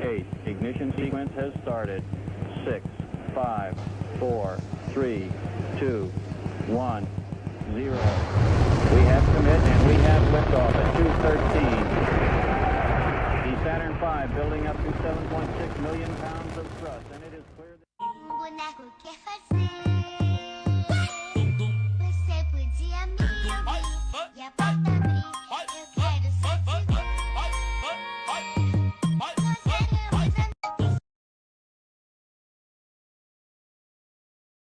8. Ignition sequence has started. 6, 5, 4, 3, 2, 1, 0. We have commit and we have liftoff at 2:13. The Saturn V building up to 7.6 million pounds of thrust, and it is clear that...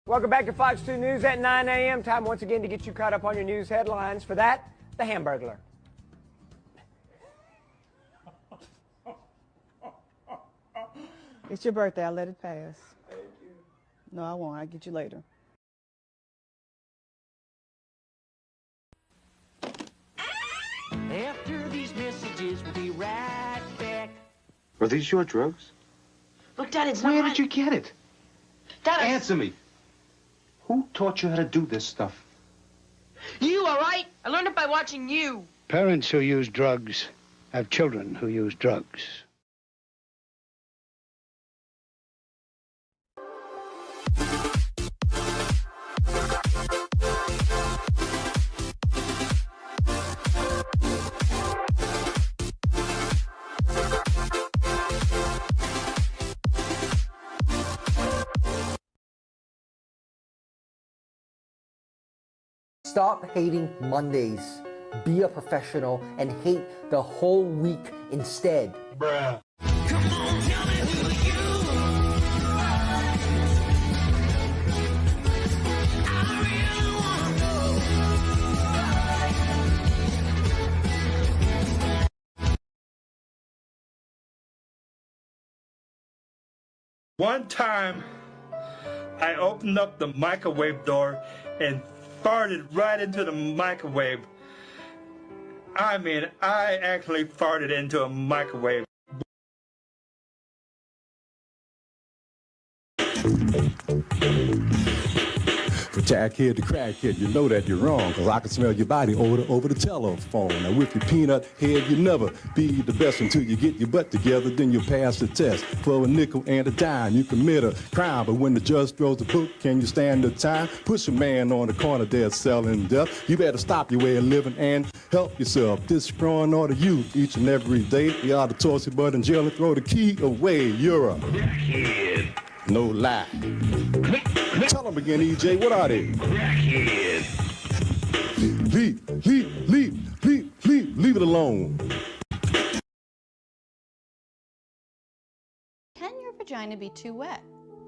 Welcome back to Fox 2 News at 9 a.m. Time once again to get you caught up on your news headlines. For that, the Hamburglar. It's your birthday. I'll let it pass. Thank you. No, I won't. I'll get you later. After these messages, we'll be right back. Are these your drugs? Look, Dad, it's not Where did you get it? Dad, Answer me. Who taught you how to do this stuff? You, all right? I learned it by watching you. Parents who use drugs have children who use drugs. Stop hating Mondays. Be a professional and hate the whole week instead. Bruh. Come on, tell me who you are. I really wanna know. One time, I opened up the microwave door and farted right into the microwave. I mean, I actually farted into a microwave. From jackhead to crackhead, you know that you're wrong, cause I can smell your body odor over the telephone. Now with your peanut head, you never be the best until you get your butt together, then you pass the test. For a nickel and a dime, you commit a crime, but when the judge throws the book, can you stand the time? Push a man on the corner dead selling death. You better stop your way of living and help yourself. Destroying all the youth each and every day. You ought to toss your butt in jail and throw the key away. You're a crackhead. No lie. Tell them again, EJ, what are they? Crackhead. Leave it alone. Can your vagina be too wet?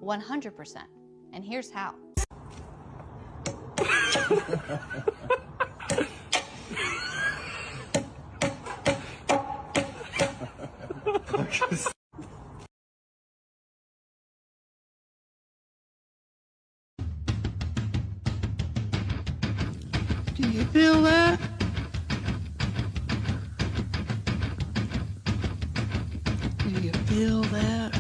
100%. And here's how. Do you feel that? Do you feel that?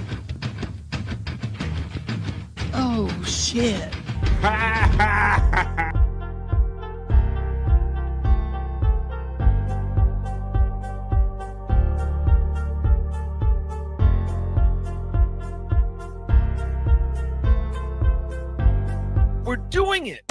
Oh, shit. We're doing it.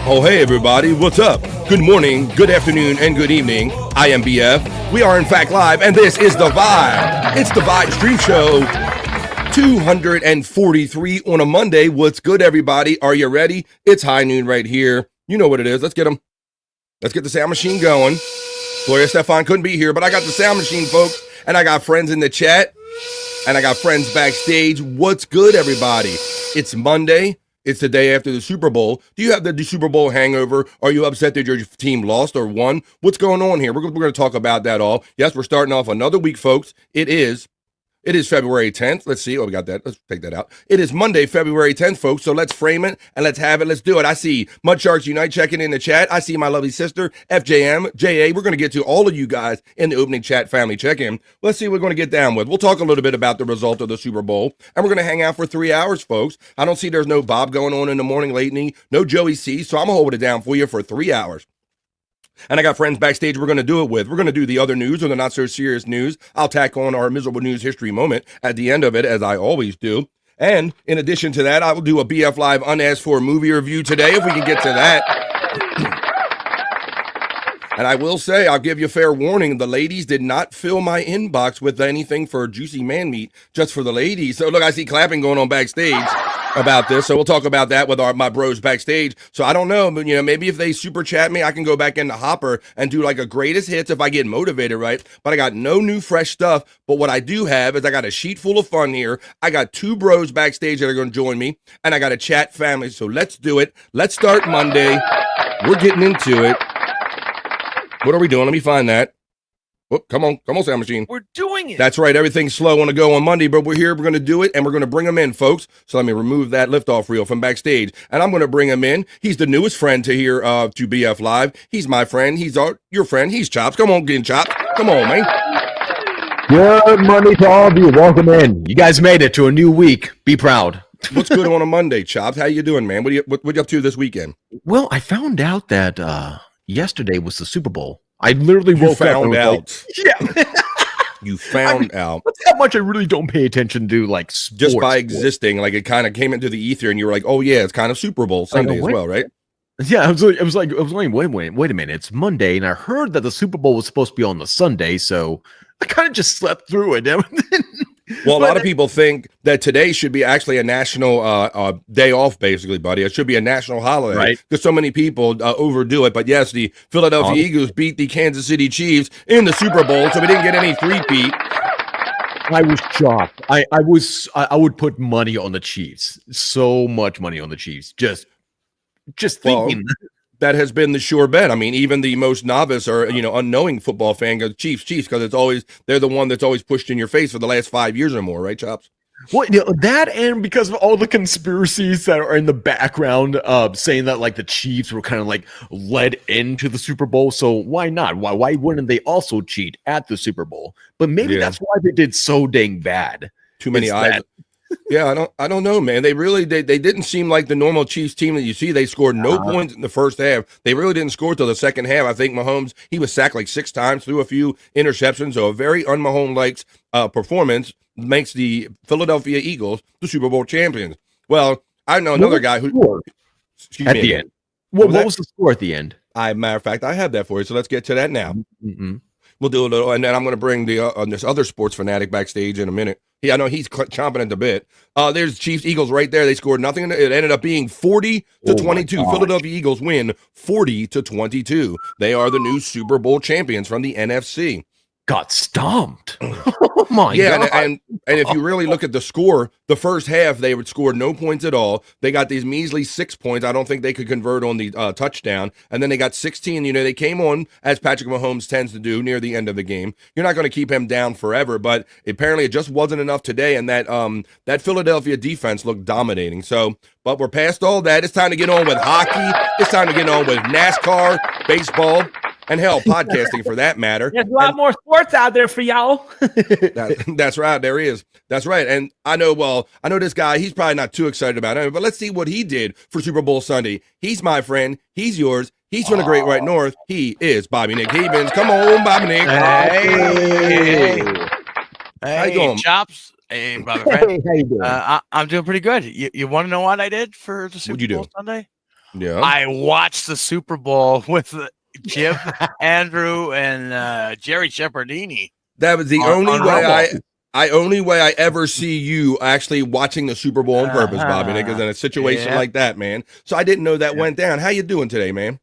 Oh, hey, everybody. What's up? Good morning, good afternoon, and good evening. I am BF. We are, in fact, live, and this is The Vibe. It's The Vibe Stream Show 243 on a Monday. What's good, everybody? Are you ready? It's high noon right here. You know what it is. Let's get them. Let's get the sound machine going. Gloria Stefan couldn't be here, but I got the sound machine, folks, and I got friends in the chat, and I got friends backstage. What's good, everybody? It's Monday. It's the day after the Super Bowl. Do you have the Super Bowl hangover? Are you upset that your team lost or won? What's going on here? We're going to talk about that all. Yes, we're starting off another week, folks. It is February 10th. Let's see. Oh, we got that. Let's take that out. It is Monday, February 10th, folks. So let's frame it and let's have it. Let's do it. I see Mud Sharks Unite checking in the chat. I see my lovely sister, FJM, JA. We're going to get to all of you guys in the opening chat family check-in. Let's see what we're going to get down with. We'll talk a little bit about the result of the Super Bowl, and we're going to hang out for 3 hours, folks. I don't see there's no Bob going on in the morning lately, no Joey C, so I'm going to hold it down for you for 3 hours. And I got friends backstage we're going to do it with. We're going to do the other news or the not so serious news. I'll tack on our miserable news history moment at the end of it, as I always do. And in addition to that, I will do a BF Live unasked for movie review today if we can get to that. And I will say, I'll give you fair warning, the ladies did not fill my inbox with anything for juicy man meat, just for the ladies. So look, I see clapping going on backstage about this, so we'll talk about that with my bros backstage. So I don't know, but maybe if they super chat me, I can go back into Hopper and do like a greatest hits if I get motivated, right? But I got no new fresh stuff. But what I do have is I got a sheet full of fun here. I got 2 bros backstage that are going to join me, and I got a chat family. So let's do it. Let's start Monday. We're getting into it. What are we doing? Let me find that. Oh, come on, sound machine. We're doing it. That's right. Everything's slow on the go on Monday, but we're here. We're going to do it, and we're going to bring him in, folks. So let me remove that liftoff reel from backstage, and I'm going to bring him in. He's the newest friend to here to BF Live. He's my friend. He's your friend. He's Chops. Come on, get Chops. Come on, man. Good Monday to all of you. Welcome in. You guys made it to a new week. Be proud. What's good on a Monday, Chops? How you doing, man? What you up to this weekend? Well, I found out that yesterday was the Super Bowl. I literally woke up and was out. Like, yeah. You found out. That's how much I really don't pay attention to, like, sports. Just by existing, like it kind of came into the ether, and you were like, "Oh yeah, it's kind of Super Bowl Sunday as well, right?" Yeah, I was like, wait a minute, it's Monday, and I heard that the Super Bowl was supposed to be on the Sunday, so I kind of just slept through it. Well, a lot of people think that today should be actually a national day off, basically, buddy. It should be a national holiday, right? Because so many people overdo it. But yes, the Philadelphia Eagles beat the Kansas City Chiefs in the Super Bowl, so we didn't get any three-peat. I was shocked. I would put money on the Chiefs. So much money on the Chiefs. Just thinking. Well, that has been the sure bet. I mean, even the most novice or unknowing football fan goes Chiefs, because they're the one that's always pushed in your face for the last 5 years or more, right, Chops? Well, that, and because of all the conspiracies that are in the background, saying that like the Chiefs were kind of like led into the Super Bowl. So why not? Why wouldn't they also cheat at the Super Bowl? But maybe that's why they did so dang bad. Too many eyes. Yeah, I don't know, man. They really they didn't seem like the normal Chiefs team that you see. They scored no points in the first half. They really didn't score till the second half. I think Mahomes, he was sacked like 6 times, threw a few interceptions. So a very un-Mahomes-like performance makes the Philadelphia Eagles the Super Bowl champions. Well, I know another guy who at the end. What was the score at the end? Matter of fact, I have that for you. So let's get to that now. Mm-hmm. We'll do a little, and then I'm going to bring this other sports fanatic backstage in a minute. I know he's chomping at the bit. There's Chiefs Eagles right there. They scored nothing. It ended up being 40-22. Philadelphia Eagles win 40-22. They are the new Super Bowl champions from the NFC. Got stomped. Oh my God. And if you really look at the score, the first half they would score no points at all. They got these measly 6 points. I don't think they could convert on the touchdown. And then they got 16. They came on, as Patrick Mahomes tends to do, near the end of the game. You're not going to keep him down forever, but apparently it just wasn't enough today. And that Philadelphia defense looked dominating. So, but we're past all that. It's time to get on with hockey. It's time to get on with NASCAR, baseball. And hell, podcasting for that matter. There's a lot more sports out there for y'all. That's right. There is. That's right. And I know this guy, he's probably not too excited about it, but let's see what he did for Super Bowl Sunday. He's my friend. He's yours. He's from the Great White North. He is Bobby Nick Havens. Come on, Bobby Nick. Hey. How you doing? Chops. Hey, Bobby friend. How you doing? I'm doing pretty good. You want to know what I did for the Super Bowl Sunday? Yeah. I watched the Super Bowl with Jim, Andrew, and Jerry Shepherdini. That was the only way I ever see you actually watching the Super Bowl on purpose, Bobby Nick, is in a situation like that, man. So I didn't know that went down. How you doing today, man?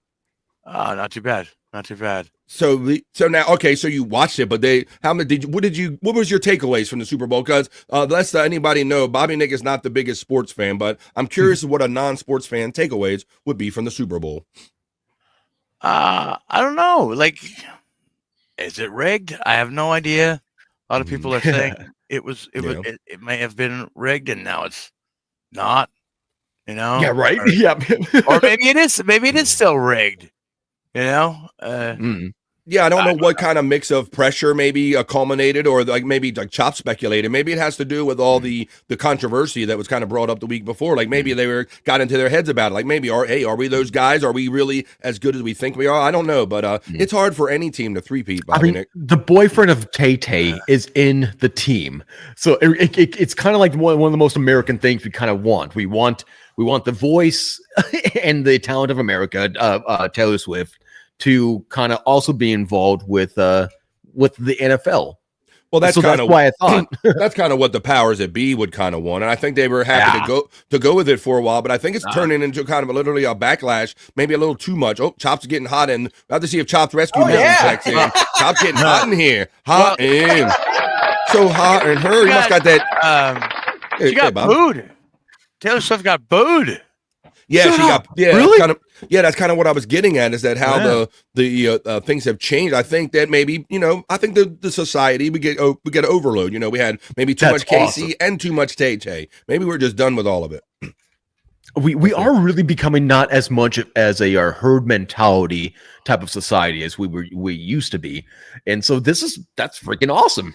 Not too bad. Not too bad. So now, okay, so you watched it, but what was your takeaways from the Super Bowl? Because lest anybody know, Bobby Nick is not the biggest sports fan, but I'm curious what a non-sports fan takeaways would be from the Super Bowl. I don't know. Like, is it rigged? I have no idea. A lot of people are saying it may have been rigged, and now it's not. You know? Yeah, right. Or maybe it is. Maybe it is still rigged. You know? Yeah, I don't know what kind of mix of pressure maybe culminated, or like maybe like Chop speculated. Maybe it has to do with all the controversy that was kind of brought up the week before. Like maybe they got into their heads about it. Like maybe are we those guys? Are we really as good as we think we are? I don't know, but it's hard for any team to three-peat. The boyfriend of Tay-Tay is in the team, so it's kind of like one of the most American things we kind of want. We want the voice and the talent of America, Taylor Swift, to kind of also be involved with the NFL. Well, that's why I thought that's kind of what the powers that be would kind of want, and I think they were happy to go with it for a while. But I think it's turning into kind of literally a backlash, maybe a little too much. Oh, Chop's getting hot, and we'll have to see if Chop's rescue mission checks in. Chop's getting hot in here, so hot in her. You must got that. She got booed. Taylor Swift got booed. Yeah, she got. Yeah, really? That's kind of what I was getting at. Is that how the things have changed? I think that maybe I think the society we get overload. We had maybe too much Casey and too much Tay-Tay. Maybe we're just done with all of it. We are really becoming not as much as a herd mentality type of society as we used to be, and so that's freaking awesome.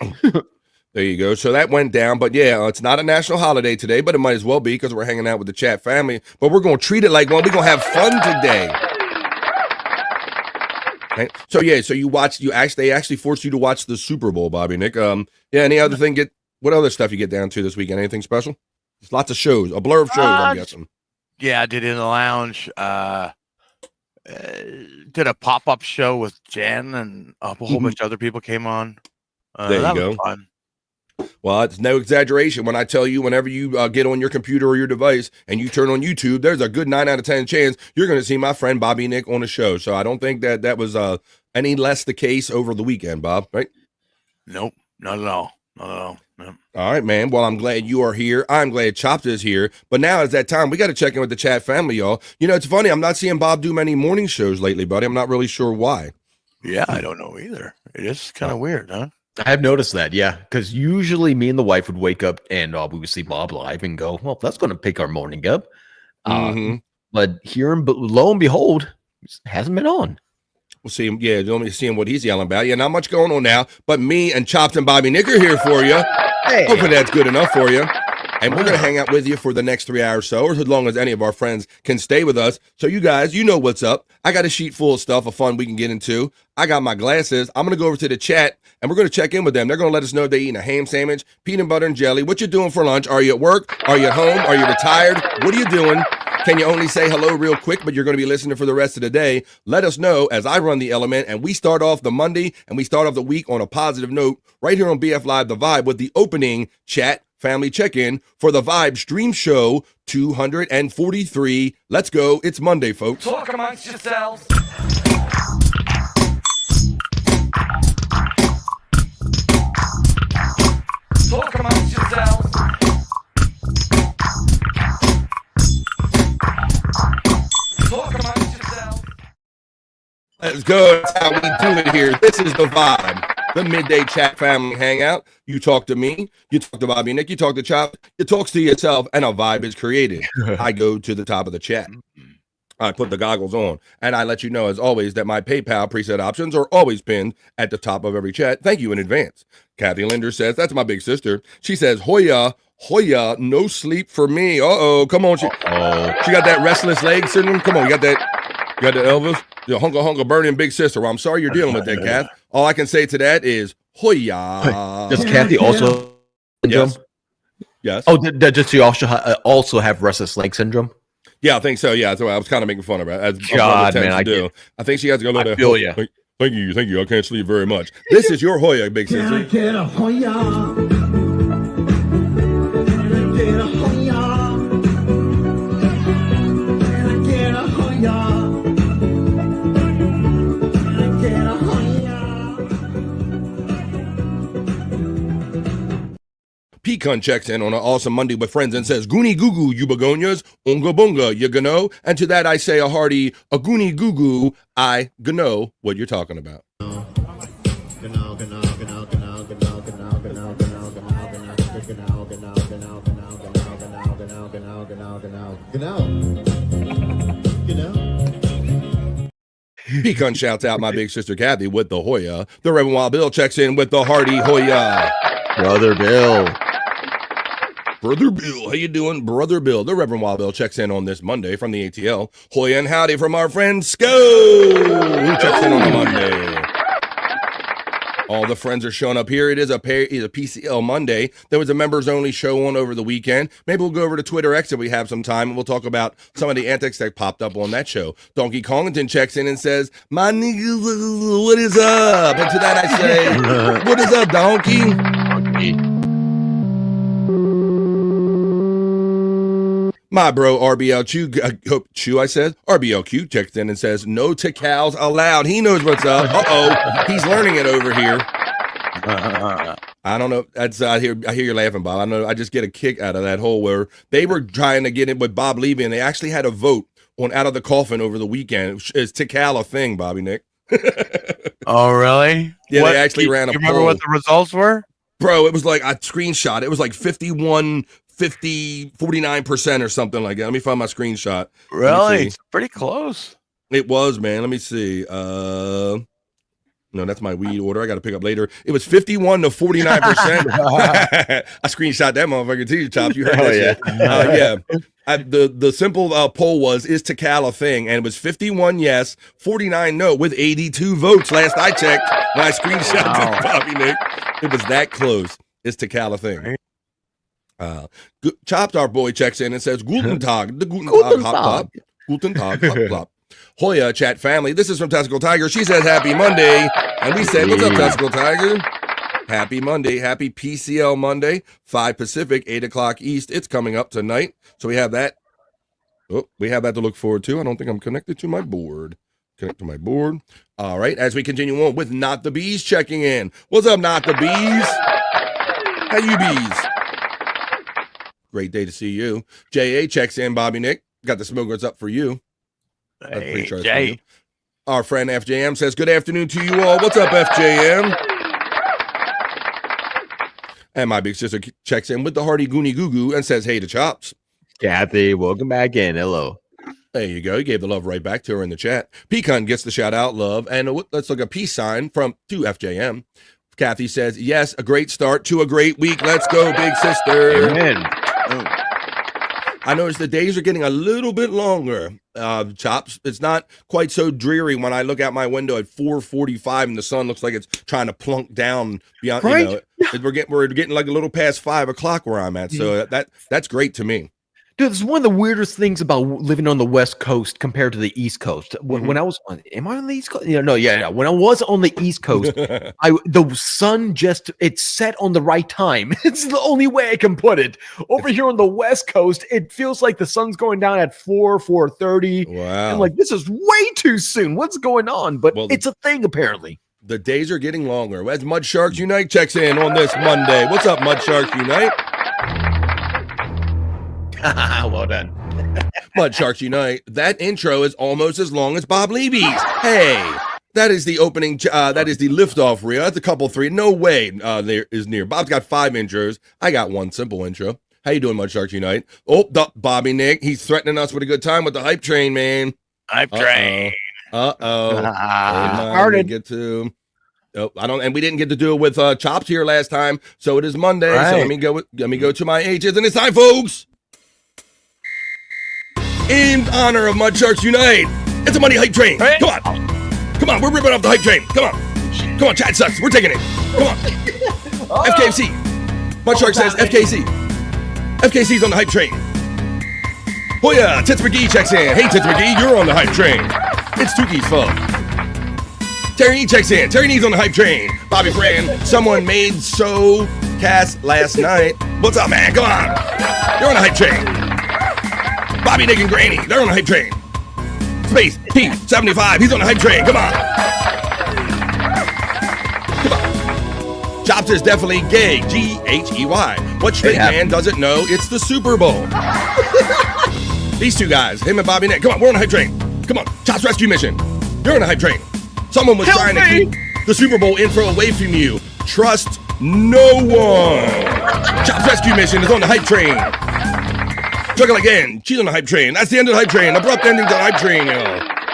There you go. So that went down, but yeah, it's not a national holiday today, but it might as well be because we're hanging out with the chat family. But we're going to treat it like one. We're going to have fun today. Okay. So yeah, so they actually forced you to watch the Super Bowl, Bobby Nick. Any other thing? What other stuff you get down to this weekend? Anything special? There's lots of shows, a blur of shows, I'm guessing. Yeah, I did In the Lounge. Did a pop-up show with Jen, and a whole bunch of other people came on. There you go. Was fun. Well, it's no exaggeration when I tell you, whenever you get on your computer or your device and you turn on YouTube, there's a good 9 out of 10 chance you're going to see my friend Bobby Nick on the show. So I don't think that was any less the case over the weekend, Bob, right? Nope, not at all. Not at all. No. All right, man. Well, I'm glad you are here. I'm glad Chopped is here. But now is that time. We got to check in with the chat family, y'all. It's funny. I'm not seeing Bob do many morning shows lately, buddy. I'm not really sure why. Yeah, I don't know either. It is kind of weird, huh? I have noticed that, yeah, because usually me and the wife would wake up and we would see Bob live and go, well, that's going to pick our morning up. But lo and behold, it hasn't been on. We'll see him. Yeah, only seeing what he's yelling about. Yeah, not much going on now, but me and Chopped and Bobby Nick are here for you. Hey. Hopefully that's good enough for you. And we're going to hang out with you for the next 3 hours or so, or as long as any of our friends can stay with us. So you guys, you know what's up. I got a sheet full of stuff of fun we can get into. I got my glasses. I'm going to go over to the chat, and we're going to check in with them. They're going to let us know if they're eating a ham sandwich, peanut butter and jelly. What you doing for lunch? Are you at work? Are you at home? Are you retired? What are you doing? Can you only say hello real quick, but you're going to be listening for the rest of the day? Let us know as I run the element, and we start off the Monday, and we start off the week on a positive note right here on BF Live The Vibe with the opening chat family check-in for the Vibe Stream Show 243. Let's go. It's Monday, folks. Talk amongst yourselves. Talk amongst yourselves. Talk amongst yourselves. Let's go. That's how we do it here. This is the Vibe. The midday chat family hangout. You talk to me, you talk to Bobby Nick, you talk to Chop, you talk to yourself, and a vibe is created. I go to the top of the chat. I put the goggles on, and I let you know, as always, that my PayPal preset options are always pinned at the top of every chat. Thank you in advance. Kathy Linder says, that's my big sister. She says, Hoya, no sleep for me. Uh-oh, come on. She got that restless leg syndrome. Come on, you got that Elvis? The hunka burning big sister. Well, I'm sorry you're dealing with that, Kath. All I can say to that is Hoya. Does Kathy also syndrome? Yes. Oh, does she also have restless leg syndrome? Yeah, I think so. Yeah, so I was kind of making fun of her. As God, man, I think she has to go. I feel you. Thank you. I can't sleep very much. This is your Hoya, big sister. Get a Hoya. Get a Hoya. Pecan checks in on an awesome Monday with friends and says, Goonie goo goo, you begonias, unga bunga, you gano. And to that I say a hearty, a goonie goo goo, I gano what you're talking about. Pecan shouts out my big sister Kathy with the Hoya. The Reverend Wild Bill checks in with the hearty Hoya. Brother Bill. Brother Bill, how you doing? Brother Bill. The Reverend Wild Bill checks in on this Monday from the ATL. Hoya and howdy from our friend Sco, who checks in on a Monday. All the friends are showing up here. It is a PCL Monday. There was a members-only show on over the weekend. Maybe we'll go over to Twitter X if we have some time, and we'll talk about some of the antics that popped up on that show. Donkey Kongington checks in and says, my niggas, what is up? And to that I say, what is up, Donkey? My bro RBLQ, RBLQ checks in and says, no ticals allowed. He knows what's up. He's learning it over here. I don't know. That's I hear you laughing, Bob. I know. I just get a kick out of that whole where they were trying to get it with Bob Levy, and they actually had a vote on Out of the Coffin over the weekend. Is tical a thing, Bobby Nick? Oh, really? Yeah, they actually ran a poll. You remember what the results were? Bro, it was like a screenshot. It was like 49% or something like that. Let me find my screenshot. Really? It's pretty close. It was, man. Let me see. No, that's my weed order. I got to pick up later. It was 51 to 49%. I screenshot that motherfucker too, Chops. You heard that shit. Yeah. The simple poll was, is tical a thing? And it was 51 yes, 49 no, with 82 votes last I checked when I screenshot that, Bobby Nick. It was that close. Is tical a thing? Chopped our boy checks in and says, Guten Tag, the Guten Tag, hop plop. Guten Tag, hop plop. Hoya, chat family. This is from Testicle Tiger. She says, happy Monday. And we say, what's up, Testicle Tiger? Happy Monday. Happy PCL Monday. 5 Pacific, 8 o'clock East. It's coming up tonight. So we have that. Oh, we have that to look forward to. I don't think I'm connected to my board. Connect to my board. All right. As we continue on with Not the Bees checking in. What's up, Not the Bees? How you bees? Great day to see you. J.A. checks in, Bobby Nick. Got the smokers up for you. Hey, Jay. Our friend FJM says, good afternoon to you all. What's up, FJM? And my big sister checks in with the hearty Goonie Goo Goo and says, hey to Chops. Kathy, welcome back in. Hello. There you go. He gave the love right back to her in the chat. Pecan gets the shout out love. And let's look at a peace sign to FJM. Kathy says, yes, a great start to a great week. Let's go, big sister. Amen. I noticed the days are getting a little bit longer, Chops. It's not quite so dreary when I look out my window at 4:45 and the sun looks like it's trying to plunk down beyond. Right? You know, we're getting like a little past 5 o'clock where I'm at. So that's great to me. Dude, this is one of the weirdest things about living on the West Coast compared to the East Coast. When I was am I on the East Coast? When I was on the East Coast, the sun it set on the right time. It's the only way I can put it. Over here on the West Coast, it feels like the sun's going down at 4:30. Wow. I'm like, this is way too soon. What's going on? But it's a thing apparently. The days are getting longer. As Mud Sharks Unite checks in on this Monday. What's up, Mud Sharks Unite? Well done. Mud Sharks Unite. That intro is almost as long as Bob Levy's. Hey, that is the opening. That is the liftoff reel. That's a couple 3. No way there is near. Bob's got 5 intros. I got one simple intro. How you doing, Mud Sharks Unite? Oh, Bobby Nick. He's threatening us with a good time with the hype train, man. Hype train. Started. Get to. Oh, and we didn't get to do it with Chops here last time, so it is Monday. Right. So let me go to my H's, and it's time, folks. In honor of Mud Sharks Unite, it's a Monday hype train. Hey. Come on, we're ripping off the hype train. Come on, Chad sucks. We're taking it. Come on. FKC. Mud Shark says FKC. FKC's on the hype train. Hoya, Tits McGee checks in. Hey, Tits McGee, you're on the hype train. It's Tuki's fault. Terry Nee checks in. Terry Nee's on the hype train. Bobby Fran, someone made so cast last night. What's up, man? Come on. You're on the hype train. Bobby, Nick, and Granny, they're on the hype train. Space P75, he's on the hype train. Come on. Chops is definitely gay. G-H-E-Y. What straight man doesn't know it's the Super Bowl? These two guys, him and Bobby Nick. Come on, we're on a hype train. Come on, Chops rescue mission. You're on a hype train. Someone was trying to keep the Super Bowl info away from you. Trust no one. Chops rescue mission is on the hype train. Juggle again. She's on the hype train. That's the end of the hype train. Abrupt ending to the hype train.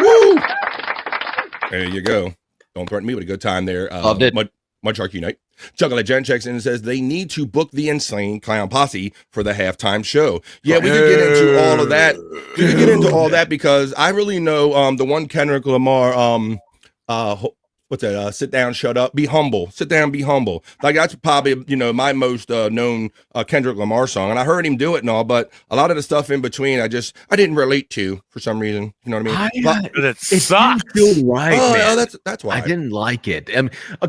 Woo! There you go. Don't threaten me with a good time there. Loved it. Mud Shark Unite. Juggle Jen checks in and says they need to book the Insane Clown Posse for the halftime show. Yeah, we could get into all of that. We could get into all that because I really know the one Kendrick Lamar what's that? Sit down, shut up, be humble. Sit down, be humble. Like that's probably my most known Kendrick Lamar song, and I heard him do it and all, but a lot of the stuff in between, I didn't relate to for some reason. You know what I mean? It sucks. Didn't feel right, man. That's why I didn't like it.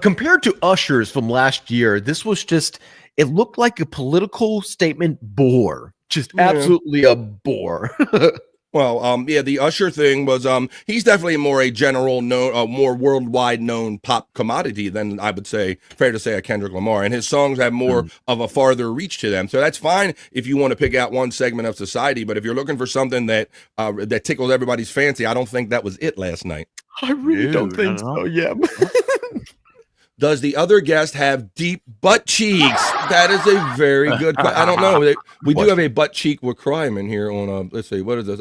Compared to Usher's from last year, this was just. It looked like a political statement bore. Just absolutely a bore. Well, the Usher thing was, he's definitely more a general known, more worldwide known pop commodity than I would say, fair to say, a Kendrick Lamar. And his songs have more of a farther reach to them. So that's fine if you want to pick out one segment of society. But if you're looking for something that that tickles everybody's fancy, I don't think that was it last night. I really don't think so. Yeah. Does the other guest have deep butt cheeks? That is a very good question. I don't know. We do have a butt cheek requirement here on, let's see, what is this?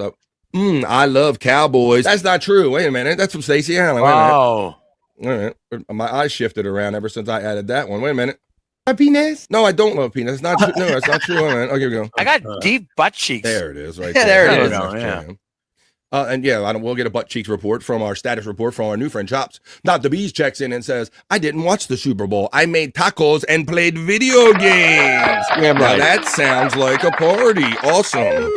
I love cowboys. That's not true. Wait a minute. That's from Stacey Allen. Wow. Wait a minute. All right. My eyes shifted around ever since I added that one. Wait a minute. A penis? No, I don't love penis. It's not true. No, it's not true. Wait a minute. Oh, here we go. I got deep butt cheeks. There it is. Right yeah, there. There it is. We'll get a butt cheeks report from our status report from our new friend Chops. Not the Bees checks in and says, I didn't watch the Super Bowl. I made tacos and played video games. Yeah, now that sounds like a party. Awesome.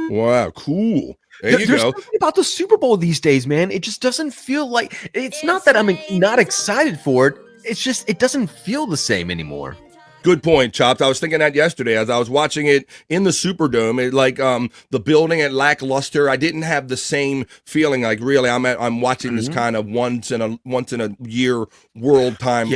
Wow, cool. There you There's go. something about the Super Bowl these days, man. It just doesn't feel like it's not that I'm not excited for it. It's just it doesn't feel the same anymore. Good point, Chops. I was thinking that yesterday as I was watching it in the Superdome. The building at lackluster. I didn't have the same feeling. Like really, I'm watching this kind of once in a year world time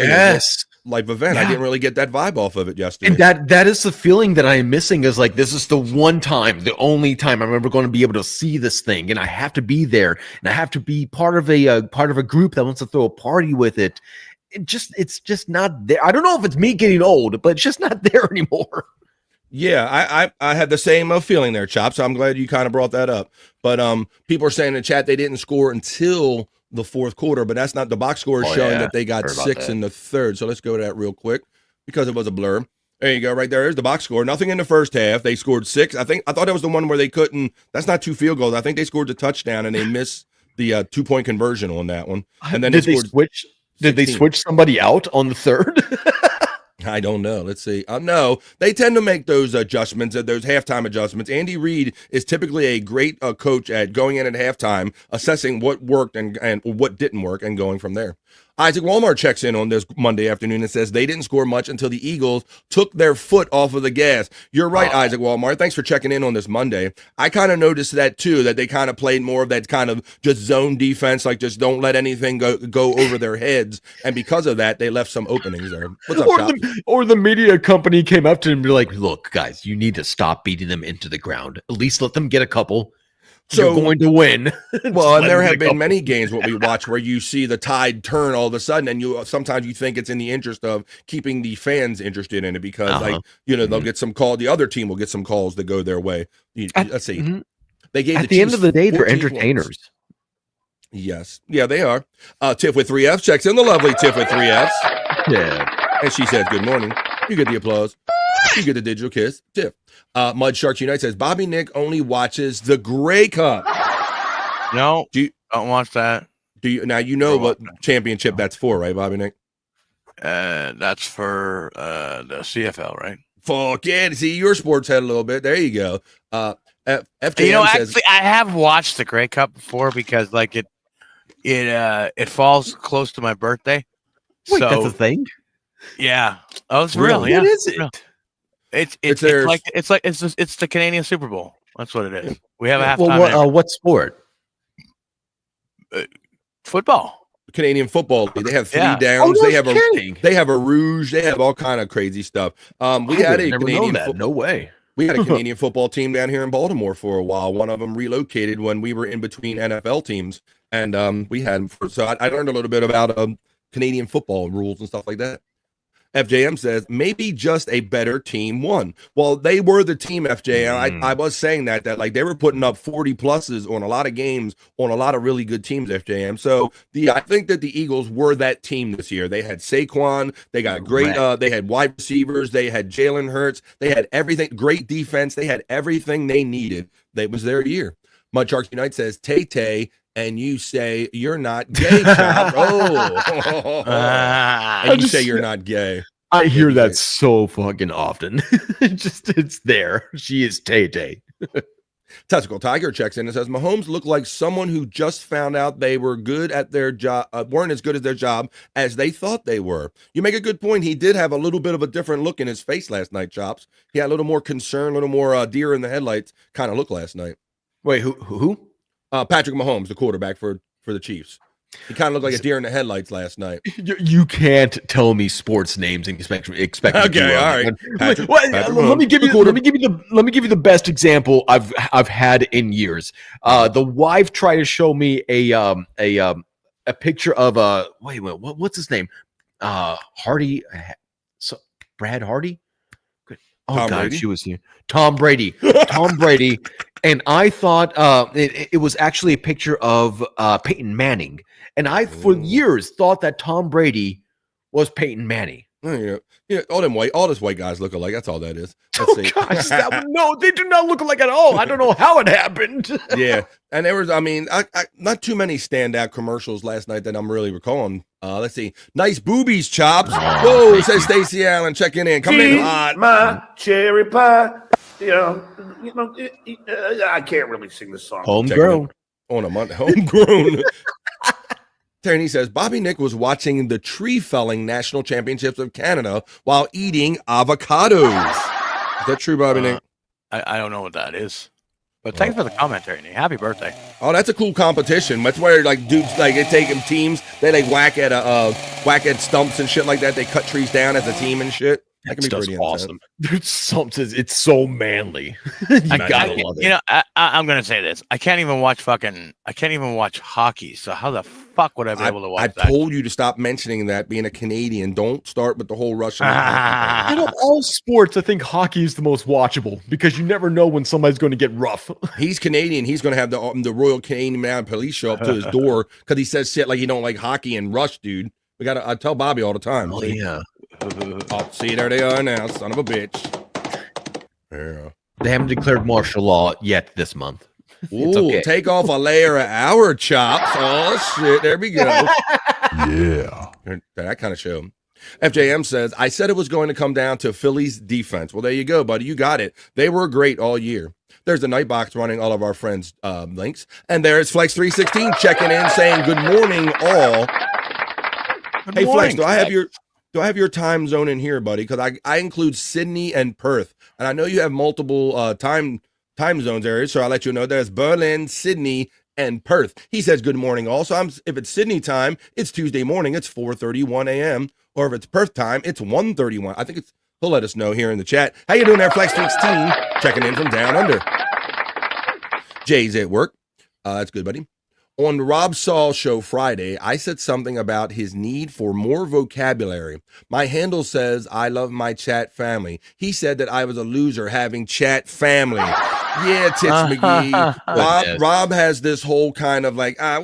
live event. I didn't really get that vibe off of it yesterday. And that is the feeling that I am missing. Is like this is the one time, the only time I'm ever going to be able to see this thing, and I have to be there, and I have to be part of a group that wants to throw a party with it. It's just not there. I don't know if it's me getting old, but it's just not there anymore. Yeah, I had the same feeling there, Chop. So I'm glad you kind of brought that up. But people are saying in the chat they didn't score until the fourth quarter, but that's not the box score is showing that they got 6 in the third. So let's go to that real quick because it was a blur. There you go, right there is the box score. Nothing in the first half. They scored 6. I thought that was the one where they couldn't. That's not 2 field goals. I think they scored the touchdown and they missed the 2-point conversion on that one. And then they switch. Did they switch somebody out on the third? I don't know. Let's see. No, they tend to make those adjustments, those halftime adjustments. Andy Reid is typically a great coach at going in at halftime, assessing what worked and what didn't work, and going from there. Isaac Walmart checks in on this Monday afternoon and says they didn't score much until the Eagles took their foot off of the gas. You're right, Isaac Walmart. Thanks for checking in on this Monday. I kind of noticed that too, that they kind of played more of that kind of just zone defense, like just don't let anything go over their heads. And because of that, they left some openings there. What's up, Chops? Or the media company came up to them and be like, look, guys, you need to stop beating them into the ground. At least let them get a couple. So you're going to win. Well, and there have been many games what we watch where you see the tide turn all of a sudden, and sometimes you think it's in the interest of keeping the fans interested in it because they'll get some call. The other team will get some calls that go their way. Let's see. They gave at the end of the day, they're entertainers. Points. Yes. Yeah, they are. Tiff with 3 Fs checks in, the lovely Tiff with 3 Fs. Yeah. And she says, good morning. You get the applause. You get the digital kiss. Tiff. Mud Sharks Unite says Bobby Nick only watches the Grey Cup. No, don't watch that. Do you now? You know what championship that's for, right, Bobby Nick? That's for the CFL, right? Fuck yeah! See, your sports head a little bit. There you go. FJM says, actually, I have watched the Grey Cup before because like it falls close to my birthday. Wait, that's a thing? Yeah. Oh, it's real. Yeah. What is it? Real. It's the Canadian Super Bowl. That's what it is. We have a halftime. What sport? Football. Canadian Football League. They have 3 Yeah. downs. Oh, no they have kidding. they have a rouge. They have all kind of crazy stuff. We I had would a have never known Canadian that. No way. We had a Canadian football team down here in Baltimore for a while. One of them relocated when we were in between NFL teams, and we had them. So I learned a little bit about Canadian football rules and stuff like that. FJM says maybe just a better team won. Well, they were the team, FJM. I was saying that like they were putting up 40 pluses on a lot of games on a lot of really good teams, FJM. So I think that the Eagles were that team this year. They had Saquon, they got great they had wide receivers, they had Jalen Hurts, they had everything, great defense, they had everything they needed. That was their year. Mud Sharks Unite says Tay, and you say you're not gay, Chop. And you say you're not gay. I hear that so fucking often. It's there. She is Tay. Testicle Tiger checks in and says Mahomes looked like someone who just found out they were good at their job, weren't as good at their job as they thought they were. You make a good point. He did have a little bit of a different look in his face last night, Chops. He had a little more concern, a little more deer in the headlights kind of look last night. Wait, who? Patrick Mahomes, the quarterback for the Chiefs. He kind of looked like a deer in the headlights last night. You can't tell me sports names and expect okay, all right. Patrick let me give you the best example I've had in years. The wife tried to show me a picture of what's his name? Hardy, Brad Hardy. Oh Tom God, Brady? she was here. Tom Brady. And I thought it was actually a picture of Peyton Manning. And I, for years, thought that Tom Brady was Peyton Manning. Yeah, all those white guys look alike. That's all that is. Gosh, no, they do not look alike at all. I don't know how it happened. Yeah, and there was, I not too many standout commercials last night that I'm really recalling. Let's see, nice boobies, Chops. Whoa, says Stacey Allen checking in, coming in hot. My cherry pie. I can't really sing this song. Homegrown on a Monday. Homegrown. Terry says Bobby Nick was watching the tree felling national championships of Canada while eating avocados. Is that true, Bobby Nick? I don't know what that is. But thanks for the commentary, Nick. Happy birthday. Oh, that's a cool competition. That's where like dudes like they take them teams, they like whack at stumps and shit like that. They cut trees down as a team and shit. That can be pretty awesome. It's so manly. You gotta love it. I'm gonna say this. I can't even watch hockey. So how the fuck would I be able to watch that? I told you to stop mentioning that. Being a Canadian, don't start with the whole Russian. Out of all sports, I think hockey is the most watchable because you never know when somebody's going to get rough. He's Canadian. He's going to have the Royal Canadian Mounted Police show up to his door because he says shit like he don't like hockey and Rush, dude. I tell Bobby all the time. Oh, yeah. Oh, see, there they are now, son of a bitch. Yeah. They haven't declared martial law yet this month. Ooh, okay. Take off a layer of our Chops. Oh, shit. There we go. Yeah. That kind of show. FJM says, I said it was going to come down to Philly's defense. Well, there you go, buddy. You got it. They were great all year. There's the Nightbox running all of our friends' links. And there's Flex316 checking in saying, good morning, all. Hey, Flex, do I have your time zone in here, buddy? Because I include Sydney and Perth. And I know you have multiple time zones areas, so I'll let you know there's Berlin, Sydney, and Perth. He says good morning also. If it's Sydney time, it's Tuesday morning, it's 4:31 a.m. Or if it's Perth time, it's 1:31. I think he'll let us know here in the chat. How you doing there, Flex16? Checking in from down under. Jay's at work. That's good, buddy. On the Rob Saul show Friday, I said something about his need for more vocabulary. My handle says, I love my chat family. He said that I was a loser having chat family. Yeah, Tits McGee. Rob has this whole kind of like, why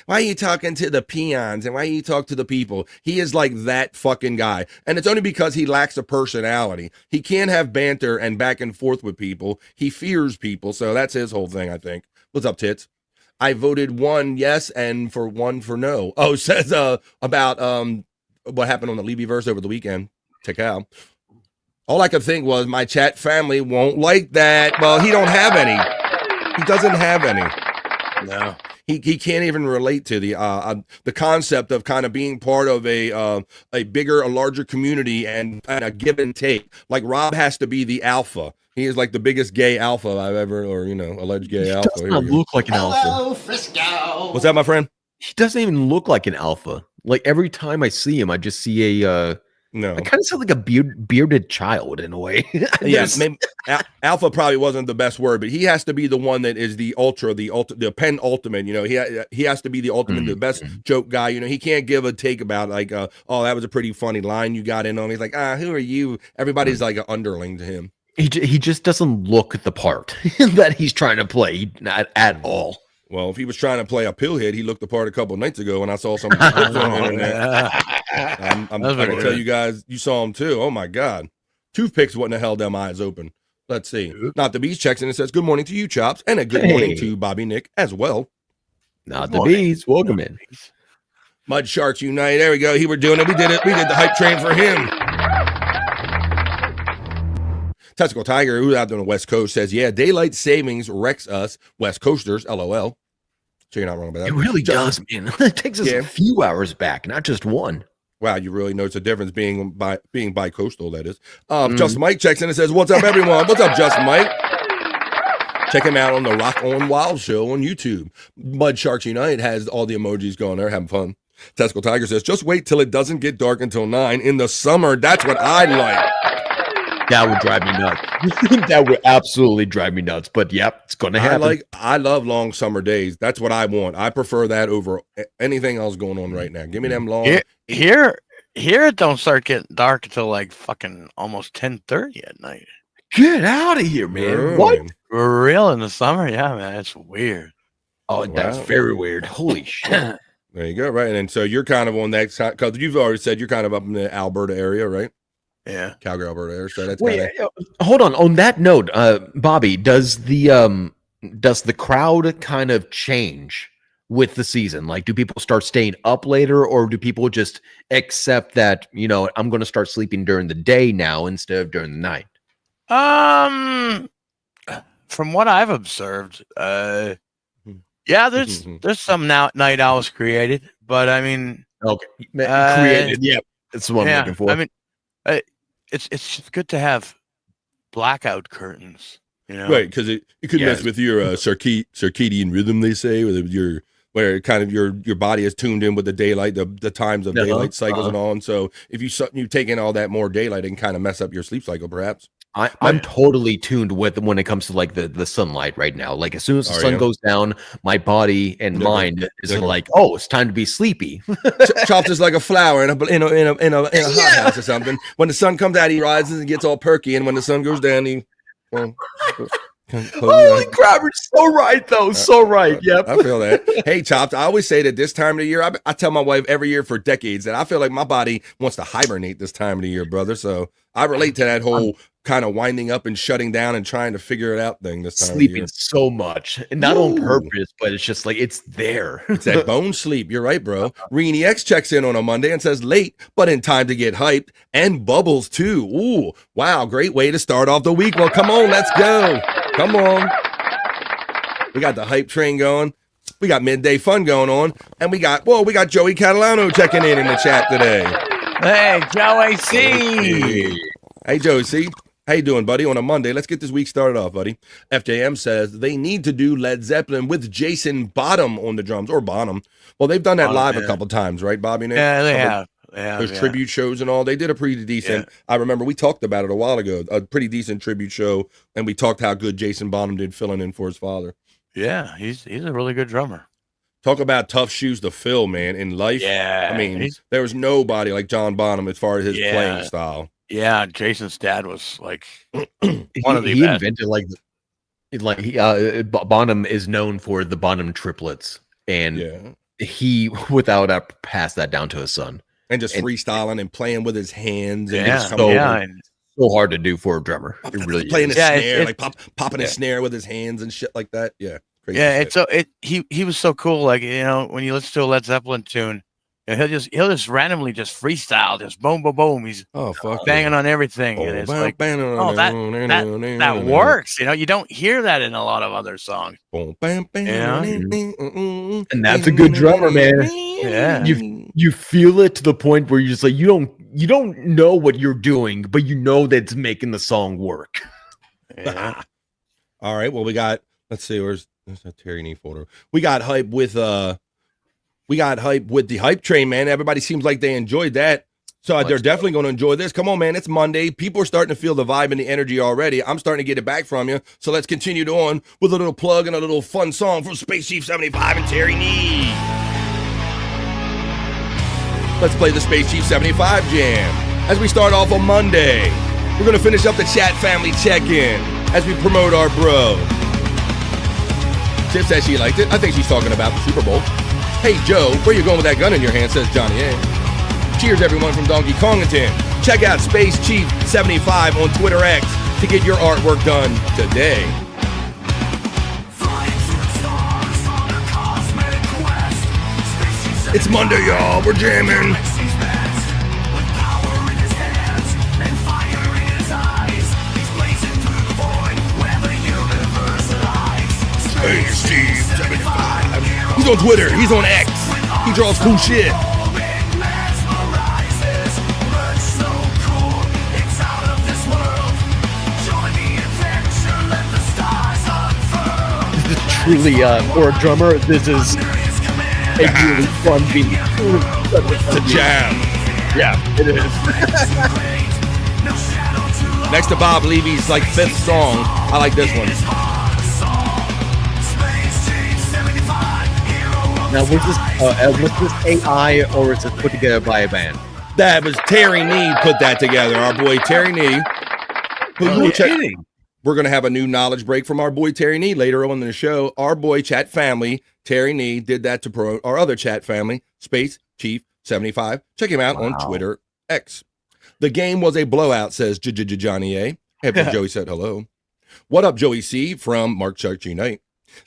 are you talking to the peons and why you talk to the people? He is like that fucking guy. And it's only because he lacks a personality. He can't have banter and back and forth with people. He fears people. So that's his whole thing, I think. What's up, Tits? I voted 1 yes and 1 for no. Oh, says about what happened on the Levy-verse over the weekend. Check out. All I could think was my chat family won't like that. Well, he don't have any. He doesn't have any. No. He can't even relate to the concept of kind of being part of a larger community and a give and take. Like Rob has to be the alpha. He is like the biggest gay alpha I've ever, alleged gay alpha. He does not look like an alpha. Hello, Frisco. What's that, my friend? He doesn't even look like an alpha. Like every time I see him, I just see a no. I kind of sound like a bearded child in a way. Yeah, maybe, alpha probably wasn't the best word, but he has to be the one that is the penultimate. You know, he has to be the ultimate, the best joke guy. You know, he can't give a take about like, oh, that was a pretty funny line you got in on. He's like, who are you? Everybody's like an underling to him. He just doesn't look the part that he's trying to play, not at all. Well, if he was trying to play a pillhead, he looked the part a couple nights ago when I saw some clips on the internet. I can tell you guys, you saw him too. Oh my God. Toothpicks wouldn't have held them eyes open. Let's see. Not the Beast checks in and says, good morning to you, Chops, and a good morning to Bobby Nick as well. Not the Beast. Welcome in. Mud Sharks Unite. There we go. He were doing it. We did it. We did the hype train for him. Testicle Tiger, who's out there on the West Coast, says, yeah, daylight savings wrecks us West Coasters, LOL. So you're not wrong about that. It really does, man. It takes us a few hours back, not just one. Wow, you really notice the difference being bi-coastal, that is. Just Mike checks in and says, what's up, everyone? What's up, Just Mike? Check him out on the Rock on Wild show on YouTube. Mud Sharks Unite has all the emojis going there, having fun. Testicle Tiger says, just wait till it doesn't get dark until 9 in the summer. That's what I like. That would drive me nuts. That would absolutely drive me nuts. But yep, it's going to happen. I love long summer days. That's what I want. I prefer that over anything else going on right now. Give me them long. Here it don't start getting dark until like fucking almost 10:30 at night. Get out of here, man. Yeah. What? For real in the summer? Yeah, man, it's weird. Oh, that's very weird. Holy shit. There you go. Right. And so you're kind of on that side, because you've already said you're kind of up in the Alberta area, right? Yeah, Calgary, Alberta area. So that's Wait, hold on. On that note, Bobby, does the crowd kind of change with the season? Like, do people start staying up later, or do people just accept that, you know, I'm going to start sleeping during the day now instead of during the night? From what I've observed, yeah, there's some night owls created, but I mean, okay, created, yeah, that's what I'm looking for. I mean, it's good to have blackout curtains, you know, right? Because it could mess with your circadian rhythm. They say, where kind of your body is tuned in with the daylight, the times of daylight cycles and all. And so if you take in all that more daylight, it can kind of mess up your sleep cycle, perhaps. I'm totally tuned with when it comes to like the sunlight right now. Like as soon as the sun goes down, my body and mind is like, oh, it's time to be sleepy. Chops is like a flower in a hothouse or something. When the sun comes out, he rises and gets all perky, and when the sun goes down, he. Holy crap, you're so right though. So right. Yep. I feel that. Hey, Chops, I always say that this time of the year, I tell my wife every year for decades that I feel like my body wants to hibernate this time of the year, brother. So I relate to that whole kind of winding up and shutting down and trying to figure it out thing this time. Sleeping so much, and not on purpose, but it's just like it's there. It's that bone sleep. You're right, bro. Reenie X checks in on a Monday and says late, but in time to get hyped, and bubbles too. Ooh, wow, great way to start off the week. Well, come on, let's go. Come on. We got the hype train going. We got midday fun going on, and we got Joey Catalano checking in the chat today. Hey, Joey C. Hey, Joey C. How you doing, buddy? On a Monday, let's get this week started off, buddy. FJM says they need to do Led Zeppelin with Jason Bonham on the drums, or Bonham. Well, they've done that live a couple times, right, Bobby? Yeah, they have. Those tribute shows and all. They did a pretty decent. I remember we talked about it a while ago. A pretty decent tribute show, and we talked how good Jason Bonham did filling in for his father. Yeah, he's a really good drummer. Talk about tough shoes to fill, man. In life, yeah. I mean, there was nobody like John Bonham as far as his playing style. Yeah, Jason's dad was like one of the he best. invented Bonham is known for the Bonham triplets, and he without a passed that down to his son, and just freestyling and playing with his hands. And so hard to do for a drummer. It really playing a snare, like popping a snare with his hands and shit like that. Yeah, crazy shit. He was so cool. Like, you know, when you listen to a Led Zeppelin tune, he'll just randomly just freestyle, just boom, boom, boom. He's banging on everything, and it's like, that works. You know, you don't hear that in a lot of other songs. And that's a good drummer, man. Yeah, you feel it to the point where you're just like you don't know what you're doing, but you know that it's making the song work. Yeah. All right. Well, we got. Let's see. Where's that Terry Knee folder? We got hype with We got hype with the hype train, man. Everybody seems like they enjoyed that. So they're definitely going to enjoy this. Come on, man. It's Monday. People are starting to feel the vibe and the energy already. I'm starting to get it back from you. So let's continue on with a little plug and a little fun song from Space Chief 75 and Terry Nee. Let's play the Space Chief 75 jam. As we start off on Monday, we're going to finish up the chat family check-in as we promote our bro. Tiff says she liked it. I think she's talking about the Super Bowl. Hey, Joe, where you going with that gun in your hand, says Johnny A. Cheers, everyone from Donkey Kongington. Check out Space Chief 75 on Twitter X to get your artwork done today. It's Monday, y'all. We're jamming. Space Chief 75. He's on Twitter. He's on X. He draws cool shit. This is truly, for a drummer, this is a really fun beat. It's a jam. Yeah, it is. Next to Bob Levy's like fifth song, I like this one. Now, was this AI or is it put together by a band? That was Terry Nee put that together. Our boy Terry Nee. We're going to have a new knowledge break from our boy Terry Nee later on in the show. Our boy Chat Family, Terry Nee, did that to promote our other chat family, Space Chief 75. Check him out on Twitter X. The game was a blowout, says Johnny A. After Joey said hello. What up, Joey C. from Mark Chuck G. Knight.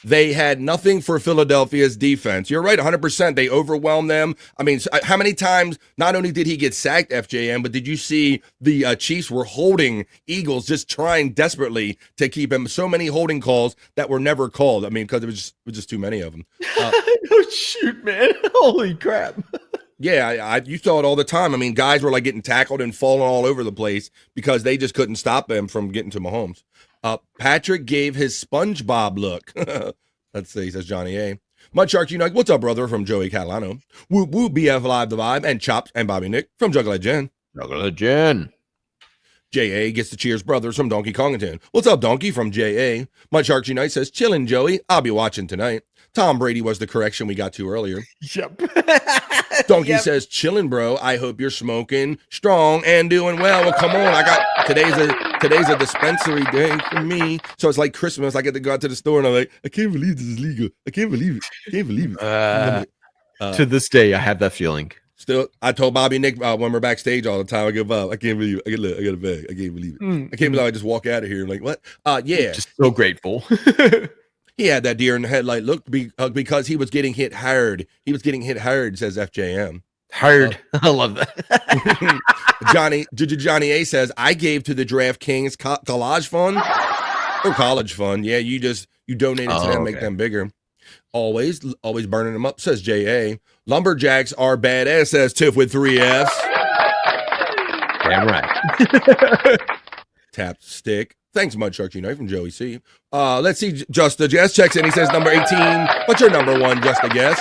They had nothing for Philadelphia's defense. You're right, 100%. They overwhelmed them. I mean, how many times not only did he get sacked, FJM, but did you see the Chiefs were holding Eagles, just trying desperately to keep him? So many holding calls that were never called. I mean, because it was just too many of them. Oh, shoot, man. Holy crap. Yeah, you saw it all the time. I mean, guys were like getting tackled and falling all over the place because they just couldn't stop them from getting to Mahomes. Patrick gave his SpongeBob look. Let's see, says Johnny A. Mudshark Unite, what's up, brother, from Joey Catalano. Whoop whoop, BF Live the Vibe, and Chops and Bobby Nick from Juggler Jen. Juggler Jen. J.A. gets the cheers brothers from Donkey Kongington. What's up, Donkey, from J.A. Mudshark Unite says, chillin', Joey. I'll be watching tonight. Tom Brady was the correction we got to earlier. Yep. Donkey says, chillin', bro. I hope you're smoking strong and doing well. Well, come on. Today's a dispensary day for me. So it's like Christmas. I get to go out to the store and I'm like, I can't believe this is legal. I can't believe it. I can't believe it. To this day, I have that feeling. Still, I told Bobby Nick when we're backstage all the time, I give up. I can't believe it. I got a bag. I can't believe it. I can't believe I just walk out of here. I'm like, what? Yeah. Just so grateful. He had that deer in the headlight look because he was getting hit hard. He was getting hit hard, says FJM. Hard. I love that. Johnny A says, I gave to the DraftKings collage fund or college fund. Yeah, you donated to them, make them bigger. Always burning them up, says J.A. Lumberjacks are badass, says Tiff with 3 Fs. Damn right. Tapped stick. Thanks, Mudshark Unite from Joey C. Let's see. Just a Guess checks in. He says number 18. What's your number one, Just a Guess?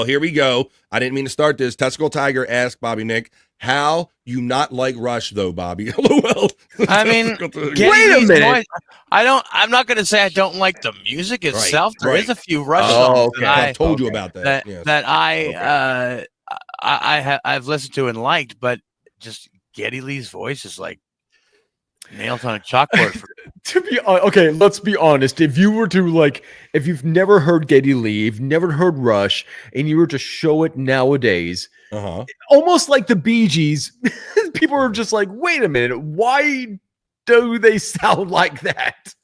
Here we go. I didn't mean to start this. Testicle Tiger asked Bobby Nick, how you not like Rush, though, Bobby? LOL. I mean, wait a minute. I'm not going to say I don't like the music itself. There is a few Rush songs that I told you about that. I've listened to and liked, but just Geddy Lee's voice is like nails on a chalkboard. Okay, let's be honest. If you were to if you've never heard Geddy Lee, you've never heard Rush, and you were to show it nowadays, almost like the Bee Gees, people are just like, wait a minute, why do they sound like that?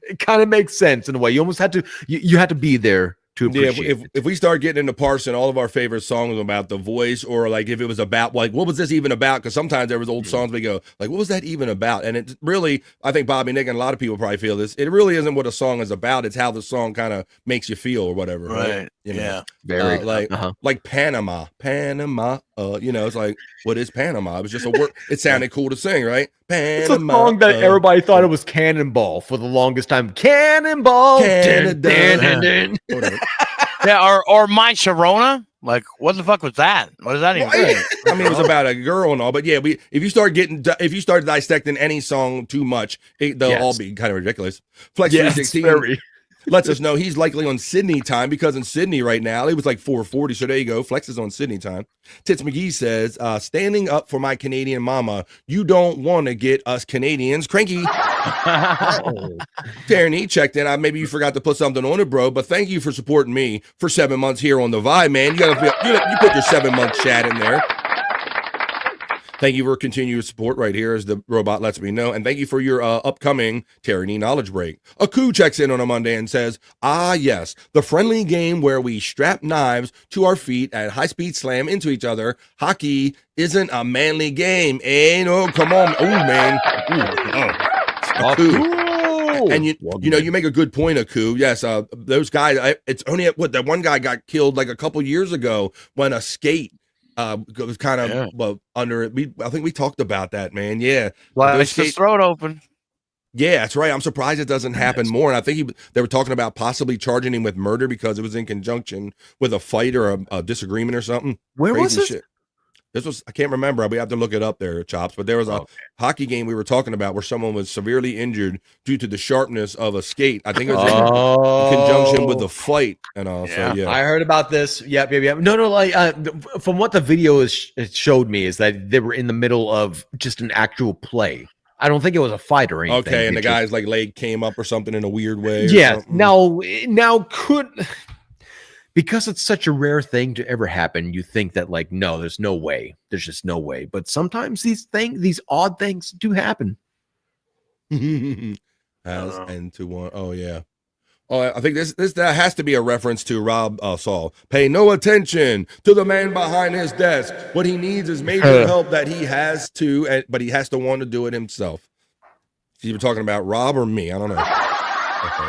It kind of makes sense in a way. You almost had to, you had to be there to appreciate if we start getting into parsing all of our favorite songs about the voice, or like if it was about what was this even about? Because sometimes there was old songs we go like, what was that even about? And it really, I think Bobby Nick and a lot of people probably feel this. It really isn't what a song is about. It's how the song kind of makes you feel or whatever. Right? You know? Very like Panama. It's like, what is Panama? It was just a word. It sounded cool to sing, right? Panama. It's a song that everybody thought it was Cannonball for the longest time. Cannonball. Whatever. Yeah, or my Sharona. Like, what the fuck was that? What does that even mean? I mean, it was about a girl and all, but yeah, if you start dissecting any song too much, they'll all be kind of ridiculous. Flex 316 lets us know he's likely on Sydney time because in Sydney right now it was like 4:40. So there you go. Flex is on Sydney time. Tits McGee says, "Standing up for my Canadian mama. You don't want to get us Canadians cranky." Tierney checked in. Maybe you forgot to put something on it, bro. But thank you for supporting me for 7 months here on the Vibe, man. You put your 7-month chat in there. Thank you for continued support right here as the robot lets me know. And thank you for your upcoming Tyranny knowledge break. Aku checks in on a Monday and says, yes, the friendly game where we strap knives to our feet and high-speed slam into each other. Hockey isn't a manly game. No, come on. Oh, man. Aku. And you make a good point, Aku. Yes, those guys, it's only that one guy got killed like a couple years ago when a skate was kind of under it. I think we talked about that, man. Yeah, Sliced his throat open. Yeah, that's right. I'm surprised it doesn't happen more. And I think they were talking about possibly charging him with murder because it was in conjunction with a fight or a disagreement or something. Where was this? Shit. This was, I can't remember. We have to look it up there, Chops. But there was a hockey game we were talking about where someone was severely injured due to the sharpness of a skate. I think it was in conjunction with the fight and all. So, yeah. I heard about this. Yep. No, like from what the video it showed me is that they were in the middle of just an actual play. I don't think it was a fight or anything. Okay, and the guy's like leg came up or something in a weird way. Yeah. Now because it's such a rare thing to ever happen, you think that like, no, there's no way. There's just no way. But sometimes these odd things do happen. And to one. Oh, yeah. Oh, I think that has to be a reference to Rob Saul. Pay no attention to the man behind his desk. What he needs is major help that he has to, but he has to want to do it himself. So you were talking about Rob or me? I don't know.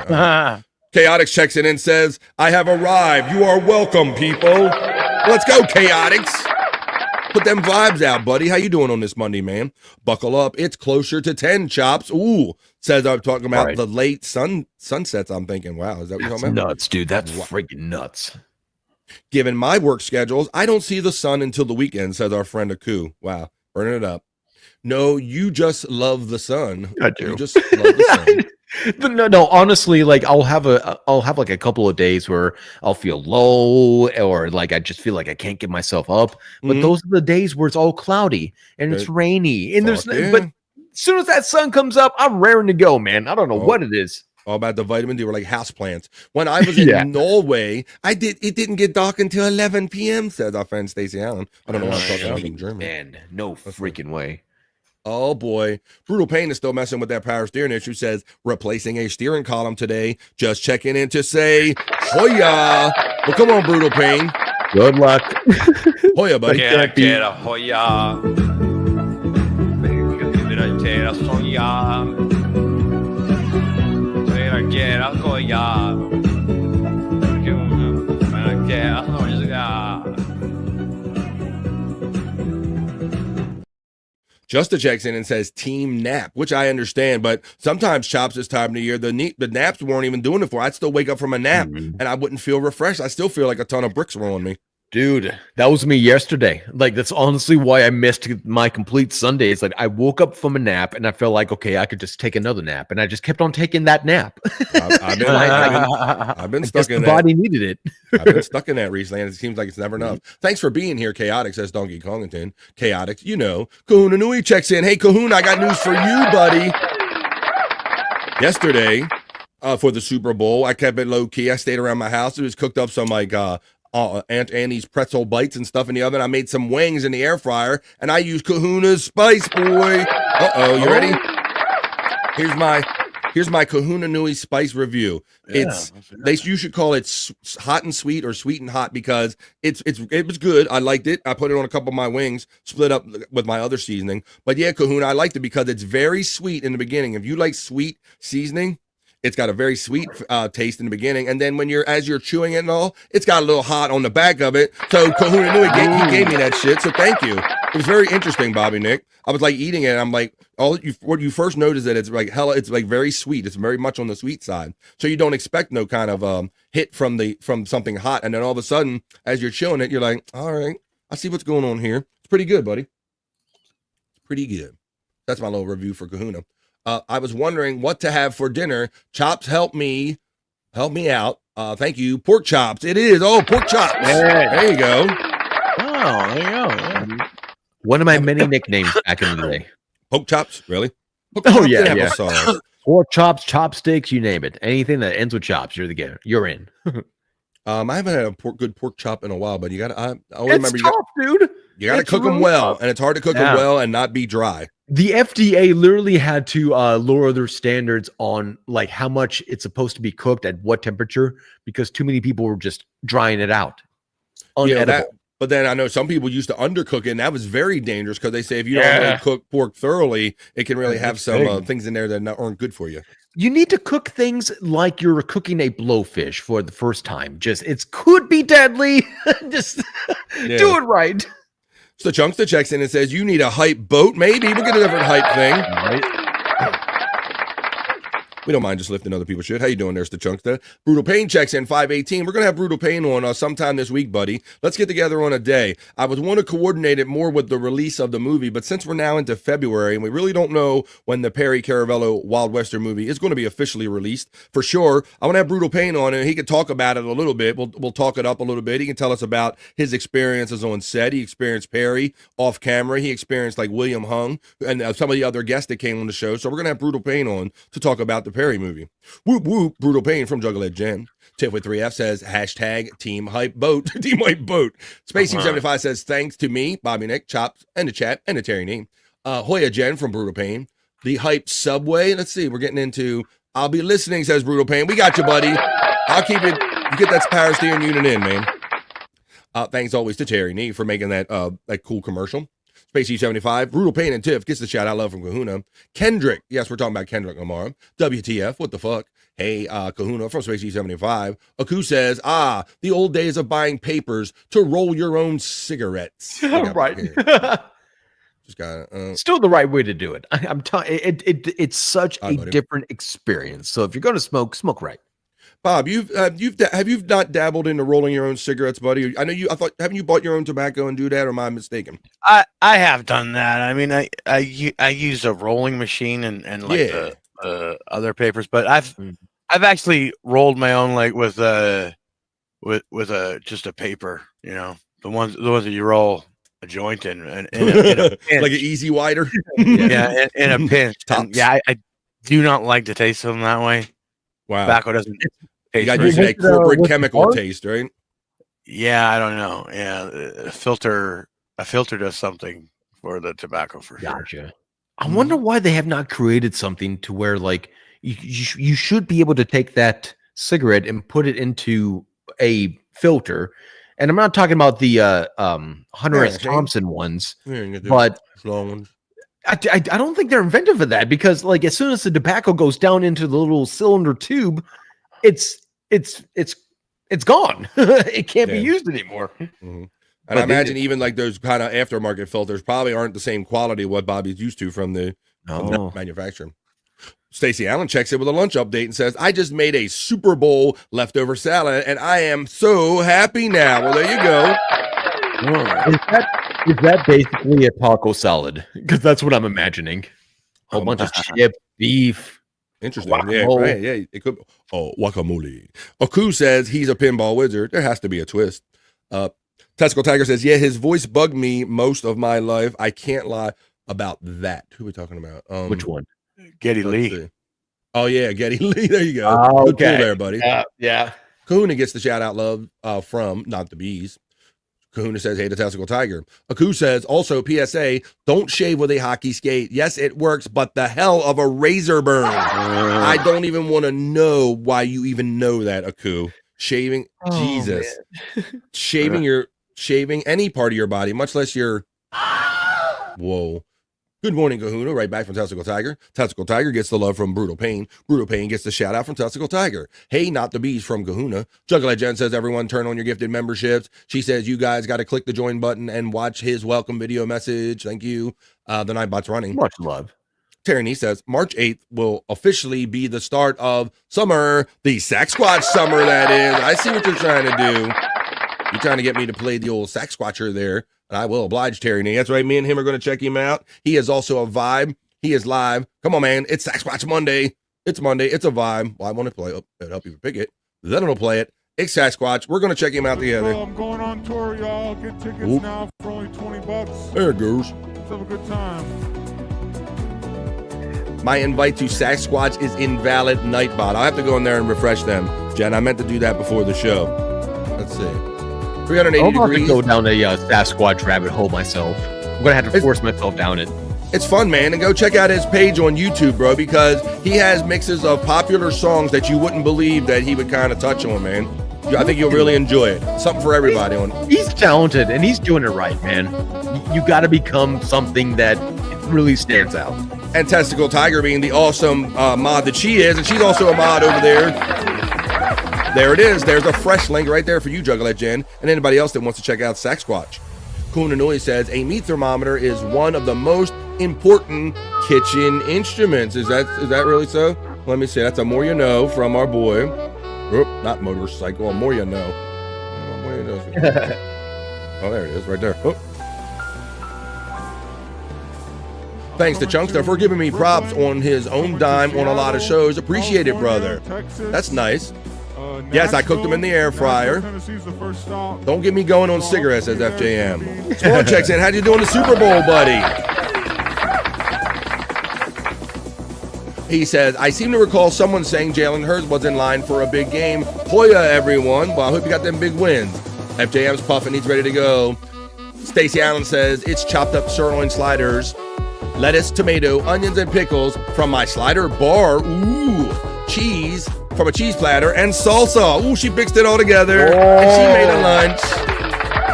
Okay, Chaotix checks in and says, I have arrived. You are welcome, people. Let's go, Chaotix. Put them vibes out, buddy. How you doing on this Monday, man? Buckle up. It's closer to 10, Chops. Ooh, says I'm talking about the late sunsets. I'm thinking, wow, is that what you're talking about? Nuts, dude. That's freaking nuts. Given my work schedules, I don't see the sun until the weekend, says our friend Aku. Wow, burning it up. No, you just love the sun. I do. You just love the sun. No, honestly, like I'll have like a couple of days where I'll feel low or like I just feel like I can't get myself up. But those are the days where it's all cloudy and it's rainy and but as soon as that sun comes up, I'm raring to go, man. I don't know what it is. All about the vitamin D. We're like houseplants. When I was in Norway, it didn't get dark until 11 p.m., says our friend Stacey Allen. I don't know why I'm talking like in German. Man, no freaking way. Oh boy. Brutal Pain is still messing with that power steering issue. Says replacing a steering column today. Just checking in to say Hoya. Well, come on, Brutal Pain. Good luck. Hoya, buddy. Get Hoya. Justa checks in and says team nap, which I understand, but sometimes, Chops, this time of the year, the naps weren't even doing it for. I'd still wake up from a nap and I wouldn't feel refreshed. I still feel like a ton of bricks were on me. Dude, that was me yesterday. Like, that's honestly why I missed my complete Sunday. It's like I woke up from a nap and I felt like, okay, I could just take another nap. And I just kept on taking that nap. I've been stuck in that. The body needed it. I've been stuck in that recently, and it seems like it's never enough. Thanks for being here, Chaotix, says Donkey Kongington. Chaotix, you know. Kahuna Nui checks in. Hey, Kahuna, I got news for you, buddy. Yesterday, for the Super Bowl, I kept it low-key. I stayed around my house. It was cooked up some, like, Aunt Annie's pretzel bites and stuff in the oven. I made some wings in the air fryer, and I used Kahuna's Spice Boy. You ready? Here's my Kahuna Nui Spice review. You should call it hot and sweet or sweet and hot because it was good. I liked it. I put it on a couple of my wings, split up with my other seasoning. But yeah, Kahuna, I liked it because it's very sweet in the beginning. If you like sweet seasoning, It's got a very sweet taste in the beginning, and then as you're chewing it and all, it's got a little hot on the back of it. So Kahuna knew he gave me that shit. So thank you. It was very interesting, Bobby Nick. I was like eating it. And I'm like, what you first notice that it's like it's like very sweet. It's very much on the sweet side. So you don't expect no kind of hit from something hot, and then all of a sudden, as you're chewing it, you're like, all right, I see what's going on here. It's pretty good, buddy. It's pretty good. That's my little review for Kahuna. I was wondering what to have for dinner. Chops, help me out. Thank you. Pork chops. It is. Oh, pork chops. There you go. Oh, there you go. Yeah. One of my many nicknames back in the day. Pork chops, really? Oh yeah. Pork chops, chopsticks, you name it. Anything that ends with chops, you're in. I haven't had a good pork chop in a while, but you got to. I always remember dude. You got to cook them well, and it's hard to cook them well and not be dry. The FDA literally had to lower their standards on like how much it's supposed to be cooked at what temperature because too many people were just drying it out. Unedible. But then I know some people used to undercook it, and that was very dangerous because they say if you don't really cook pork thoroughly, it can really have some things in there that aren't good for you. You need to cook things like you're cooking a blowfish for the first time. It could be deadly. Just do it right. So Chunkster checks in and says, you need a hype boat. Maybe we'll get a different hype thing. Right. We don't mind just lifting other people's shit. How you doing there, Chunkster? Brutal Pain checks in 518. We're going to have Brutal Pain on sometime this week, buddy. Let's get together on a day. I would want to coordinate it more with the release of the movie, but since we're now into February and we really don't know when the Perry Caravello Wild Western movie is going to be officially released, for sure, I want to have Brutal Pain on and he can talk about it a little bit. We'll talk it up a little bit. He can tell us about his experiences on set. He experienced Perry off camera. He experienced like William Hung and some of the other guests that came on the show. So we're going to have Brutal Pain on to talk about the Perry movie. Whoop whoop, Brutal Pain from Juggalette Jen. Tiff3F says hashtag Team Hype Boat. Team Hype Boat. Spacey75 says thanks to me, Bobby Nick, Chops, and the chat, and the Terry name. Hoya Jen from Brutal Pain. The Hype Subway. Let's see, we're getting into I'll be listening, says Brutal Pain. We got you, buddy. I'll keep it. You get that Parastene unit in, man. Thanks always to Terry Nee for making that cool commercial. Spacey75, Brutal Pain and Tiff gets the shout out love from Kahuna. Kendrick, yes, we're talking about Kendrick Lamar. WTF, what the fuck? Hey, Kahuna from Spacey75. Aku says, the old days of buying papers to roll your own cigarettes. Right. Just got still the right way to do it. I'm telling it's such a different experience. So if you're going to smoke right. Bob, have you not dabbled into rolling your own cigarettes, buddy? I know haven't you bought your own tobacco and do that, or am I mistaken? I have done that. I mean, I use a rolling machine and like the other papers, but I've actually rolled my own like with just a paper, you know, the ones that you roll a joint in a like an easy wider. Yeah, in a pinch. Yeah, I do not like the taste of them that way. Wow, tobacco doesn't. You got used to that corporate chemical taste, right? Yeah, I don't know. Yeah, a filter does something for the tobacco for sure. Gotcha. I wonder why they have not created something to where like you should be able to take that cigarette and put it into a filter. And I'm not talking about the Hunter S. Thompson ones, but long ones. I don't think they're invented for that because like as soon as the tobacco goes down into the little cylinder tube, it's gone. It can't be used anymore. Mm-hmm. And I imagine even like those kind of aftermarket filters probably aren't the same quality what Bobby's used to from the manufacturer. Stacey Allen checks in with a lunch update and says, I just made a Super Bowl leftover salad and I am so happy now. Well, there you go. Is that basically a taco salad? Because that's what I'm imagining. A whole bunch of chip, beef. Interesting. Yeah, right. Yeah, it could. Oh, guacamole. Aku says he's a pinball wizard. There has to be a twist. Tesco Tiger says, yeah, his voice bugged me most of my life. I can't lie about that. Who are we talking about? Which one? Geddy Lee. Oh, yeah, Geddy Lee. There you go. Oh, good pull there, buddy. Yeah. Kahuna gets the shout out love from Not the Bees. Kahuna says, hey, the Testicle Tiger. Aku says, also, PSA, don't shave with a hockey skate. Yes, it works, but the hell of a razor burn. I don't even want to know why you even know that, Aku. Shaving, Jesus. Shaving any part of your body, much less your, whoa. Good morning, Kahuna. Right back from Testicle Tiger. Testicle Tiger gets the love from Brutal Pain. Brutal Pain gets the shout out from Testicle Tiger. Hey, not the bees from Kahuna. Juggler Jen says, everyone turn on your gifted memberships. She says, you guys got to click the join button and watch his welcome video message. Thank you. The Nightbot's running. Much love. Tyranny says, March 8th will officially be the start of summer. The Sasquatch summer, that is. I see what you're trying to do. You're trying to get me to play the old Sasquatcher there. And I will oblige Tyranny. That's right. Me and him are going to check him out. He is also a vibe. He is live. Come on, man. It's Sasquatch Monday. It's Monday. It's a vibe. Well, I want to play it. It'll help you pick it. Then it'll play it. It's Sasquatch. We're going to check him out together. I'm going on tour, y'all. Get tickets now for only $20. There it goes. Let's have a good time. My invite to Sasquatch is invalid, Nightbot. I'll have to go in there and refresh them. Jen, I meant to do that before the show. Let's see. 380 I'm about degrees. to go down a Sasquatch rabbit hole myself. I'm going to have to force myself down it. It's fun, man. And go check out his page on YouTube, bro, because he has mixes of popular songs that you wouldn't believe that he would kind of touch on, man. I think you'll really enjoy it. Something for everybody. He's talented, and he's doing it right, man. You got to become something that really stands out. And Testicle Tiger being the awesome mod that she is, and she's also a mod over there. There it is. There's a fresh link right there for you, Juggalette Jen, and anybody else that wants to check out Sasquatch. Kunanui says, a meat thermometer is one of the most important kitchen instruments. Is that really so? Let me see. That's a more you know from our boy. Oop, not motorcycle, a more you know. More you know. Oh, there it is, right there. Oh. Thanks to Chunkster for giving me props on his own dime on a lot of shows. Appreciate it, brother. That's nice. Yes, I cooked them in the air fryer. Don't get me going on cigarettes, says FJM. Spawn checks in. How'd you do in the Super Bowl, buddy? He says, I seem to recall someone saying Jalen Hurts was in line for a big game. Hoya, everyone. Well, I hope you got them big wins. FJM's puffing. He's ready to go. Stacy Allen says, it's chopped up sirloin sliders, lettuce, tomato, onions, and pickles from my slider bar. Ooh, cheese from a cheese platter and salsa. Ooh, she mixed it all together and she made a lunch.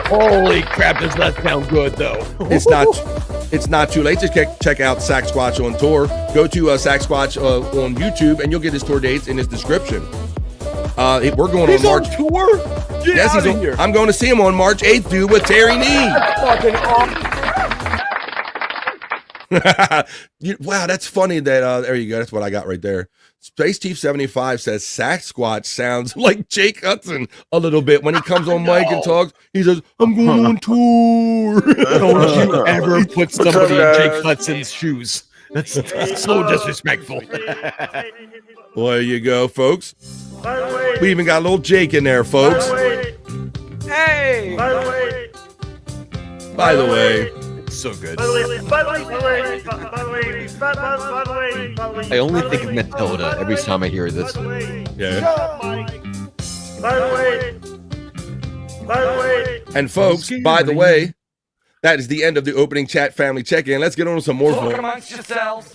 Holy crap, does that sound good, though? It's not too late to check out Sasquatch on tour. Go to Sasquatch on YouTube and you'll get his tour dates in his description. We're going on March tour. Yes, he's on, I'm going to see him on March 8th, dude, with Terry Nee. That's fucking awesome. Wow, that's funny that there you go. That's what I got right there. Space Chief 75 says Sasquatch sounds like Jake Hudson a little bit when he comes on mic and talks. He says, I'm going on tour. Don't you ever put somebody in Jake Hudson's shoes. That's so disrespectful. Well, there you go, folks. We even got a little Jake in there, folks. Hey! By the way. So good. I only think of Matilda every time I hear this. Yeah. And folks, by the way, that is the end of the opening chat family check-in. Let's get on to some more Talk fun. amongst yourselves.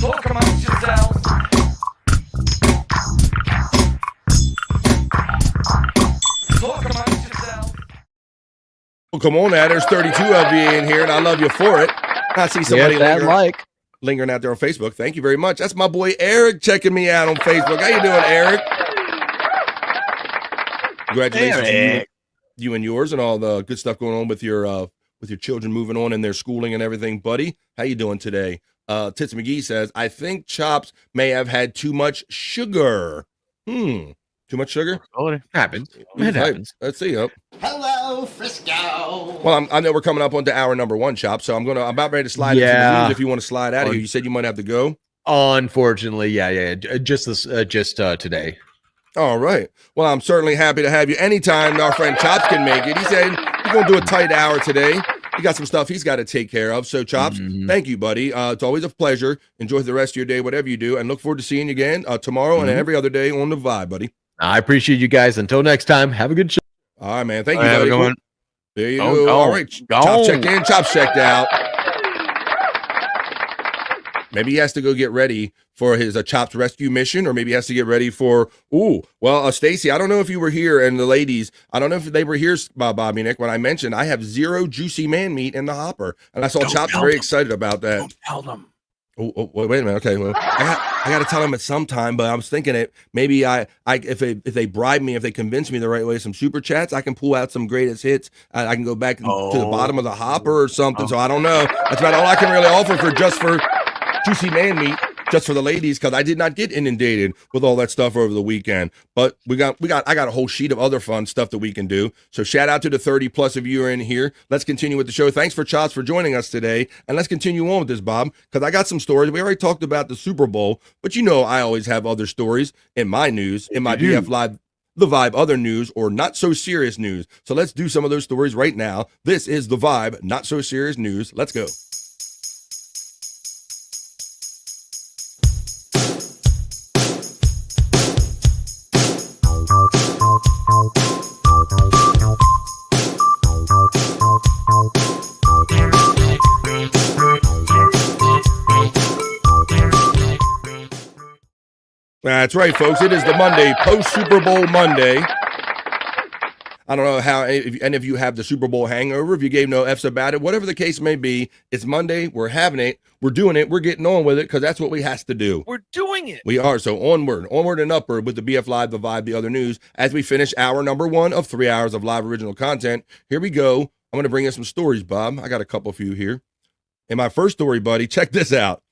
Talk amongst yourselves. Talk amongst yourselves. Well, come on now. There's 32 of you in here, and I love you for it. I see somebody lingering out there on Facebook. Thank you very much. That's my boy Eric checking me out on Facebook. How you doing, Eric? Congratulations to you and yours and all the good stuff going on with your children moving on in their schooling and everything, buddy. How you doing today? Tits McGee says, I think Chops may have had too much sugar. Too much sugar? Oh, it happens. It happens. Let's see. Up. Hello, Frisco. Well, I know we're coming up onto hour number 1, Chop. So I'm about ready to slide into the news. If you want to slide out of here, you said you might have to go. Unfortunately, yeah. Just today. All right. Well, I'm certainly happy to have you anytime our friend Chops can make it. He said he's going to do a tight hour today. He got some stuff he's got to take care of. So, Chops, thank you, buddy. It's always a pleasure. Enjoy the rest of your day, whatever you do, and look forward to seeing you again tomorrow and every other day on the Vibe, buddy. I appreciate you guys. Until next time, have a good show. All right, man. Thank you, buddy. Going. There you go. All right. Chops checked in. Chops checked out. Maybe he has to go get ready for his Chops rescue mission, or maybe he has to get ready for, Stacy, I don't know if you were here, and the ladies, I don't know if they were here, Bobby Nick, when I mentioned I have 0 juicy man meat in the hopper, and I saw Chops very excited about that. Don't tell them. Oh, wait a minute. Okay, well, I got to tell them at some time, but I was thinking it maybe if they bribe me, if they convince me the right way, some super chats, I can pull out some greatest hits. I can go back to the bottom of the hopper or something. So I don't know. That's about all I can really offer for juicy man meat, just for the ladies, because I did not get inundated with all that stuff over the weekend. But I got a whole sheet of other fun stuff that we can do. So shout out to the 30 plus of you are in here. Let's continue with the show. Thanks for Chops for joining us today. And let's continue on with this, Bob, because I got some stories. We already talked about the Super Bowl, but I always have other stories in my news, in my BF Live, The Vibe, other news, or not so serious news. So let's do some of those stories right now. This is The Vibe, not so serious news. Let's go. That's right, folks. It is the Monday, post-Super Bowl Monday. I don't know how any of you have the Super Bowl hangover, if you gave no F's about it, whatever the case may be. It's Monday. We're having it. We're doing it. We're getting on with it because that's what we has to do. We're doing it. We are. So onward and upward with the BF Live, The Vibe, the other news. As we finish hour number 1 of 3 hours of live original content, here we go. I'm going to bring in some stories, Bob. I got a couple for you here. In my first story, buddy, check this out.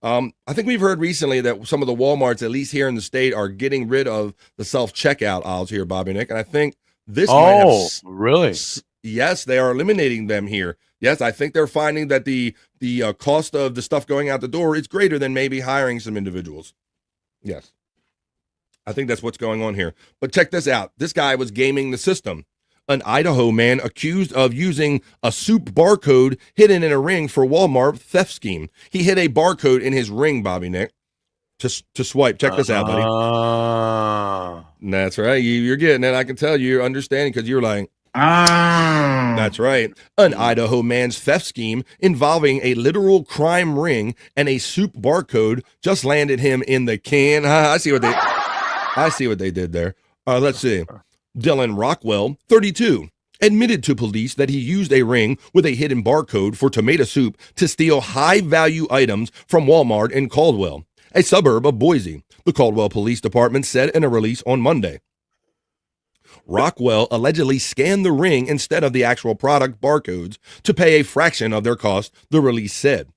I think we've heard recently that some of the Walmarts, at least here in the state, are getting rid of the self-checkout aisles here, Bobby Nick. And I think this might have... really? Yes, they are eliminating them here. Yes, I think they're finding that the cost of the stuff going out the door is greater than maybe hiring some individuals. Yes. I think that's what's going on here. But check this out. This guy was gaming the system. An Idaho man accused of using a soup barcode hidden in a ring for Walmart theft scheme. He hid a barcode in his ring, Bobby Nick, to swipe. Check this out, buddy. That's right. You're getting it. I can tell you're understanding because you're like, That's right. An Idaho man's theft scheme involving a literal crime ring and a soup barcode just landed him in the can. I see what they did there. Let's see. Dylan Rockwell, 32, admitted to police that he used a ring with a hidden barcode for tomato soup to steal high-value items from Walmart in Caldwell, a suburb of Boise, the Caldwell Police Department said in a release on Monday. Rockwell allegedly scanned the ring instead of the actual product barcodes to pay a fraction of their cost, the release said.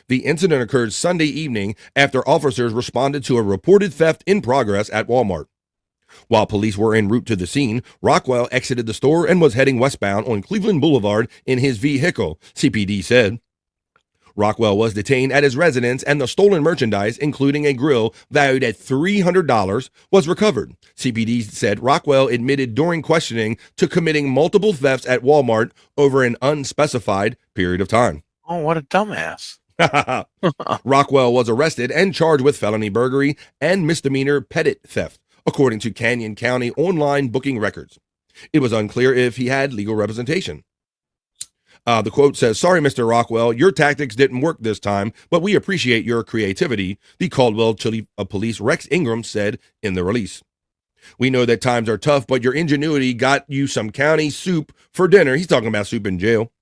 The incident occurred Sunday evening after officers responded to a reported theft in progress at Walmart. While police were en route to the scene, Rockwell exited the store and was heading westbound on Cleveland Boulevard in his vehicle, CPD said. Rockwell was detained at his residence and the stolen merchandise, including a grill valued at $300, was recovered. CPD said Rockwell admitted during questioning to committing multiple thefts at Walmart over an unspecified period of time. Oh, what a dumbass. Rockwell was arrested and charged with felony burglary and misdemeanor petit theft, according to Canyon County online booking records. It was unclear if he had legal representation. The quote says, "Sorry, Mr. Rockwell, your tactics didn't work this time, but we appreciate your creativity," the Caldwell Chief of Police Rex Ingram said in the release. "We know that times are tough, but your ingenuity got you some county soup for dinner." He's talking about soup in jail.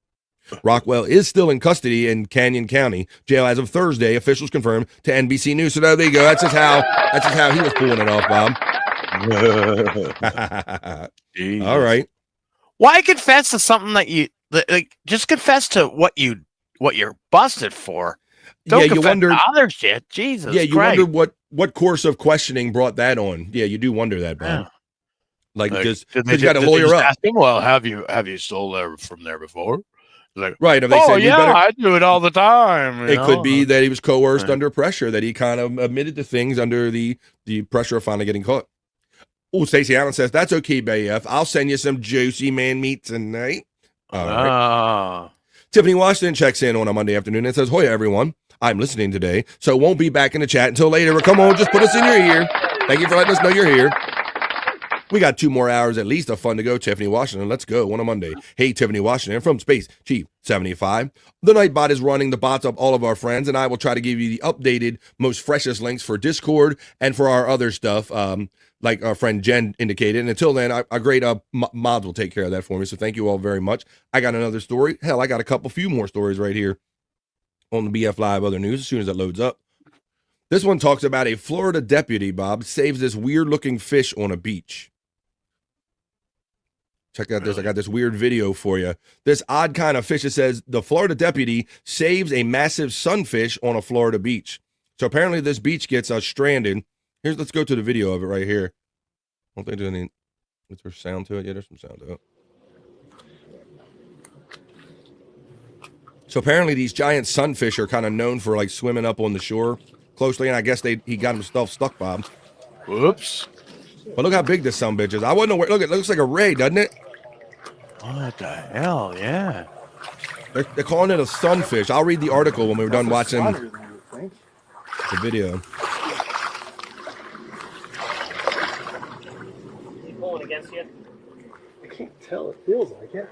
Rockwell is still in custody in Canyon County jail as of Thursday, officials confirmed to NBC News. So there you go. That's just how he was pulling it off, Bob. All right. Why confess to something that you like? Just confess to what you're busted for. Don't confess to other shit. Jesus. Yeah, you wonder what course of questioning brought that on. Yeah, you do wonder that, Bob. Yeah. Like just you got to lawyer up. Ask him, well, have you stole there from there before? Like, right. If they oh, yeah, I do it all the time. It could be that he was coerced under pressure, that he kind of admitted to things under the pressure of finally getting caught. Oh, Stacey Allen says, "That's okay, BF. I'll send you some juicy man meat tonight." All right. Tiffany Washington checks in on a Monday afternoon and says, "Hoya, everyone. I'm listening today, so won't be back in the chat until later. But come on, just put us in your ear. Thank you for letting us know you're here." We got 2 more hours at least of fun to go. Tiffany Washington, let's go on a Monday. Hey, Tiffany Washington from Space Chief 75. The Nightbot is running the bots of all of our friends, and I will try to give you the updated, most freshest links for Discord and for our other stuff, like our friend Jen indicated. And until then, our great mods will take care of that for me. So thank you all very much. I got another story. Hell, I got a few more stories right here on the BF Live Other News as soon as it loads up. This one talks about a Florida deputy, Bob, saves this weird-looking fish on a beach. Check out this. I got this weird video for you. This odd kind of fish. It says the Florida deputy saves a massive sunfish on a Florida beach. So apparently this beach gets stranded. Let's go to the video of it right here. I don't think there's any. Is there sound to it? Yeah, there's some sound to it. So apparently these giant sunfish are kind of known for like swimming up on the shore closely, and I guess he got himself stuck, Bob. Whoops. But look how big this sumbitch is. I wasn't aware. Look, it looks like a ray, doesn't it? What the hell? Yeah. They're calling it a sunfish. I'll read the article when we're done watching the video. Is he pulling against you? I can't tell. It feels like it.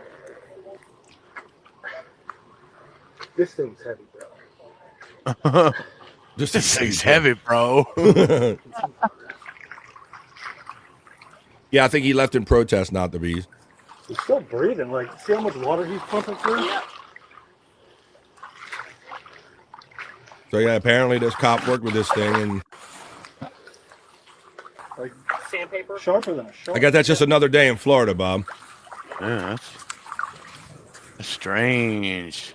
This thing's heavy, bro. This thing's heavy, bro. Yeah, I think he left in protest, not the bees. He's still breathing. Like, see how much water he's pumping through? Yeah. So yeah, apparently this cop worked with this thing, and Like sandpaper? Sharper than a shark. I guess that's just another day in Florida, Bob. Yeah, that's strange.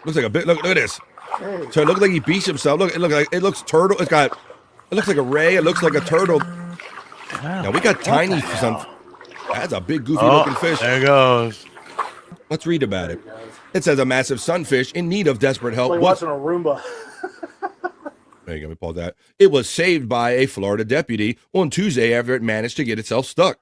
Looks like a bit. Look at this. Hey. So it looks like he beats himself. Look, it looks turtle. It looks like a ray. It looks like a turtle. Now we got tiny some. That's a big goofy looking fish. There it goes. Let's read about it. It says a massive sunfish in need of desperate help. Like watching a Roomba. There you go. Let me pause that. It was saved by a Florida deputy on Tuesday after it managed to get itself stuck.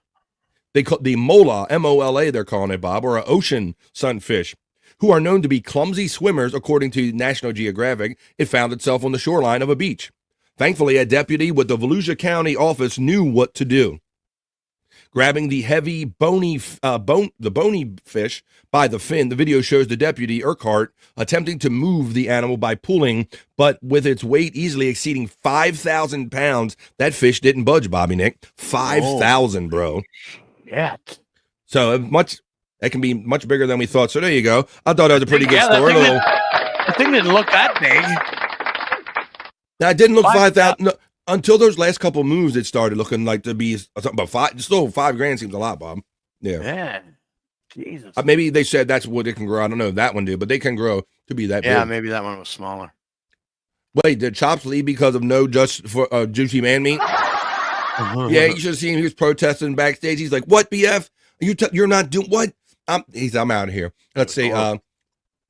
They call the mola, M-O-L-A, they're calling it, Bob, or an ocean sunfish, who are known to be clumsy swimmers, according to National Geographic. It found itself on the shoreline of a beach. Thankfully, a deputy with the Volusia County office knew what to do. Grabbing the heavy, bony fish by the fin, the video shows the deputy, Urquhart, attempting to move the animal by pulling, but with its weight easily exceeding 5,000 pounds, that fish didn't budge, Bobby Nick. 5,000, bro. Yeah. So it can be much bigger than we thought. So there you go. I thought that was a pretty good story. The thing didn't look that big. Now, it didn't look 5,000. No, until those last couple moves, it started looking like to be something about still $5,000 seems a lot, Bob. Yeah. Man. Jesus. Maybe they said that's what it can grow. I don't know if that one did, but they can grow to be that big. Yeah, maybe that one was smaller. Wait, did Chops leave because of no just for juicy man meat? Yeah, you should have seen him. He was protesting backstage. He's like, "What, BF? You're not doing what?" I'm out of here. Let's see.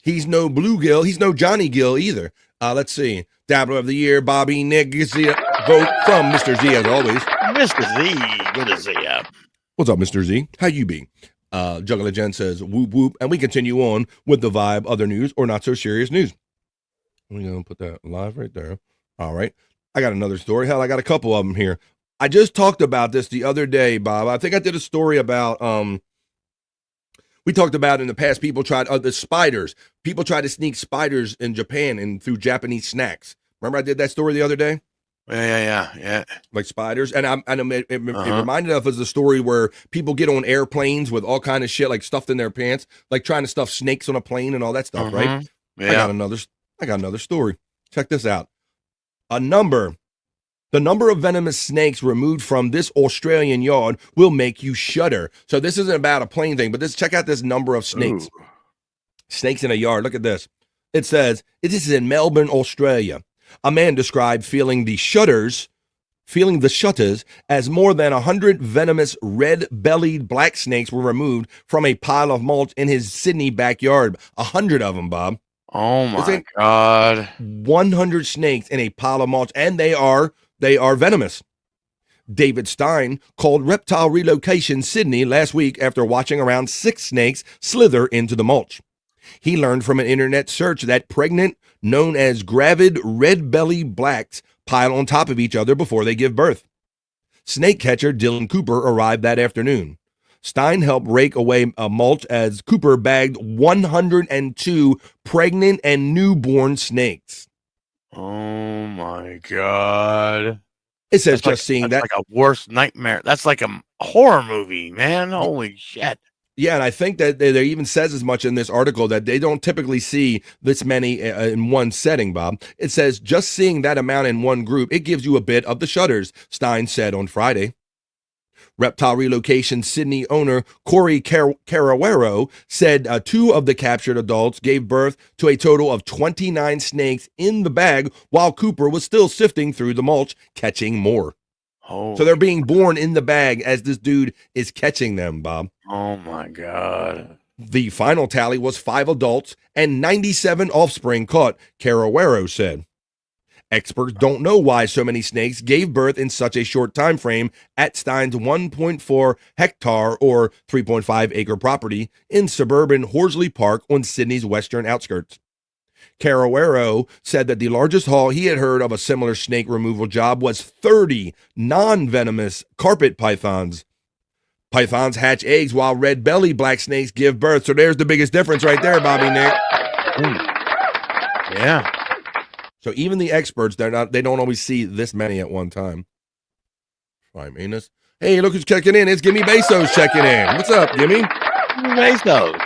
He's no bluegill. He's no Johnny Gill either. Let's see. Dabbler of the year, Bobby Nick. Vote from Mr. Z as always. Mr. Z, good to see ya. What's up, Mr. Z? How you be? Juggler Jen says whoop whoop, and we continue on with the vibe, other news or not so serious news. We're gonna put that live right there. All right. I got another story. Hell, I got a couple of them here. I just talked about this the other day, Bob. I think I did a story about we talked about in the past people tried the spiders. People tried to sneak spiders in Japan and through Japanese snacks. Remember I did that story the other day? Yeah. Like spiders. And it reminded us of the story where people get on airplanes with all kind of shit like stuffed in their pants, like trying to stuff snakes on a plane and all that stuff, right? Yeah. I got another story. Check this out. The number of venomous snakes removed from this Australian yard will make you shudder. So this isn't about a plane thing, but check out this number of snakes. Ooh. Snakes in a yard. Look at this. It says, this is in Melbourne, Australia. A man described feeling the shutters as more than 100 venomous red-bellied black snakes were removed from a pile of mulch in his Sydney backyard. 100 of them, Bob. Oh my God. 100 snakes in a pile of mulch, and they are venomous. David Stein called Reptile Relocation Sydney last week after watching around 6 snakes slither into the mulch. He learned from an internet search that pregnant, known as gravid red-bellied blacks pile on top of each other before they give birth. Snake catcher Dylan Cooper arrived that afternoon. Stein helped rake away mulch as Cooper bagged 102 pregnant and newborn snakes. Oh my God. It says That's just seeing that. like a worst nightmare. That's like a horror movie, man. Holy shit. Yeah, and I think that there even says as much in this article that they don't typically see this many in one setting, Bob. It says just seeing that amount in one group, it gives you a bit of the shudders, Stein said on Friday. Reptile Relocation Sydney owner Corey Carawero said 2 of the captured adults gave birth to a total of 29 snakes in the bag while Cooper was still sifting through the mulch, catching more. Oh. So they're being born in the bag as this dude is catching them, Bob. Oh my God. The final tally was 5 adults and 97 offspring caught, Carawero said. Experts don't know why so many snakes gave birth in such a short time frame at Stein's 1.4 hectare or 3.5 acre property in suburban Horsley Park on Sydney's western outskirts. Carawero said that the largest haul he had heard of a similar snake removal job was 30 non-venomous carpet pythons. Pythons hatch eggs while red-bellied black snakes give birth. So there's the biggest difference right there, Bobby Nick. Yeah. So even the experts, they don't always see this many at one time. I mean this. Hey, look who's checking in. It's Gimme Bezos checking in. What's up, Gimme? Bezos.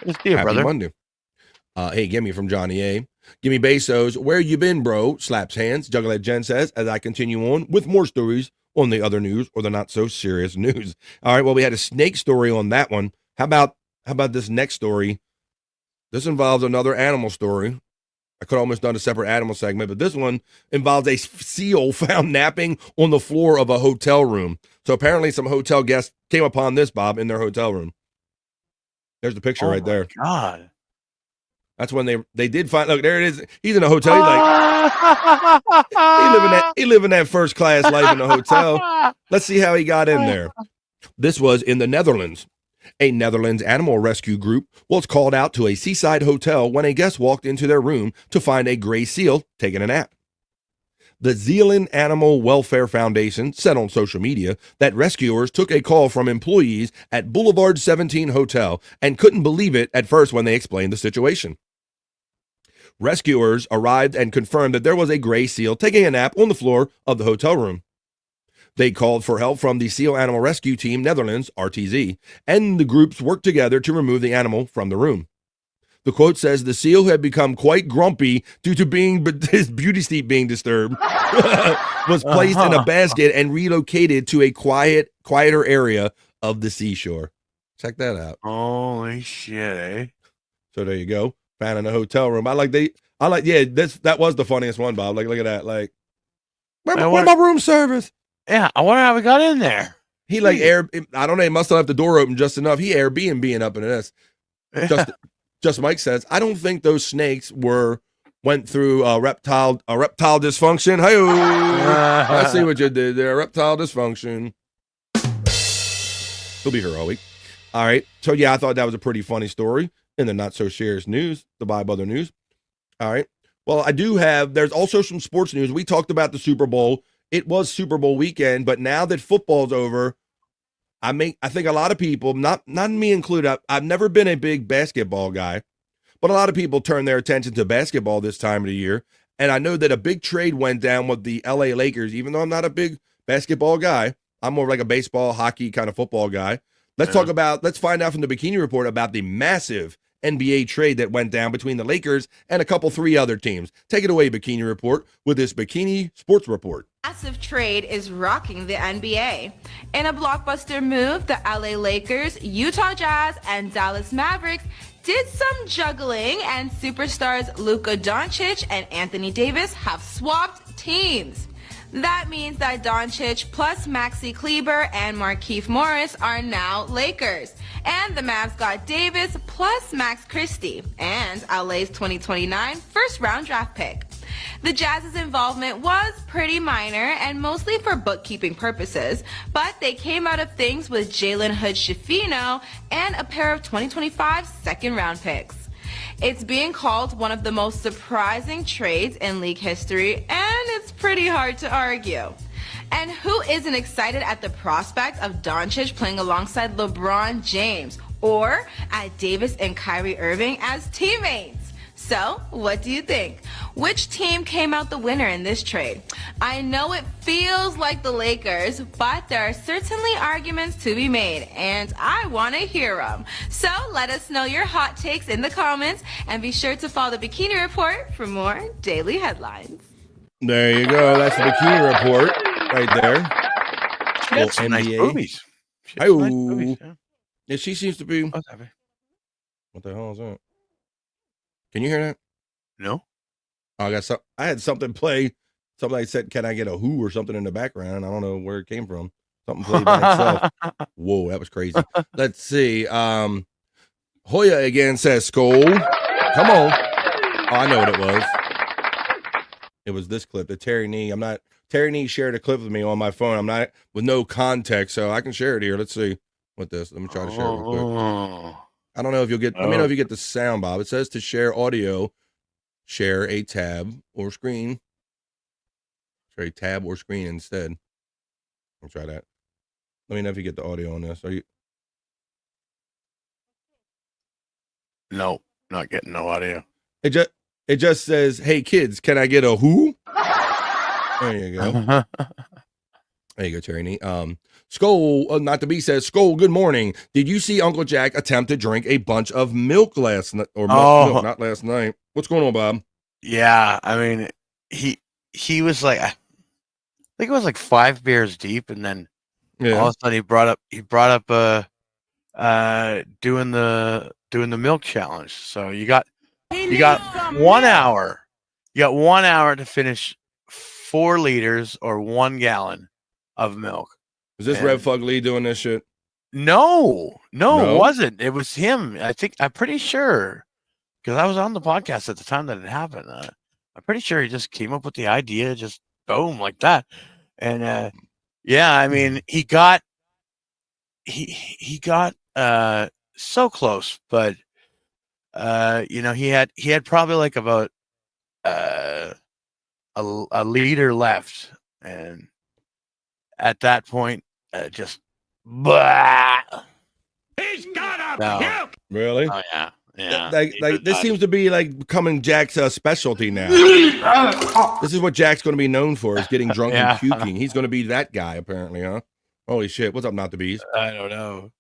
It's you, Happy brother. Monday. Hey, Gimme from Johnny A. Gimme Bezos, where you been, bro? Slaps hands. Juggalette Jen says, as I continue on with more stories on the other news or the not so serious news. All right, well, we had a snake story on that one. How about this next story? This involves another animal story. I could have almost done a separate animal segment, but this one involves a seal found napping on the floor of a hotel room. So apparently some hotel guests came upon this, Bob, in their hotel room. There's the picture right there. God. That's when they did find, look, there it is. He's in a hotel. He's like, he living that first class life in a hotel. Let's see how he got in there. This was in the Netherlands. A Netherlands animal rescue group was called out to a seaside hotel when a guest walked into their room to find a gray seal taking a nap. The Zealand Animal Welfare Foundation said on social media that rescuers took a call from employees at Boulevard 17 Hotel and couldn't believe it at first when they explained the situation. Rescuers arrived and confirmed that there was a gray seal taking a nap on the floor of the hotel room. They called for help from the Seal Animal Rescue Team Netherlands, RTZ, and the groups worked together to remove the animal from the room. The quote says the seal had become quite grumpy due to his beauty sleep being disturbed, was placed in a basket and relocated to a quieter area of the seashore. Check that out. Holy shit, eh? So there you go. Found in a hotel room. that was the funniest one, Bob. Like, look at that. Like, where my room service? Yeah, I wonder how we got in there. He like I don't know, he must have left the door open just enough. He Airbnb up into this. Just Mike says, I don't think those snakes went through a reptile dysfunction. Hey, I see what you did there. Reptile dysfunction. He'll be here all week. All right. So yeah, I thought that was a pretty funny story in the not so serious news, the Vibe Other News. All right. Well, there's also some sports news. We talked about the Super Bowl. It was Super Bowl weekend, but now that football's over, I think a lot of people, not me included, I've never been a big basketball guy, but a lot of people turn their attention to basketball this time of the year. And I know that a big trade went down with the LA Lakers, even though I'm not a big basketball guy. I'm more like a baseball, hockey kind of football guy. Let's find out from the Bikini Report about the massive NBA trade that went down between the Lakers and 3 other teams. Take it away, Bikini Report, with this Bikini Sports Report. Massive trade is rocking the NBA. In a blockbuster move, the LA Lakers, Utah Jazz, and Dallas Mavericks did some juggling, and superstars Luka Doncic and Anthony Davis have swapped teams. That means that Doncic plus Maxi Kleber and Markieff Morris are now Lakers. And the Mavs got Davis plus Max Christie and LA's 2029 first-round draft pick. The Jazz's involvement was pretty minor and mostly for bookkeeping purposes, but they came out of things with Jalen Hood-Schifino and a pair of 2025 second-round picks. It's being called one of the most surprising trades in league history, and it's pretty hard to argue. And who isn't excited at the prospect of Doncic playing alongside LeBron James or at Davis and Kyrie Irving as teammates? So, what do you think? Which team came out the winner in this trade? I know it feels like the Lakers, but there are certainly arguments to be made, and I want to hear them. So, let us know your hot takes in the comments, and be sure to follow the Bikini Report for more daily headlines. There you go. That's the Bikini Report right there. That's some nice boobies. She has Hi-oh. nice boobies, yeah. Yeah, she seems to be. What the hell is that? Can you hear that? No. Oh, I had something play. Somebody said, "Can I get a who?" or something in the background. I don't know where it came from. Something played by itself. Whoa, that was crazy. Let's see. Hoya again says, "Skull, come on." Oh, I know what it was. It was this clip. The Terry Nee shared a clip with me on my phone. I'm not with no context, so I can share it here. Let's see what this. Let me try to share it real quick. I don't know if you'll get. Let me know if you get the sound, Bob. It says to share audio, share a tab or screen. Share a tab or screen instead. I'll try that. Let me know if you get the audio on this. Are you? No, not getting no audio. It just says, "Hey kids, can I get a who?" There you go. There you go, Terry Nee. Skull, not to be says, Skull, good morning. Did you see Uncle Jack attempt to drink a bunch of milk last night? Or milk, not last night. What's going on, Bob? Yeah, I mean, he was like, I think it was like 5 beers deep, and then all of a sudden he brought up doing the milk challenge. So you got 1 hour. You got 1 hour to finish 4 liters or 1 gallon of milk. Is this Red Fug Lee doing this shit? No, it wasn't. It was him. I'm pretty sure, because I was on the podcast at the time that it happened. I'm pretty sure he just came up with the idea, just boom, like that. And yeah, I mean, he got so close, but he had probably like about a liter left, and at that point, just blah. He's got a puke. Really? Oh yeah, yeah. Like this seems to be like becoming Jack's specialty now. This is what Jack's going to be known for: is getting drunk and puking. He's going to be that guy, apparently, huh? Holy shit! What's up, not the bees? I don't know.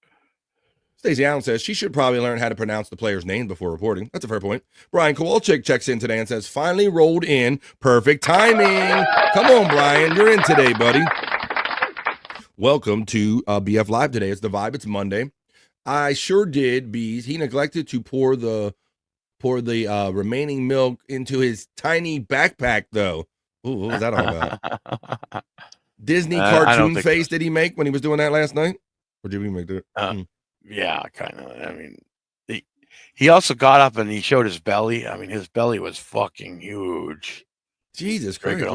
Stacey Allen says she should probably learn how to pronounce the player's name before reporting. That's a fair point. Brian Kowalczyk checks in today and says, "Finally rolled in. Perfect timing." Come on, Brian. You're in today, buddy. Welcome to BF Live today. It's the vibe. It's Monday. I sure did, Bees. He neglected to pour the remaining milk into his tiny backpack, though. Ooh, what was that all about? Disney cartoon face did he make when he was doing that last night? Or did we make that? Yeah, kind of. I mean, he also got up and he showed his belly. I mean, his belly was fucking huge. Jesus Christ.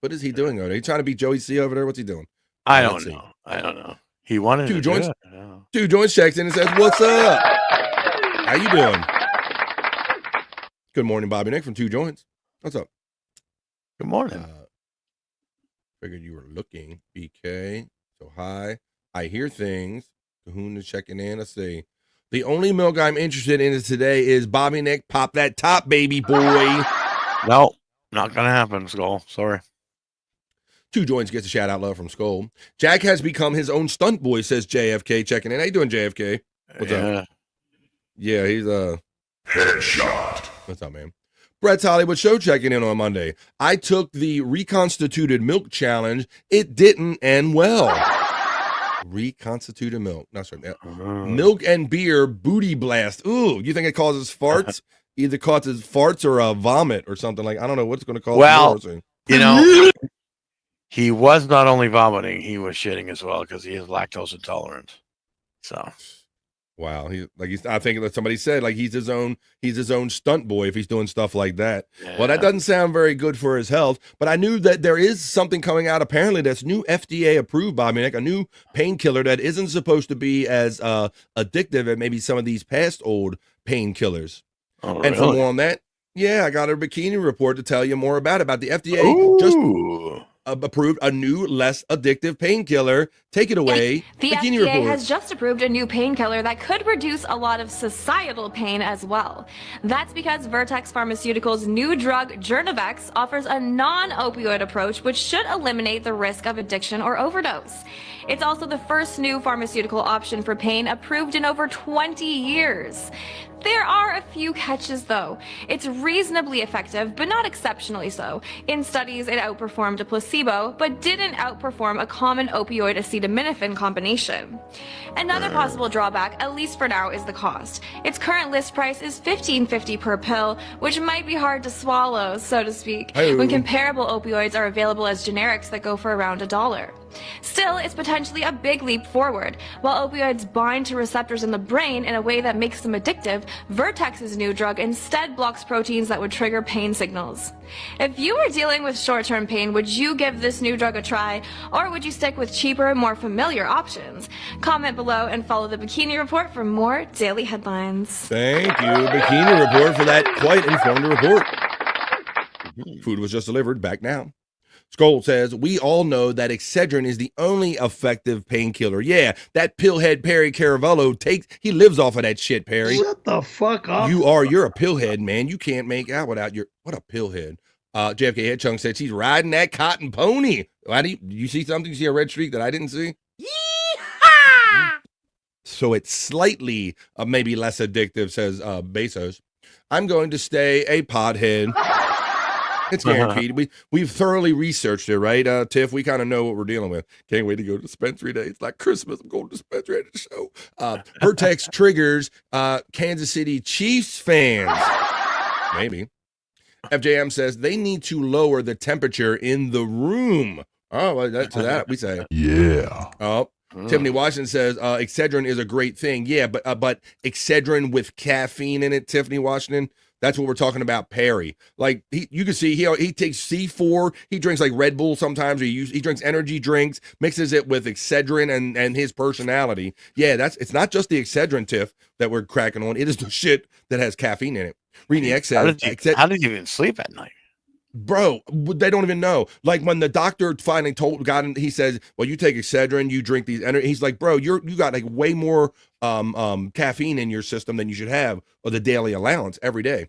What is he doing over there? He trying to be Joey C over there? What's he doing? I don't know. He wanted Two to joints. do it. Two joints checks in and says, "What's up? How you doing?" Good morning, Bobby Nick from Two Joints. What's up? Good morning. Figured you were looking, BK. So hi. I hear things. Kahuna checking in. Let's see. The only milk I'm interested in today is Bobby Nick. Pop that top, baby boy. No, not gonna happen, Skull. Sorry. Two Joints gets a shout out love from Skull. Jack has become his own stunt boy, says JFK checking in. How you doing, JFK? What's up? Yeah, he's headshot. What's up, man? Brett's Hollywood Show checking in on Monday. I took the reconstituted milk challenge. It didn't end well. Reconstituted milk. Not sure. Milk and beer booty blast. Ooh, you think it causes farts? Either causes farts or a vomit or something like. I don't know what's going to cause. Well, he was not only vomiting, he was shitting as well because he is lactose intolerant. So, wow, I think that somebody said like he's his own stunt boy if he's doing stuff like that. Yeah. Well, that doesn't sound very good for his health. But I knew that there is something coming out apparently that's new FDA approved, Bobby Nick, a new painkiller that isn't supposed to be as addictive as maybe some of these past old painkillers. Oh, and for more on that, yeah, I got a bikini report to tell you more about the FDA. approved a new, less addictive painkiller. Take it away. The Bikini FDA Report. has just approved a new painkiller that could reduce a lot of societal pain as well. That's because Vertex Pharmaceuticals' new drug, Journavex, offers a non-opioid approach which should eliminate the risk of addiction or overdose. It's also the first new pharmaceutical option for pain approved in over 20 years. There are a few catches though. It's reasonably effective, but not exceptionally so. In studies, it outperformed a placebo, but didn't outperform a common opioid acetaminophen combination. Another possible drawback, at least for now, is the cost. Its current list price is $15.50 per pill, which might be hard to swallow, so to speak, when comparable opioids are available as generics that go for around $1. Still, it's potentially a big leap forward. While opioids bind to receptors in the brain in a way that makes them addictive, Vertex's new drug instead blocks proteins that would trigger pain signals. If you were dealing with short-term pain, would you give this new drug a try, or would you stick with cheaper, more familiar options? Comment below and follow the Bikini Report for more daily headlines. Thank you, Bikini Report, for that quite informative report. Food was just delivered. Back now. Skoll says, we all know that Excedrin is the only effective painkiller. Yeah, that pillhead Perry Caravello he lives off of that shit, Perry. Shut the fuck up. You're a pillhead, man. You can't make out without what a pillhead. JFK Headchunk said she's riding that cotton pony. Why do you see something? You see a red streak that I didn't see? Yeehaw! So it's slightly, maybe less addictive, says Bezos. I'm going to stay a pothead. It's guaranteed. We've thoroughly researched it, right, Tiff? We kind of know what we're dealing with. Can't wait to go to dispensary day. It's like Christmas. I'm going to dispensary at the show. Vertex triggers Kansas City Chiefs fans. Maybe. FJM says they need to lower the temperature in the room. Oh, well, to that we say. Yeah. Oh. Tiffany Washington says Excedrin is a great thing. Yeah, but Excedrin with caffeine in it, Tiffany Washington. That's what we're talking about, Perry. Like you can see he takes C4. He drinks like Red Bull sometimes. He drinks energy drinks, mixes it with Excedrin and his personality. Yeah, it's not just the Excedrin, Tiff, that we're cracking on. It is the shit that has caffeine in it. Rini X says, how did you even sleep at night? Bro, they don't even know. Like when the doctor finally got him, he says, well, you take Excedrin, you drink these energy. He's like, bro, you got like way more caffeine in your system than you should have, or the daily allowance every day.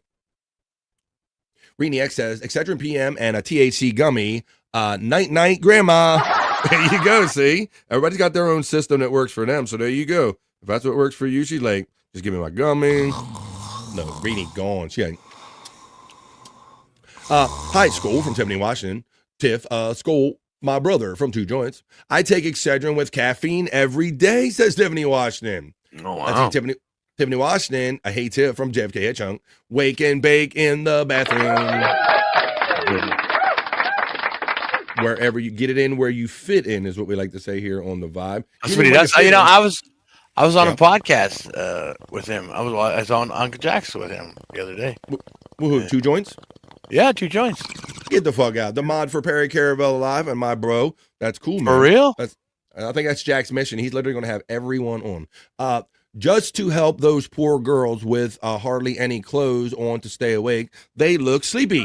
Rini X says, Excedrin PM and a THC gummy. Night, grandma. There you go, see? Everybody's got their own system that works for them, so there you go. If that's what works for you, she's like, just give me my gummy. No, Rini gone. She ain't. Hi, Skoll from Tiffany Washington. Tiff, Skoll, my brother from Two Joints. I take Excedrin with caffeine every day, says Tiffany Washington. Oh, wow. Tiffany Washington, I hate Tiff from JFK Headchunk. Wake and bake in the bathroom. Wherever you get it in, where you fit in, is what we like to say here on the Vibe. I was on a podcast with him. I was on Uncle Jackson with him the other day. Woohoo, Two Joints? Yeah, Two Joints. Get the fuck out. The mod for Perry Caravello Live and my bro. That's cool, man. For real? I think that's Jack's mission. He's literally going to have everyone on. Just to help those poor girls with hardly any clothes on to stay awake. They look sleepy.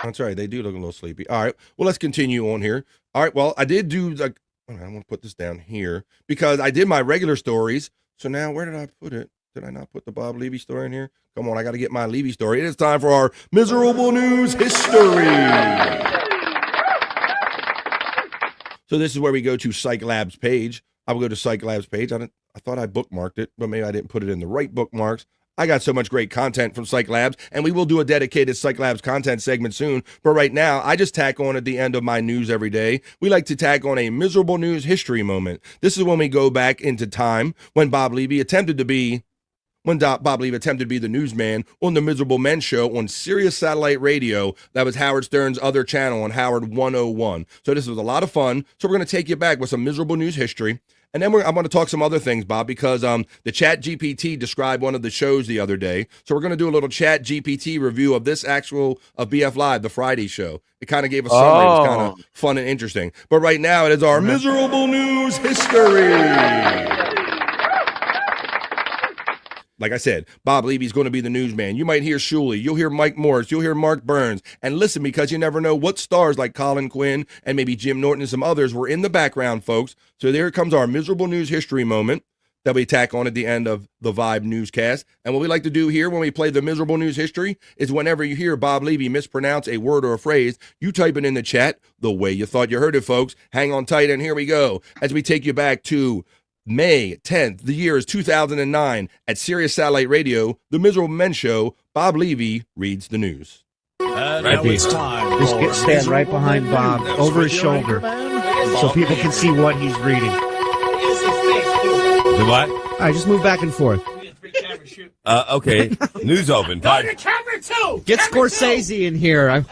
That's right. They do look a little sleepy. All right. Well, let's continue on here. All right. Well, I did do I want to put this down here because I did my regular stories. So now where did I put it? Did I not put the Bob Levy story in here? Come on, I got to get my Levy story. It is time for our miserable news history. So this is where we go to Cyke Labs page. I will go to Cyke Labs page. I thought I bookmarked it, but maybe I didn't put it in the right bookmarks. I got so much great content from Cyke Labs, and we will do a dedicated Cyke Labs content segment soon. But right now, I just tack on at the end of my news every day. We like to tack on a miserable news history moment. This is when we go back into time when Bob Levy attempted to be the newsman on the Miserable Men Show on Sirius Satellite Radio. That was Howard Stern's other channel on Howard 101. So this was a lot of fun. So we're going to take you back with some miserable news history. And then I'm going to talk some other things, Bob, because the Chat GPT described one of the shows the other day. So we're going to do a little Chat GPT review of this of BF Live, the Friday show. It kind of gave a summary. It was kind of fun and interesting. But right now it is our miserable news history. Like I said, Bob Levy's going to be the newsman. You might hear Shuley. You'll hear Mike Morris. You'll hear Mark Burns. And listen, because you never know what stars like Colin Quinn and maybe Jim Norton and some others were in the background, folks. So there comes our miserable news history moment that we tack on at the end of the Vibe newscast. And what we like to do here when we play the miserable news history is whenever you hear Bob Levy mispronounce a word or a phrase, you type it in the chat the way you thought you heard it, folks. Hang on tight, and here we go as we take you back to May 10th. The year is 2009 at Sirius Satellite Radio, The Miserable Men Show. Bob Levy reads the news. Now it's time. Just stand right behind Bob, over his shoulder, so people can see what he's reading. Do what? All right, just move back and forth. Okay. News open. Go to camera 2. Get Scorsese in here. All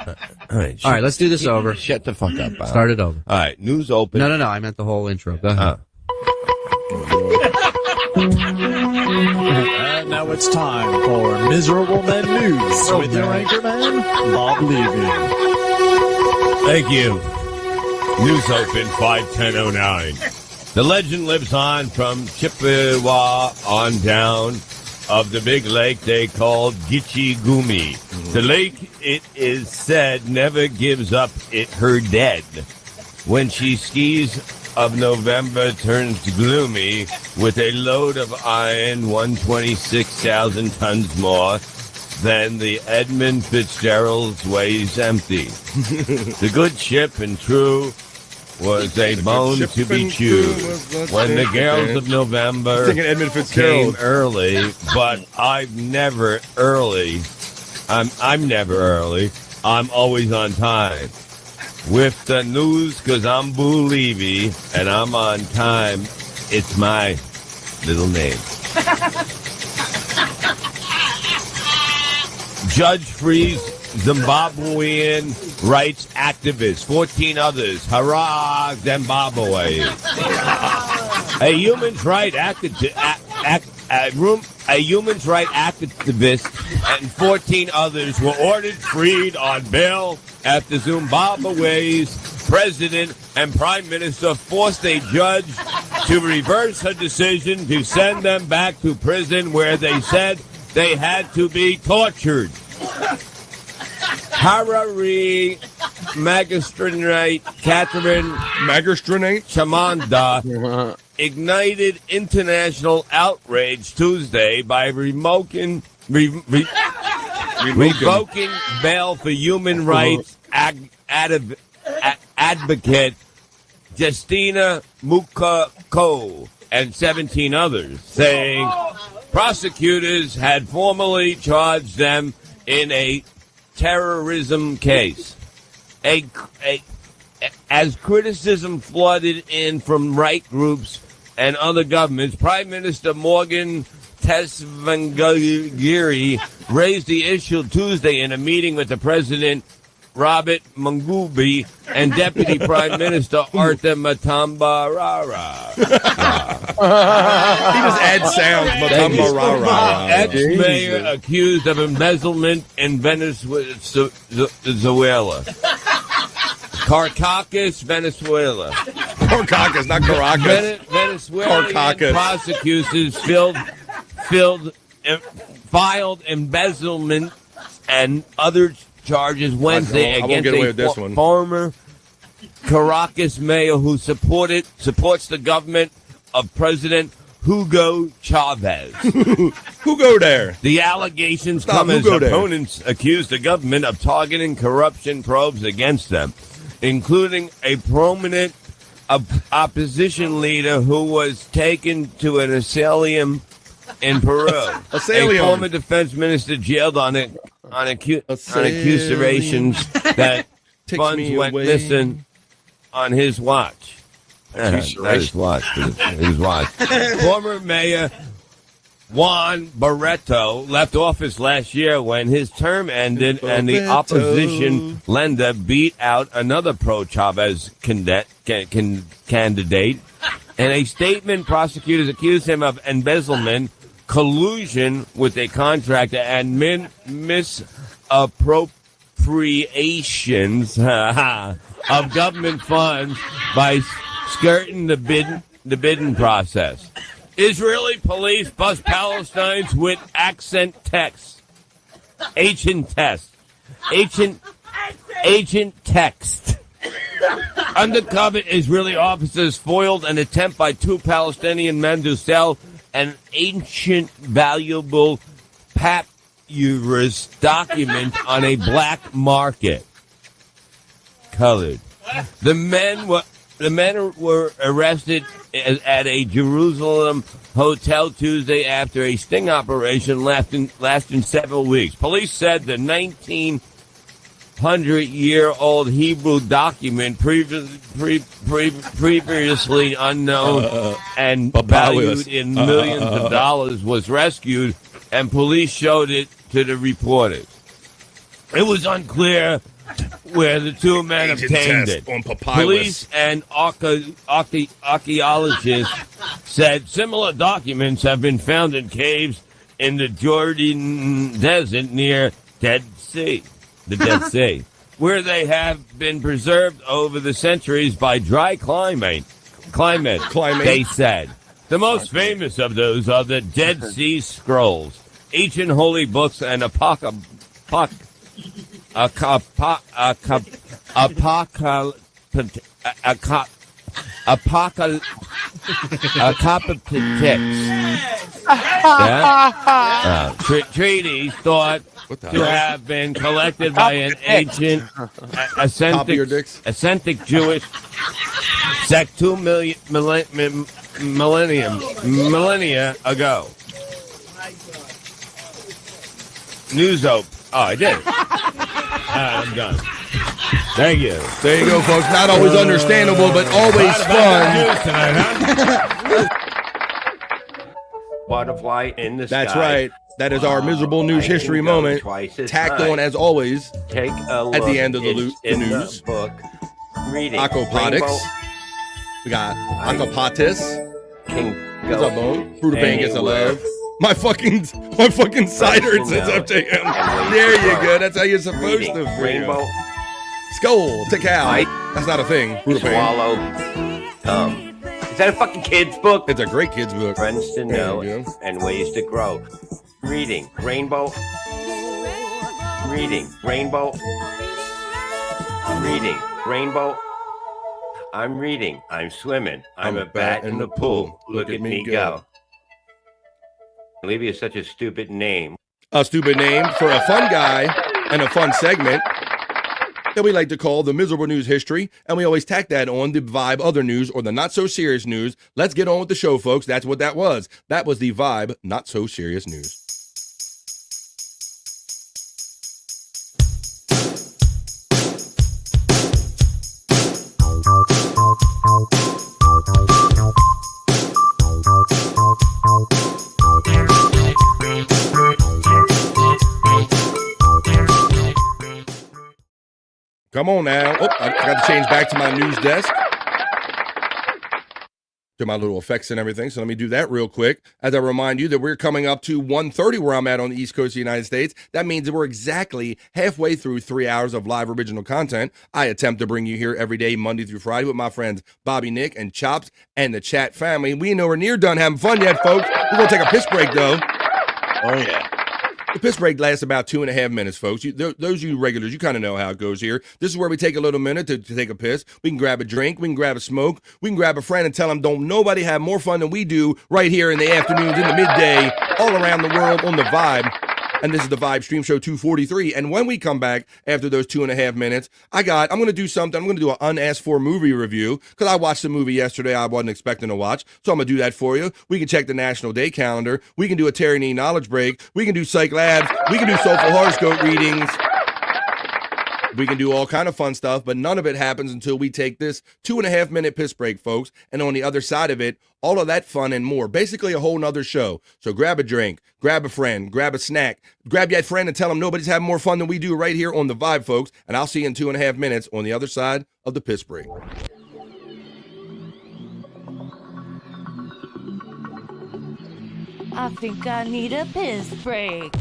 right. All right, let's do this over. Shut the fuck up, Bob. Start it over. All right. News open. No, I meant the whole intro. Go ahead. And now it's time for Miserable Men News with your anchorman, Bob Levy. Thank you. News open 51009. The legend lives on from Chippewa on down of the big lake they called Gitche Gumi. The lake, it is said, never gives up her dead. When she skis of November turns gloomy with a load of iron 126,000 tons more than the Edmund Fitzgerald's weighs empty. The good ship and true was a bone to be chewed when the girls of November came early, but I'm never early. I'm never early. I'm always on time. With the news, because I'm Boo Levy, and I'm on time. It's my little name. Judge frees Zimbabwean rights activists. 14 others. Hurrah, Zimbabwe. A human rights activist and 14 others were ordered freed on bail after Zimbabwe's president and prime minister forced a judge to reverse her decision to send them back to prison where they said they had to be tortured. Harare magistrate Catherine Chamanda ignited international outrage Tuesday by revoking bail for human rights advocate Justina Mukako and 17 others, saying prosecutors had formally charged them in a terrorism case. As criticism flooded in from right groups and other governments, Prime Minister Morgan Tsvangirai raised the issue Tuesday in a meeting with the President Robert Mugabe and Deputy Prime Minister Arthur Matambarara. He just adds sounds. Matambarara. Ex-mayor accused of embezzlement in Venezuela. Caracas, Venezuela. Caracas, not Caracas. Venezuelan prosecutors filed embezzlement and other charges Wednesday against a former Caracas mayor who supports the government of President Hugo Chavez. Hugo there. The allegations come as opponents accuse the government of targeting corruption probes against them, including a prominent opposition leader who was taken to an asylum in Peru. A former defense minister jailed on accusations that funds went missing on his watch. Not his watch, but his watch. Former mayor Juan Barreto left office last year when his term ended and the opposition lender beat out another pro-Chavez candidate. In a statement, prosecutors accused him of embezzlement, collusion with a contractor, and misappropriations of government funds by skirting the bidding process. Israeli police bust Palestinians with accent text. Agent text. Undercover Israeli officers foiled an attempt by 2 Palestinian men to sell an ancient valuable papyrus document on a black market. Colored. The men were arrested at a Jerusalem hotel Tuesday after a sting operation lasting several weeks. Police said the 1900-year-old Hebrew document, previously unknown and valued in millions of dollars, was rescued, and police showed it to the reporters. It was unclear where the 2 men obtained it. On Police and archaeologists said similar documents have been found in caves in the Jordan Desert near the Dead Sea, where they have been preserved over the centuries by dry climate. They said. The most famous of those are the Dead Sea Scrolls, ancient holy books, and treaties thought to have been collected by an ancient ascetic Jewish sect 2 millennia ago. News Ope. Oh, I did. I'm done. Thank you. There you go, folks. Not always understandable, but always fun. Butterfly in the That's sky. right. That is our miserable news history moment. Tacked on, as always, Take a look. at the end of the It's in news. the book. Reading. Aquaponics. We got Aquapatis. What's up, Bone? Fruta Bang gets a love. My fucking cider, it says FJM. There you go. That's how you're supposed to feel. Rainbow. Skull to cow. That's not a thing. Fruta Bang. Swallow. Is that a fucking kid's book? It's a great kid's book. Friends to know and ways to grow. Reading. Rainbow. Reading. Rainbow. Reading. Rainbow. I'm reading. I'm swimming. I'm a bat in the pool. Look at me go. Olivia is such a stupid name. A stupid name for a fun guy and a fun segment that we like to call the miserable news history, and we always tack that on the Vibe other news or the not so serious news. Let's get on with the show, folks. That's what that was. That was the Vibe not so serious news. Come on now. Oh, I forgot to change back to my news desk. To my little effects and everything. So let me do that real quick. As I remind you that we're coming up to 1:30 where I'm at on the East Coast of the United States. That means that we're exactly halfway through 3 hours of live original content. I attempt to bring you here every day, Monday through Friday, with my friends Bobby, Nick, and Chops, and the chat family. We ain't nowhere near done having fun yet, folks. We're going to take a piss break, though. Oh, yeah. The piss break lasts about 2.5 minutes, folks. Those of you regulars, you kind of know how it goes here. This is where we take a little minute to take a piss. We can grab a drink. We can grab a smoke. We can grab a friend and tell them don't nobody have more fun than we do right here in the afternoons, in the midday, all around the world on the Vibe. And this is the Vibe Stream Show 243. And when we come back after those 2.5 minutes, I'm going to do something. I'm going to do an unasked for movie review because I watched the movie yesterday I wasn't expecting to watch. So I'm going to do that for you. We can check the National Day calendar. We can do a Terry Nee knowledge break. We can do Cyke Labs. We can do soulful horoscope readings. We can do all kind of fun stuff, but none of it happens until we take this 2.5 minute piss break, folks. And on the other side of it, all of that fun and more. Basically a whole nother show. So grab a drink, grab a friend, grab a snack, grab your friend and tell them nobody's having more fun than we do right here on the Vibe, folks. And I'll see you in 2.5 minutes on the other side of the piss break. I think I need a piss break.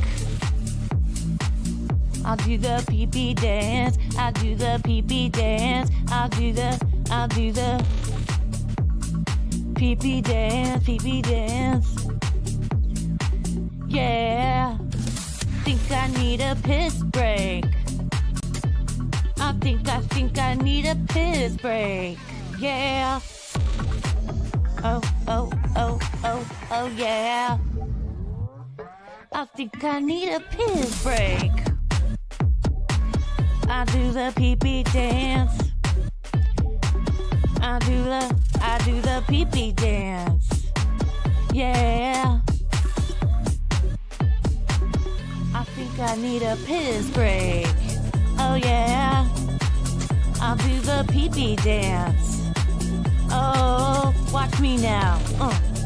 I'll do the pee-pee dance. I'll do the pee-pee dance. I'll do the Pee-pee dance, pee-pee dance. Yeah. Think I need a piss break. I think I need a piss break. Yeah. Oh, yeah. I think I need a piss break. I do the pee-pee dance. I do the pee-pee dance. Yeah. I think I need a piss break. Oh yeah. I'll do the pee-pee dance. Oh, watch me now.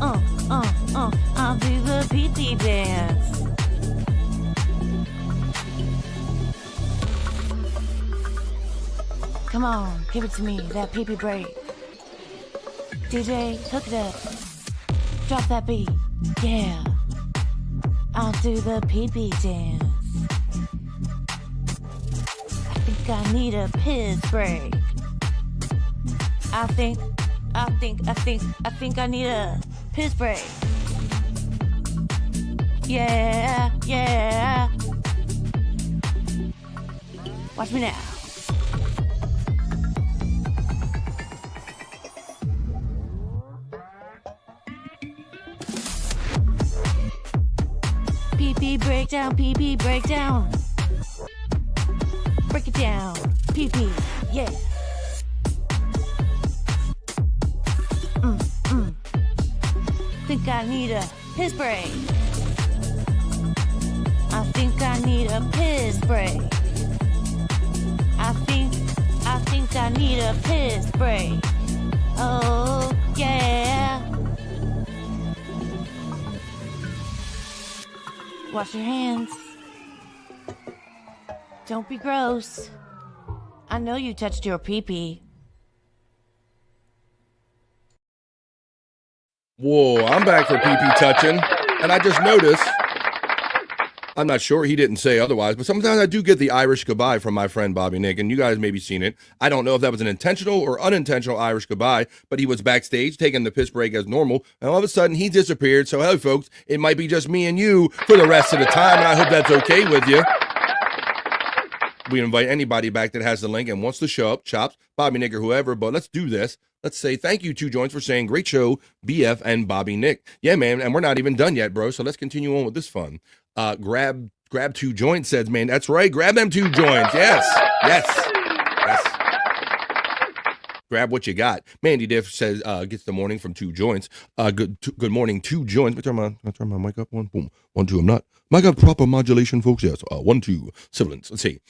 I'll do the pee-pee dance. Come on, give it to me, that pee-pee break. DJ, hook it up. Drop that beat. Yeah. I'll do the pee-pee dance. I think I need a piss break. I think I need a piss break. Yeah, yeah. Watch me now. Pee-pee breakdown, pee-pee breakdown. Break it down, pee-pee, yeah. Think I need a piss break. I think I need a piss break. I think I need a piss break. Oh, yeah. Wash your hands. Don't be gross. I know you touched your pee-pee. Whoa, I'm back for pee-pee touching, and I just noticed, I'm not sure, he didn't say otherwise, but sometimes I do get the Irish goodbye from my friend Bobby Nick, and you guys maybe seen it. I don't know if that was an intentional or unintentional Irish goodbye, but he was backstage taking the piss break as normal, and all of a sudden he disappeared. So hey folks, it might be just me and you for the rest of the time, and I hope that's okay with you. We invite anybody back that has the link and wants to show up, Chops, Bobby Nick, or whoever, but let's do this. Let's say thank you, 2 Joints, for saying great show, BF and Bobby Nick. Yeah, man, and we're not even done yet, bro, so let's continue on with this fun. Grab 2 Joints says, man, that's right, grab them 2 joints. Yes. Grab what you got. Mandy Diff says, gets the morning from 2 Joints. Good morning, 2 Joints. Let me turn my mic up. 1, boom. 1, 2, I'm not. Mic up, proper modulation, folks. Yes. 1, 2, sibilance. Let's see.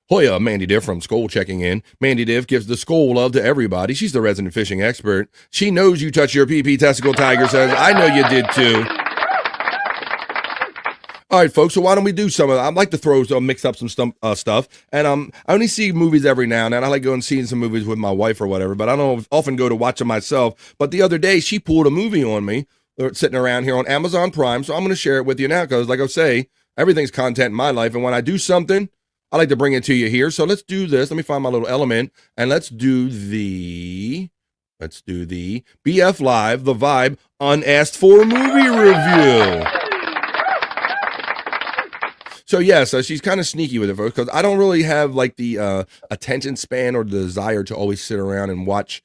Hoya, Mandy Diff from Skoll checking in. Mandy Diff gives the Skoll love to everybody. She's the resident fishing expert. She knows you touch your PP testicle, Tiger says. I know you did too. All right, folks, so why don't we do some of that? I'd like to mix up some stuff. And I only see movies every now and then. I like going and seeing some movies with my wife or whatever, but I don't often go to watch them myself. But the other day, she pulled a movie on me, sitting around here on Amazon Prime, so I'm going to share it with you now because, like I say, everything's content in my life, and when I do something, I like to bring it to you here. So let's do this. Let me find my little element, and let's do the BF Live, The Vibe, Unasked For Movie Review. So yes, she's kind of sneaky with it, folks, because I don't really have like the attention span or the desire to always sit around and watch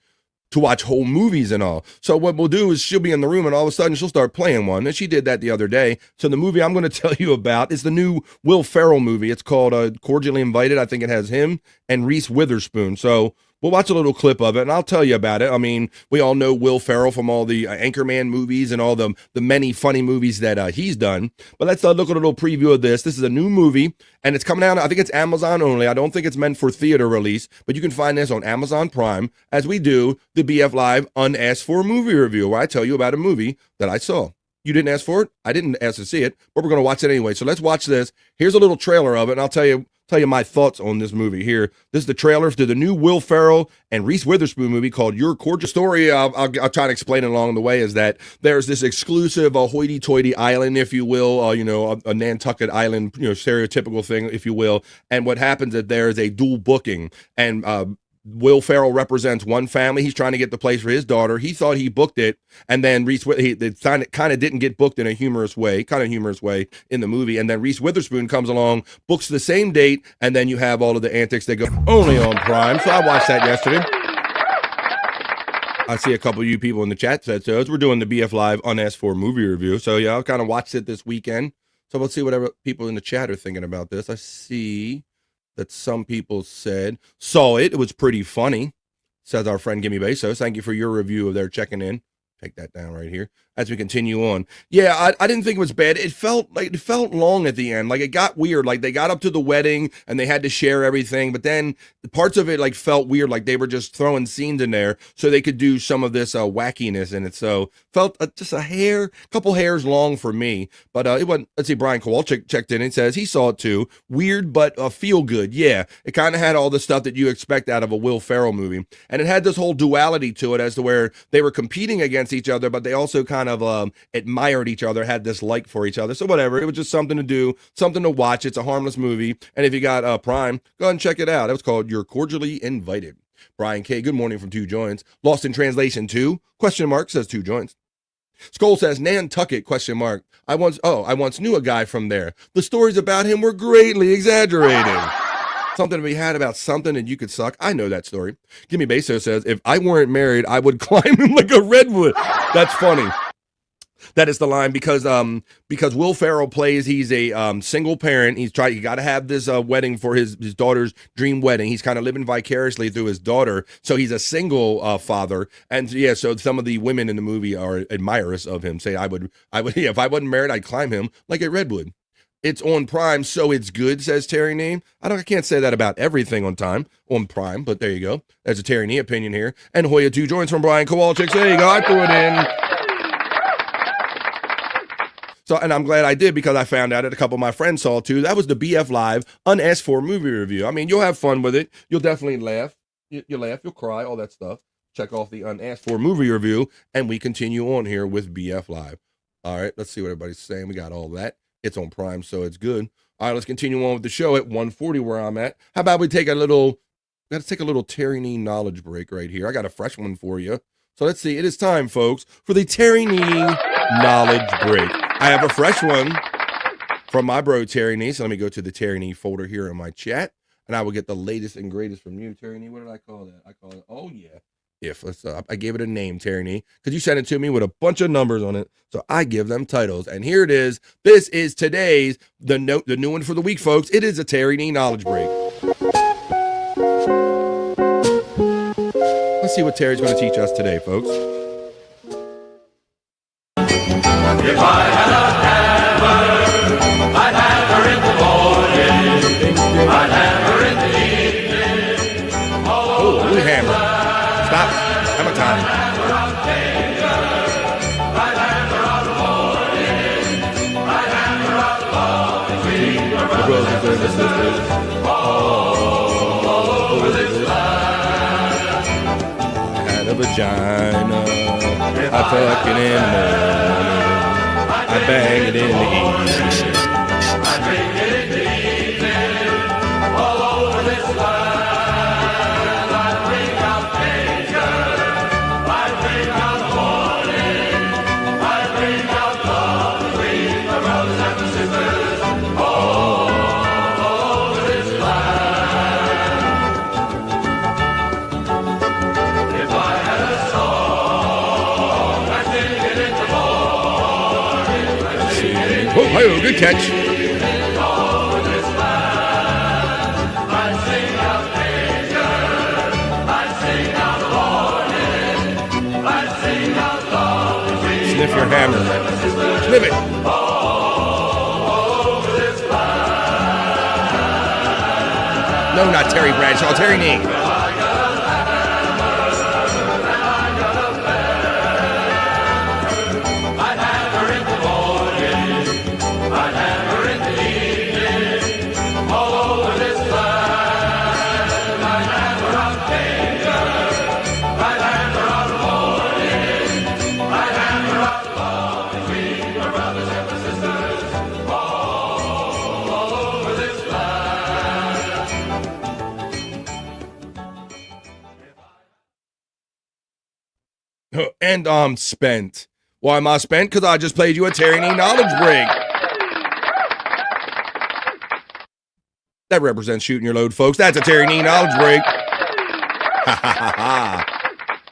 whole movies and all. So what we'll do is she'll be in the room and all of a sudden she'll start playing one. And she did that the other day. So the movie I'm going to tell you about is the new Will Ferrell movie. It's called Cordially Invited. I think it has him and Reese Witherspoon. So we'll watch a little clip of it and I'll tell you about it. I mean, we all know Will Ferrell from all the Anchorman movies and all the many funny movies that he's done. But let's look at a little preview of this. This is a new movie and it's coming out. I think it's Amazon only. I don't think it's meant for theater release, but you can find this on Amazon Prime as we do the BF Live Unasked For Movie Review, where I tell you about a movie that I saw. You didn't ask for it. I didn't ask to see it, but we're going to watch it anyway. So let's watch this. Here's a little trailer of it, and I'll tell you my thoughts on this movie here. This is the trailer to the new Will Ferrell and Reese Witherspoon movie called Your Cordial Story. I'll try to explain it along the way is that there's this exclusive hoity-toity island, if you will, a Nantucket island, stereotypical thing, if you will. And what happens is there is a dual booking and Will Ferrell represents one family. He's trying to get the place for his daughter. He thought he booked it, and then kind of didn't get booked in a humorous way in the movie. And then Reese Witherspoon comes along, books the same date, and then you have all of the antics that go only on Prime. So I watched that yesterday. I see a couple of you people in the chat said so. We're doing the BF Live unasked for movie review. So yeah, I kind of watched it this weekend. So let's see whatever people in the chat are thinking about this. I see that some people saw it. It was pretty funny, says our friend Gimme Bezos. Thank you for your review of their checking in. Take that down right here as we continue on. Yeah, I didn't think it was bad. It felt long at the end. Like it got weird. Like they got up to the wedding and they had to share everything, but then the parts of it like felt weird. Like they were just throwing scenes in there so they could do some of this wackiness in it. So felt just a couple hairs long for me. But it wasn't. Let's see. Brian Kowalczyk checked in and says he saw it too. Weird, but feel good. Yeah, it kind of had all the stuff that you expect out of a Will Ferrell movie, and it had this whole duality to it as to where they were competing against each other, but they also kind of admired each other, had this like for each other. So whatever, it was just something to do, something to watch. It's a harmless movie, and if you got Prime, go ahead and check it out. It was called You're Cordially Invited. Brian K, good morning from 2 Joints. Lost in Translation 2? Question mark, says 2 Joints. Skull says Nantucket? Question mark. I once knew a guy from there. The stories about him were greatly exaggerated. Something to be had about something and you could suck. I know that story. Gimme Bezos says, if I weren't married, I would climb him like a redwood. That's funny. That is the line because Will Ferrell plays, he's a single parent. You got to have this wedding for his daughter's dream wedding. He's kind of living vicariously through his daughter. So he's a single father. And yeah, so some of the women in the movie are admirers of him. Say, I would, yeah, if I wasn't married, I'd climb him like a redwood. It's on Prime, so it's good, says Terry Nee. I can't say that about everything on Prime, but there you go. There's a Terry Nee opinion here. And Hoya 2 Joints from Brian Kowalczyk. So there you go, I threw it in. So, and I'm glad I did because I found out that a couple of my friends saw it too. That was the BF Live unasked for movie review. I mean, you'll have fun with it. You'll definitely laugh. You'll laugh, you'll cry, all that stuff. Check off the unasked for movie review, and we continue on here with BF Live. All right, let's see what everybody's saying. We got all that. It's on Prime, so it's good. All right, let's continue on with the show at 1:40 where I'm at. How about we take a little Terry Nee knowledge break right here. I got a fresh one for you. So let's see. It is time, folks, for the Terry Nee knowledge break. I have a fresh one from my bro, Terry Nee. So let me go to the Terry Nee folder here in my chat, and I will get the latest and greatest from you, Terry Nee. What did I call that? I call it, oh, yeah. I gave it a name, Terry Nee, because you sent it to me with a bunch of numbers on it, so I give them titles. And here it is. This is today's, the new one for the week, folks. It is a Terry Nee knowledge break. Let's see what Terry's going to teach us today, folks. If I had a hammer, I'd have her in the morning, I'd have her in the evening. Oh, new hammer. Stop. Hammer time. The brothers and the sisters. I had a vagina. I fuck it in the morning. I bang it in the evening. I drink it in the evening. All over this land, I bring out danger. I bring out warning. I bring out love between the brothers and the sisters. All over this land. If I had a song, I sing it in the morning. I sing it in the Oh, hey, good catch. Sniff your hammer. Sniff it. No, not Terry Bradshaw. Terry Nee. And I'm spent. Why am I spent? Because I just played you a Terry Nee knowledge break. That represents shooting your load, folks. That's a Terry Nee knowledge break.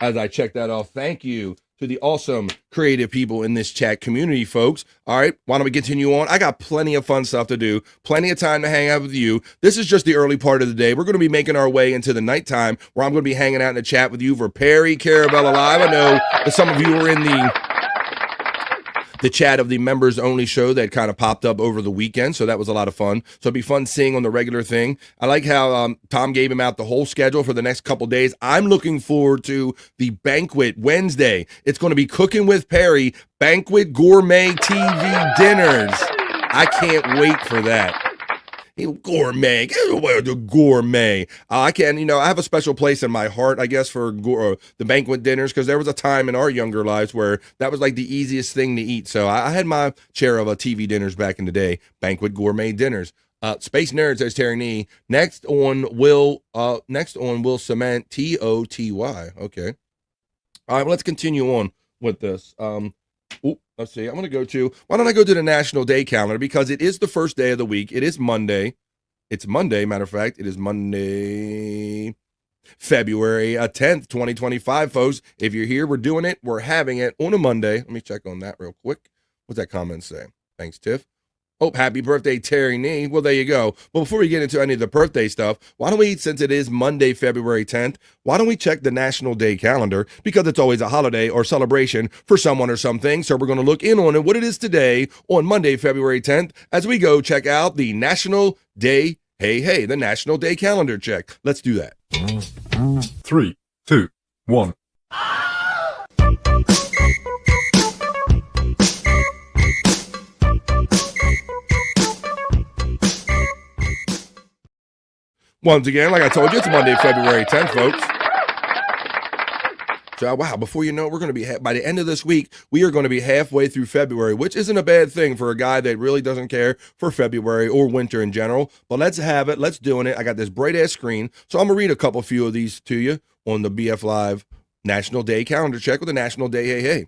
As I check that off, thank you to the awesome creative people in this chat community, folks. All right, why don't we continue on? I got plenty of fun stuff to do, plenty of time to hang out with you. This is just the early part of the day. We're going to be making our way into the nighttime where I'm going to be hanging out in the chat with you for Perry Carabella Live. I know that some of you were in the chat of the members only show that kind of popped up over the weekend. So that was a lot of fun. So it'd be fun seeing on the regular thing. I like how Tom gave him out the whole schedule for the next couple days. I'm looking forward to the banquet Wednesday. It's going to be Cooking with Perry, banquet gourmet TV dinners. I can't wait for that. Gourmet, the gourmet. I have a special place in my heart, I guess, for the banquet dinners, because there was a time in our younger lives where that was like the easiest thing to eat. So I had my share of TV dinners back in the day, banquet gourmet dinners. Space Nerd says Terry Nee. Next on Will Cement TOTY. Okay. All right, let's continue on with this. Let's see. Why don't I go to the National Day calendar, because it is the first day of the week. It is Monday. It's Monday, matter of fact. It is Monday, February 10th, 2025, folks. If you're here, we're doing it. We're having it on a Monday. Let me check on that real quick. What's that comment say? Thanks, Tiff. Oh, happy birthday, Terry Nee. Well, there you go. But before we get into any of the birthday stuff, why don't we, since it is Monday, February 10th, why don't we check the National Day calendar? Because it's always a holiday or celebration for someone or something. So we're going to look in on it, what it is today on Monday, February 10th, as we go check out the National Day, the National Day calendar check. Let's do that. 3, 2, 1. Once again, like I told you, it's Monday, February 10th, folks. So, wow, before you know it, we're going to be, by the end of this week, we are going to be halfway through February, which isn't a bad thing for a guy that really doesn't care for February or winter in general. But let's have it. Let's do it. I got this bright-ass screen, so I'm going to read a few of these to you on the BF Live National Day calendar check with the National Day Hey.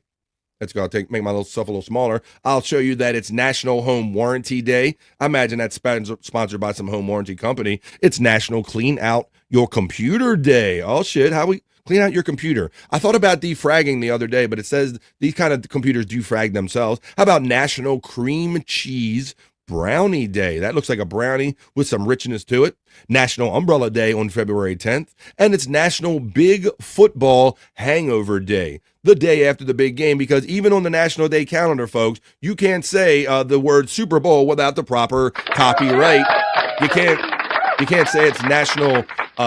Let's go. Make my little stuff a little smaller. I'll show you that it's National Home Warranty Day. I imagine that's sponsored by some home warranty company. It's National Clean Out Your Computer Day. Oh, shit. How we clean out your computer? I thought about defragging the other day, but it says these kind of computers defrag themselves. How about National Cream Cheese Brownie Day? That looks like a brownie with some richness to it. National Umbrella Day on February 10th. And it's National Big Football Hangover Day, the day after the big game, because even on the National Day calendar, folks, you can't say the word Super Bowl without the proper copyright. You can't say it's National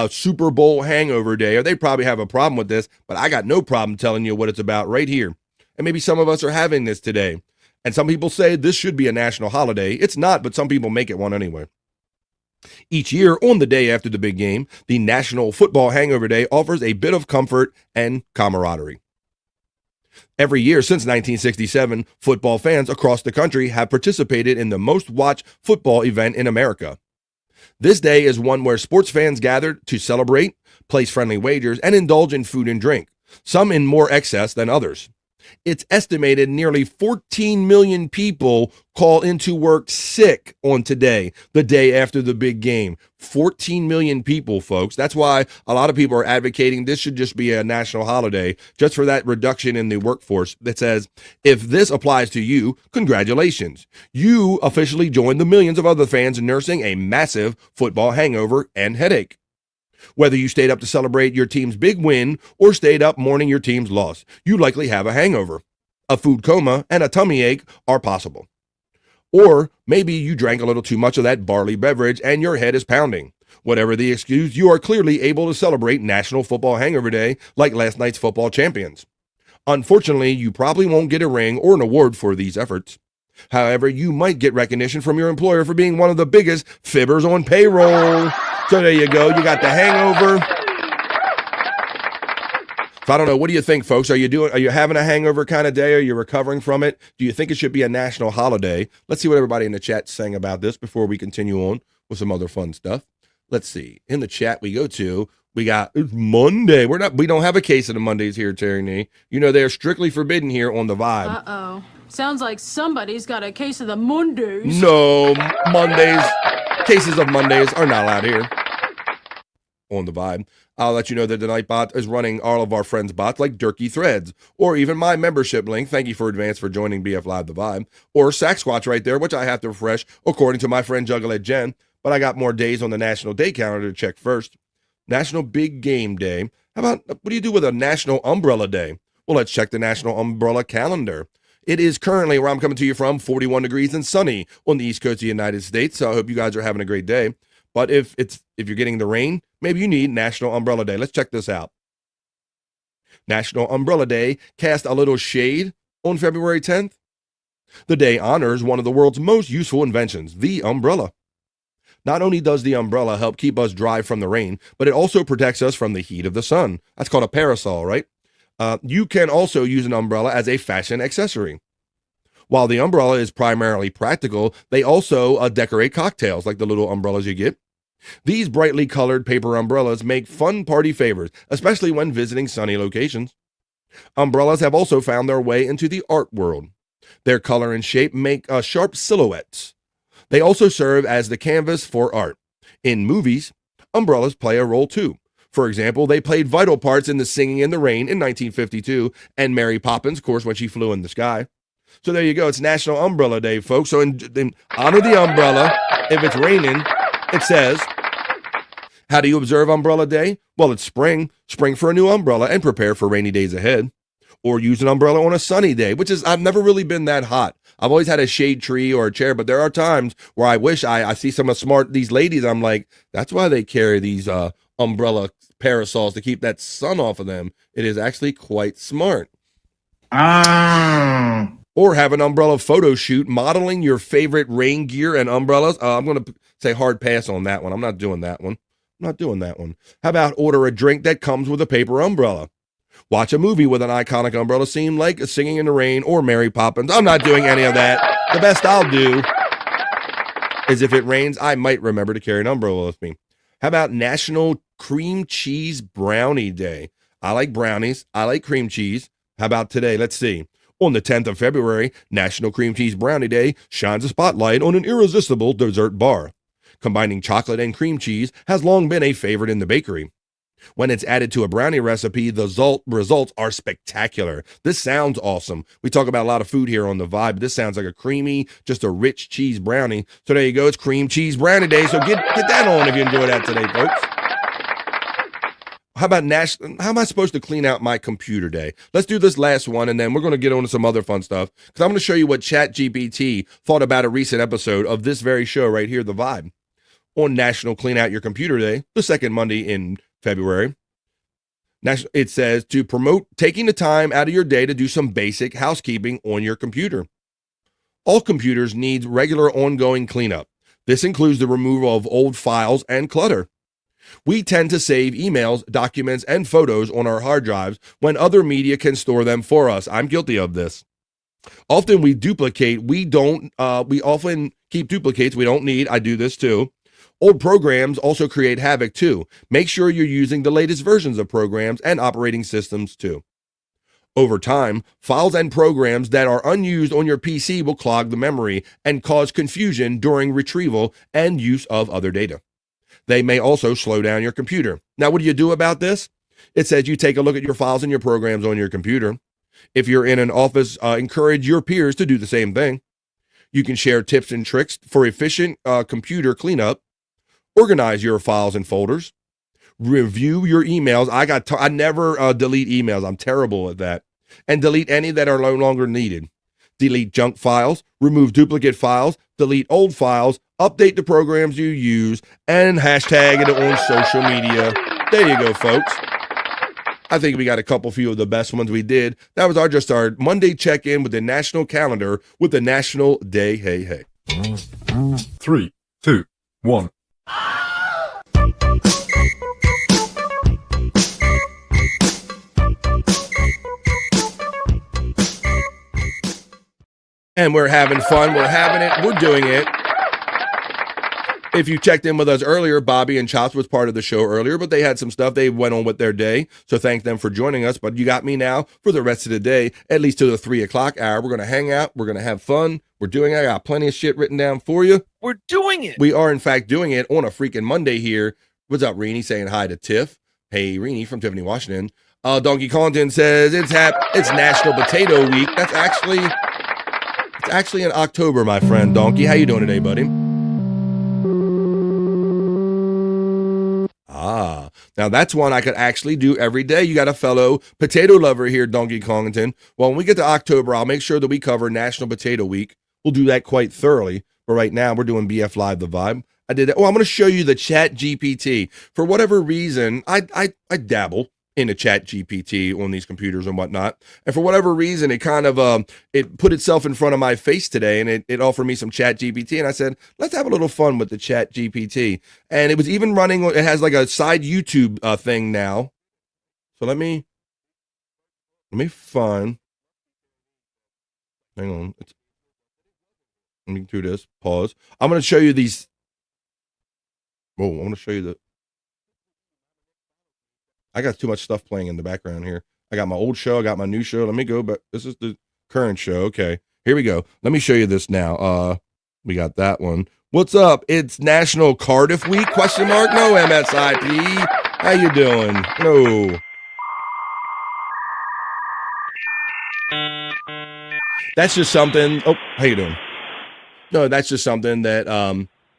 Super Bowl Hangover Day, or they probably have a problem with this, but I got no problem telling you what it's about right here. And maybe some of us are having this today. And some people say this should be a national holiday. It's not, but some people make it one anyway. Each year, on the day after the big game, the National Football Hangover Day offers a bit of comfort and camaraderie. Every year since 1967, football fans across the country have participated in the most watched football event in America. This day is one where sports fans gather to celebrate, place friendly wagers, and indulge in food and drink, some in more excess than others. It's estimated nearly 14 million people call into work sick on today, the day after the big game. 14 million people, folks. That's why a lot of people are advocating this should just be a national holiday, just for that reduction in the workforce that says, if this applies to you, congratulations. You officially joined the millions of other fans nursing a massive football hangover and headache. Whether you stayed up to celebrate your team's big win or stayed up mourning your team's loss, you likely have a hangover. A food coma and a tummy ache are possible. Or maybe you drank a little too much of that barley beverage and your head is pounding. Whatever the excuse, you are clearly able to celebrate National Football Hangover Day like last night's football champions. Unfortunately, you probably won't get a ring or an award for these efforts. However, you might get recognition from your employer for being one of the biggest fibbers on payroll. So there you go. You got the hangover. So I don't know. What do you think, folks? Are you having a hangover kind of day? Are you recovering from it? Do you think it should be a national holiday? Let's see what everybody in the chat's saying about this before we continue on with some other fun stuff. Let's see. In the chat we go to, It's Monday. We don't have a case of the Mondays here, Terry Nee. You know they're strictly forbidden here on the Vibe. Uh-oh. Sounds like somebody's got a case of the Mondays. No, Mondays. Cases of Mondays are not allowed here on the Vibe. I'll let you know that the Nightbot is running all of our friends' bots like Durkee Threads, or even my membership link. Thank you for advance for joining BF Live the Vibe, or Saxsquatch right there, which I have to refresh according to my friend Juggalette Jen. But I got more days on the National Day calendar to check first. National Big Game Day. How about, what do you do with a National Umbrella Day? Well, let's check the National Umbrella calendar. It is currently, where I'm coming to you from, 41 degrees and sunny on the East Coast of the United States. So I hope you guys are having a great day. But if you're getting the rain, maybe you need National Umbrella Day. Let's check this out. National Umbrella Day cast a little shade on February 10th. The day honors one of the world's most useful inventions, the umbrella. Not only does the umbrella help keep us dry from the rain, but it also protects us from the heat of the sun. That's called a parasol, right? You can also use an umbrella as a fashion accessory. While the umbrella is primarily practical, they also decorate cocktails like the little umbrellas you get. These brightly colored paper umbrellas make fun party favors, especially when visiting sunny locations. Umbrellas have also found their way into the art world. Their color and shape make sharp silhouettes. They also serve as the canvas for art. In movies, umbrellas play a role too. For example, they played vital parts in the Singing in the Rain in 1952 and Mary Poppins, of course, when she flew in the sky. So there you go. It's National Umbrella Day, folks. So in honor the umbrella, if it's raining, it says, how do you observe Umbrella Day? Well, it's spring. Spring for a new umbrella and prepare for rainy days ahead. Or use an umbrella on a sunny day, which is, I've never really been that hot. I've always had a shade tree or a chair, but there are times where I wish I see some of these ladies, I'm like, that's why they carry these umbrella parasols to keep that sun off of them. It is actually quite smart. Or have an umbrella photo shoot modeling your favorite rain gear and umbrellas. I'm going to say hard pass on that one. I'm not doing that one. How about order a drink that comes with a paper umbrella? Watch a movie with an iconic umbrella scene like Singing in the Rain or Mary Poppins. I'm not doing any of that. The best I'll do is if it rains, I might remember to carry an umbrella with me. How about National Cream Cheese Brownie Day? I like brownies. I like cream cheese. How about today? Let's see. On the 10th of February, National Cream Cheese Brownie Day shines a spotlight on an irresistible dessert bar. Combining chocolate and cream cheese has long been a favorite in the bakery. When it's added to a brownie recipe, the results are spectacular. This sounds awesome. We talk about a lot of food here on The Vibe. This sounds like a creamy, just a rich cheese brownie. So there you go. It's Cream Cheese Brownie Day. So get that on if you enjoy that today, folks. How about how am I supposed to clean out my computer day? Let's do this last one, and then we're going to get on to some other fun stuff, because I'm going to show you what ChatGPT thought about a recent episode of this very show right here, The Vibe. On National Clean Out Your Computer Day, the second Monday in February, it says to promote taking the time out of your day to do some basic housekeeping on your computer. All computers need regular ongoing cleanup. This includes the removal of old files and clutter. We tend to save emails, documents, and photos on our hard drives when other media can store them for us. I'm guilty of this. Often we duplicate. We often keep duplicates we don't need. I do this too. Old programs also create havoc too. Make sure you're using the latest versions of programs and operating systems too. Over time, files and programs that are unused on your PC will clog the memory and cause confusion during retrieval and use of other data. They may also slow down your computer. Now, what do you do about this? It says you take a look at your files and your programs on your computer. If you're in an office, encourage your peers to do the same thing. You can share tips and tricks for efficient computer cleanup. Organize your files and folders. Review your emails. I never delete emails. I'm terrible at that. And delete any that are no longer needed. Delete junk files. Remove duplicate files. Delete old files. Update the programs you use. And hashtag it on social media. There you go, folks. I think we got a few of the best ones we did. That was our Monday check-in with the national calendar with the National Day Hey Hey. 3, 2, 1. And we're having fun. We're having it. We're doing it. If you checked in with us earlier, Bobby and Chops was part of the show earlier, but they had some stuff. They went on with their day. So thank them for joining us. But you got me now for the rest of the day, at least to the 3 o'clock hour. We're going to hang out. We're going to have fun. We're doing it. I got plenty of shit written down for you. We're doing it. We are, in fact, doing it on a freaking Monday here. What's up, Reenie? Saying hi to Tiff. Hey, Reenie from Tiffany, Washington. Donkey Content says it's National Potato Week. It's actually in October, my friend. Donkey, how you doing today, buddy? Now that's one I could actually do every day. You got a fellow potato lover here, Donkey Kongington. Well, when we get to October, I'll make sure that we cover National Potato Week. We'll do that quite thoroughly. But right now, we're doing BF Live The Vibe. I did it. Oh, I'm going to show you the Chat GPT. For whatever reason, I dabble in a Chat GPT on these computers and whatnot. And for whatever reason, it kind of it put itself in front of my face today, and it offered me some Chat GPT. And I said, let's have a little fun with the Chat GPT. And it was even running. It has like a side YouTube thing now. So let me find. Hang on. Let me do this. Pause. I'm going to show you these. Oh, I want to show you the. I got too much stuff playing in the background here. I got my old show. I got my new show. Let me go back. This is the current show. Okay, here we go. Let me show you this now. We got that one. What's up? It's National Cardiff Week? Question mark? No, MSIP. How you doing? No. That's just something. Oh, how you doing? No, that's just something that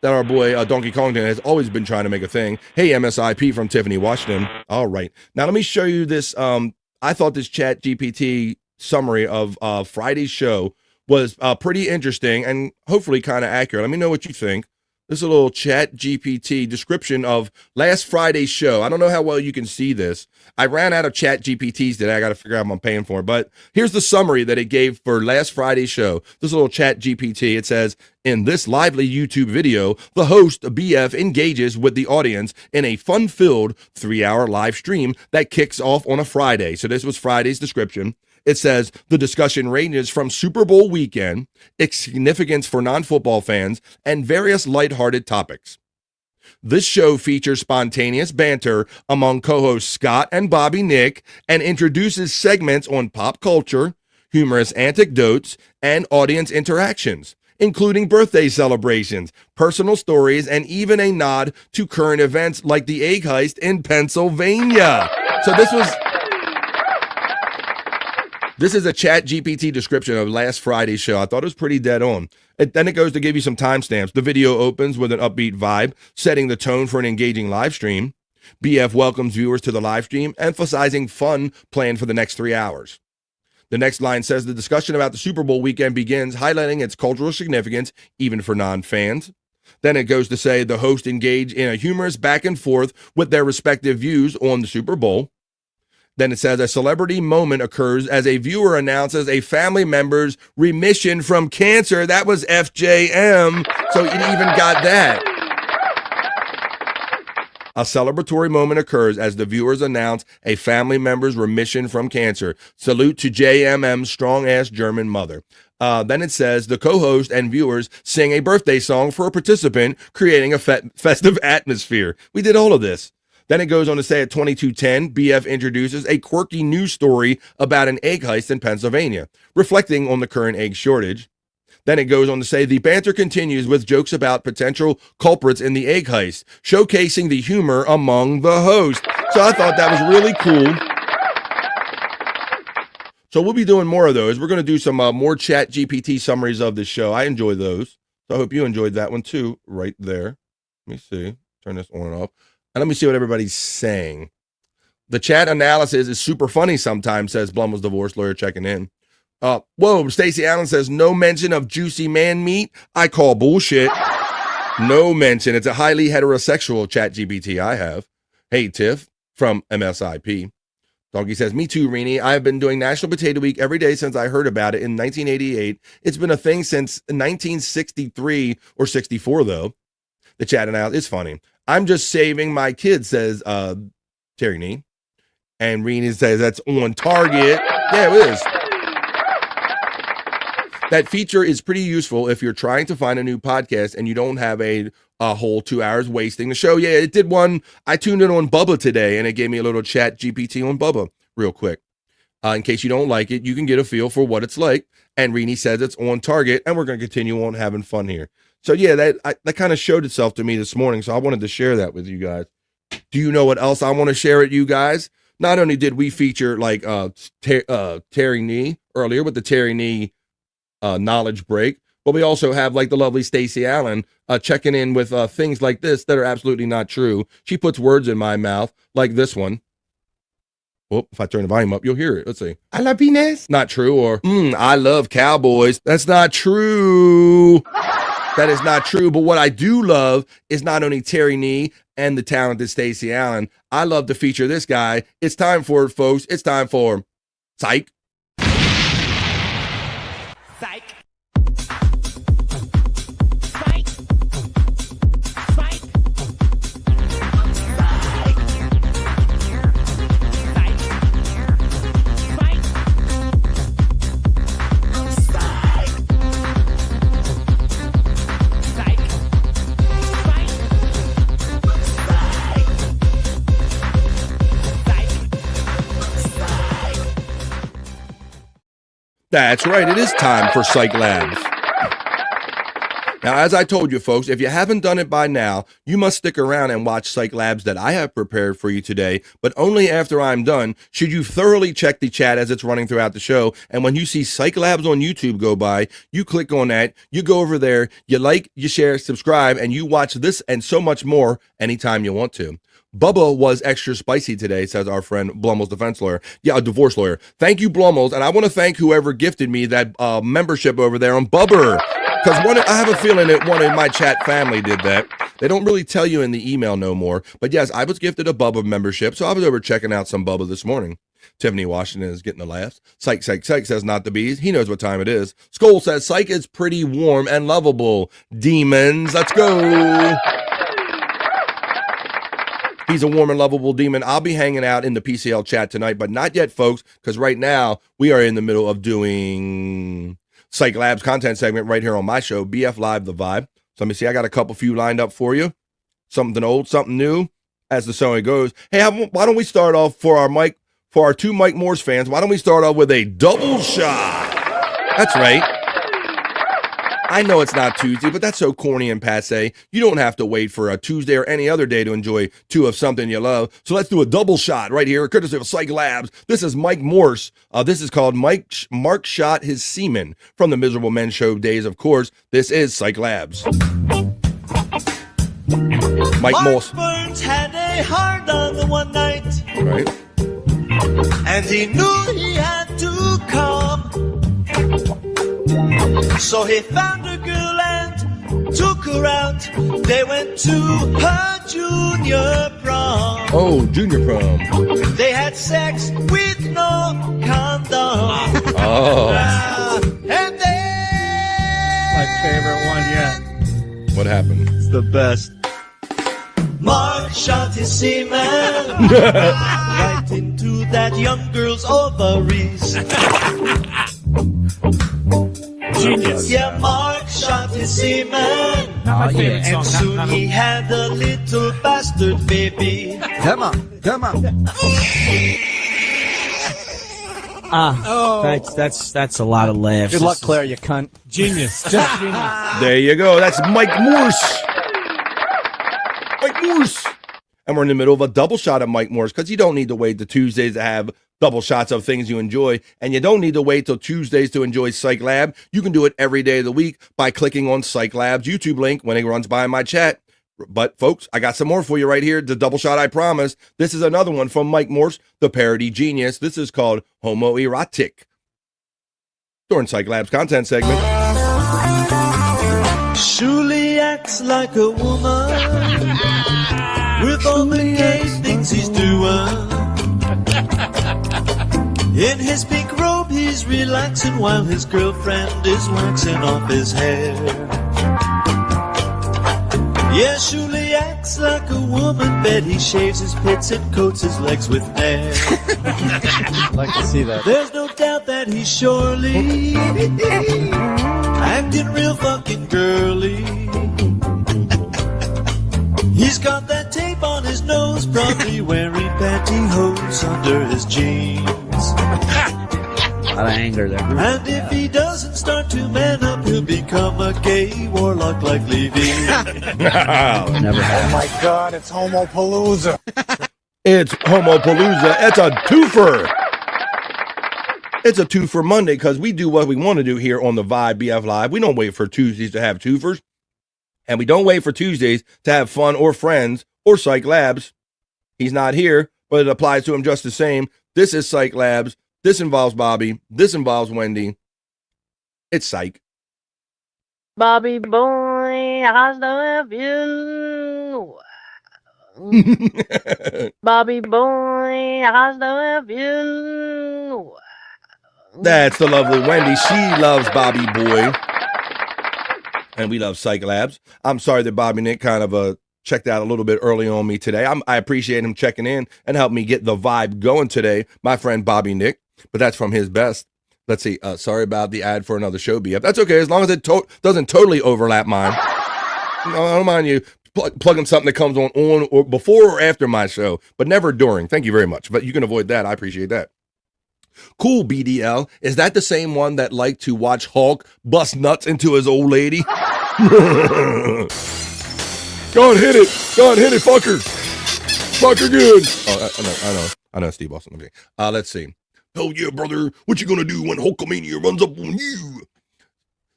that our boy Donkey Kongton has always been trying to make a thing. Hey, MSIP from Tiffany, Washington. All right. Now let me show you this. I thought this Chat GPT summary of Friday's show was pretty interesting and hopefully kind of accurate. Let me know what you think. This is a little Chat GPT description of last Friday's show. I don't know how well you can see this. I ran out of Chat GPTs today. I got to figure out what I'm paying for. But here's the summary that it gave for last Friday's show. This little Chat GPT. It says, in this lively YouTube video, the host, BF, engages with the audience in a fun-filled 3-hour live stream that kicks off on a Friday. So this was Friday's description. It says the discussion ranges from Super Bowl weekend, its significance for non-football fans, and various lighthearted topics. This show features spontaneous banter among co-hosts Scott and Bobby Nick and introduces segments on pop culture, humorous anecdotes, and audience interactions, including birthday celebrations, personal stories, and even a nod to current events like the egg heist in Pennsylvania. So this is a Chat GPT description of last Friday's show. I thought it was pretty dead on. Then it goes to give you some timestamps. The video opens with an upbeat vibe, setting the tone for an engaging live stream. BF welcomes viewers to the live stream, emphasizing fun planned for the next 3 hours. The next line says the discussion about the Super Bowl weekend begins, highlighting its cultural significance, even for non-fans. Then it goes to say the host engage in a humorous back and forth with their respective views on the Super Bowl. Then it says a celebrity moment occurs as a viewer announces a family member's remission from cancer. That was FJM. So it even got that. A celebratory moment occurs as the viewers announce a family member's remission from cancer. Salute to JMM's strong-ass German mother. Then it says the co-host and viewers sing a birthday song for a participant, creating a festive atmosphere. We did all of this. Then it goes on to say at 22:10, BF introduces a quirky news story about an egg heist in Pennsylvania, reflecting on the current egg shortage. Then it goes on to say the banter continues with jokes about potential culprits in the egg heist, showcasing the humor among the hosts. So I thought that was really cool. So we'll be doing more of those. We're going to do some more Chat GPT summaries of this show. I enjoy those. So I hope you enjoyed that one too, right there. Let me see. Turn this on and off. And let me see what everybody's saying. The chat analysis is super funny sometimes, says Blum was divorce lawyer checking in. Whoa, Stacey Allen says, no mention of juicy man meat. I call bullshit. No mention. It's a highly heterosexual Chat GPT I have. Hey, Tiff from MSIP. Doggy says, me too, Reenie. I have been doing National Potato Week every day since I heard about it in 1988. It's been a thing since 1963 or 64, though. The chat analysis is funny. I'm just saving my kids, says Terry Nee. And Reenie says that's on target. Yeah, it is. That feature is pretty useful if you're trying to find a new podcast and you don't have a a whole 2 hours wasting the show. Yeah, it did one. I tuned in on Bubba today, and it gave me a little chat GPT on Bubba real quick. In case you don't like it, you can get a feel for what it's like. And Rini says it's on target, and we're going to continue on having fun here. So yeah, that kind of showed itself to me this morning, so I wanted to share that with you guys. Do you know what else I want to share with you guys? Not only did we feature like Terry Nee earlier with the Terry Nee knowledge break, but we also have like the lovely Stacey Allen checking in with things like this that are absolutely not true. She puts words in my mouth like this one. Well, if I turn the volume up, you'll hear it. Let's see. I love penis. Not true. Or, I love cowboys. That's not true. That is not true. But what I do love is not only Terry Nee and the talented Stacey Allen. I love to feature this guy. It's time for it, folks. It's time for Cyke. Cyke. That's right. It is time for Cyke Labs. Now, as I told you, folks, if you haven't done it by now, you must stick around and watch Cyke Labs that I have prepared for you today, but only after I'm done should you thoroughly check the chat as it's running throughout the show. And when you see Cyke Labs on YouTube go by, you click on that, you go over there, you like, you share, subscribe, and you watch this and so much more anytime you want to. Bubba was extra spicy today, says our friend Blummel's defense lawyer. Yeah, a divorce lawyer. Thank you, Blummel's, and I want to thank whoever gifted me that membership over there on Bubber. Because I have a feeling that one in my chat family did that. They don't really tell you in the email no more. But yes, I was gifted a Bubba membership, so I was over checking out some Bubba this morning. Tiffany Washington is getting the laughs. Cyke says not the bees. He knows what time it is. Skoll says Cyke is pretty warm and lovable. Demons, let's go. He's a warm and lovable demon. I'll be hanging out in the PCL chat tonight, but not yet, folks, because right now we are in the middle of doing Cyke Labs content segment right here on my show, BF Live The Vibe. So let me see. I got a couple few lined up for you. Something old, something new, as the song goes. Hey, why don't we start off for our two Mike Morse fans? Why don't we start off with a double shot? That's right. I know it's not Tuesday, but that's so corny and passe. You don't have to wait for a Tuesday or any other day to enjoy two of something you love. So let's do a double shot right here, courtesy of Cyke Labs. This is Mike Morse. This is called Mark Shot His Semen from the Miserable Men Show days, of course. This is Cyke Labs. Mike Morse. Burns had a hard on the one night. Right. And he knew he had to come. So he found a girl and took her out. They went to her junior prom. Oh, junior prom. They had sex with no condom. Oh. And then My favorite one yet. What happened? It's the best. Mark shot his semen right into that young girl's ovaries. Genius. Yeah, Mark shot his semen. And soon he had a little bastard baby. Come on. That's a lot of laughs. Good luck, Claire, you cunt. Genius. Just genius. There you go. That's Mike Morse. Mike Morse. And we're in the middle of a double shot of Mike Morse because you don't need to wait to Tuesdays to have double shots of things you enjoy. And you don't need to wait till Tuesdays to enjoy Cyke Lab. You can do it every day of the week by clicking on Cyke Lab's YouTube link when it runs by my chat. But folks, I got some more for you right here. The double shot I promised. This is another one from Mike Morse, the parody genius. This is called Homoerotic. During Cyke Labs content segment. Shuli acts like a woman with all the gay things he's doing. In his pink robe he's relaxing while his girlfriend is waxing off his hair. Yeah, Shuli acts like a woman, bet he shaves his pits and coats his legs with hair. Like to see that. There's no doubt that he's surely acting real fucking girly. loops under his jeans. A lot of anger there. And if he doesn't start to man up, he'll become a gay warlock like Levine. Never Oh my God, it's Homopalooza. It's Homopalooza. It's a twofer. It's a twofer Monday because we do what we want to do here on the Vibe BF Live. We don't wait for Tuesdays to have twofers. And we don't wait for Tuesdays to have fun or friends or Cyke Labs. He's not here, but it applies to him just the same. This is Cyke Labs. This involves Bobby. This involves Wendy. It's Cyke. Bobby boy, I love you. Bobby boy, I love you. That's the lovely Wendy. She loves Bobby Boy. And we love Cyke Labs. I'm sorry that Bobby Nick kind of checked out a little bit early on me today. I appreciate him checking in and helped me get the vibe going today. My friend Bobby Nick. But that's from his best. Let's see. Sorry about the ad for another show, BF. That's okay, as long as it doesn't totally overlap mine. I don't mind you plugging something that comes on or before or after my show, but never during. Thank you very much. But you can avoid that. I appreciate that. Cool, BDL. Is that the same one that liked to watch Hulk bust nuts into his old lady? Go on, hit it. Go on, hit it, fucker. Fucker good. Oh, I know, Steve Austin. Let's see. Hell yeah, brother. What you gonna do when Hulkamania runs up on you?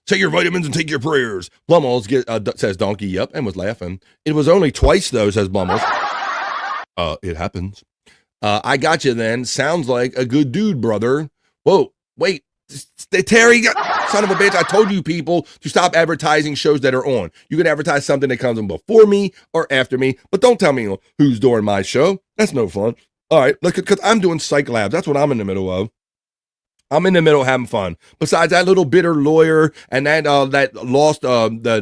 Take your vitamins and take your prayers. Blumels says donkey, yep, and was laughing. It was only twice, though, says Blumels. It happens. I got you then. Sounds like a good dude, brother. Whoa, wait. Terry, son of a bitch, I told you people to stop advertising shows that are on. You can advertise something that comes on before me or after me, but don't tell me who's doing my show. That's no fun. All right, look, because I'm doing Cyke Labs. That's what I'm in the middle of. I'm in the middle having fun. Besides that little bitter lawyer and that lost the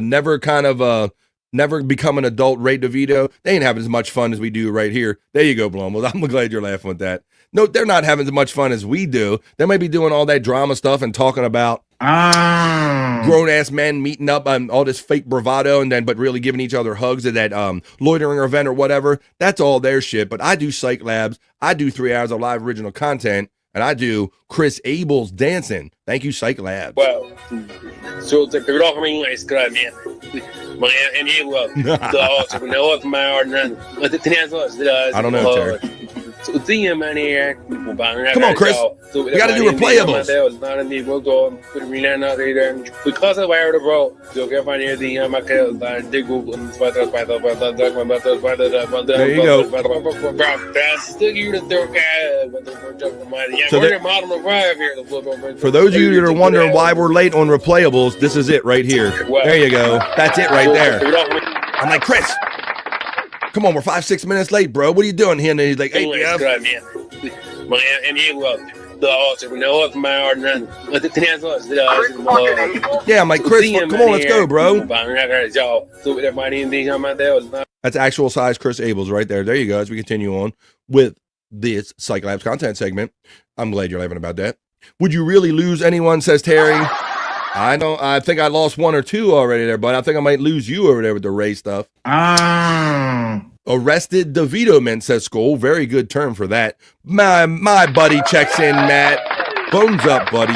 never become an adult Ray DeVito, they ain't having as much fun as we do right here. There you go, Blum. I'm glad you're laughing with that. No, they're not having as much fun as we do. They might be doing all that drama stuff and talking about grown-ass men meeting up on all this fake bravado but really giving each other hugs at that loitering event or whatever. That's all their shit. But I do Cyke Labs. I do 3 hours of live original content. And I do Chris Abel's dancing. Thank you, Cyke Labs. Well, so the programming is good, man. And you will. I don't know, Terry. Come on, Chris. We got to do replayables. There you go. For those of you that are wondering why we're late on replayables, this is it right here. There you go. That's it right there. I'm like, Chris, come on, we're 5-6 minutes late, bro. What are you doing here? And he's like, hey, Jeff. Yeah, I'm like, Chris, come on, let's go, bro. That's actual size Chris Abels right there. There you go. As we continue on with this Cyke Labs content segment. I'm glad you're laughing about that. Would you really lose anyone, says Terry? I think I lost 1 or 2 already there, but I think I might lose you over there with the Ray stuff. Arrested DeVito men, says Skull. Very good term for that. My buddy checks in, Matt. Bones up, buddy.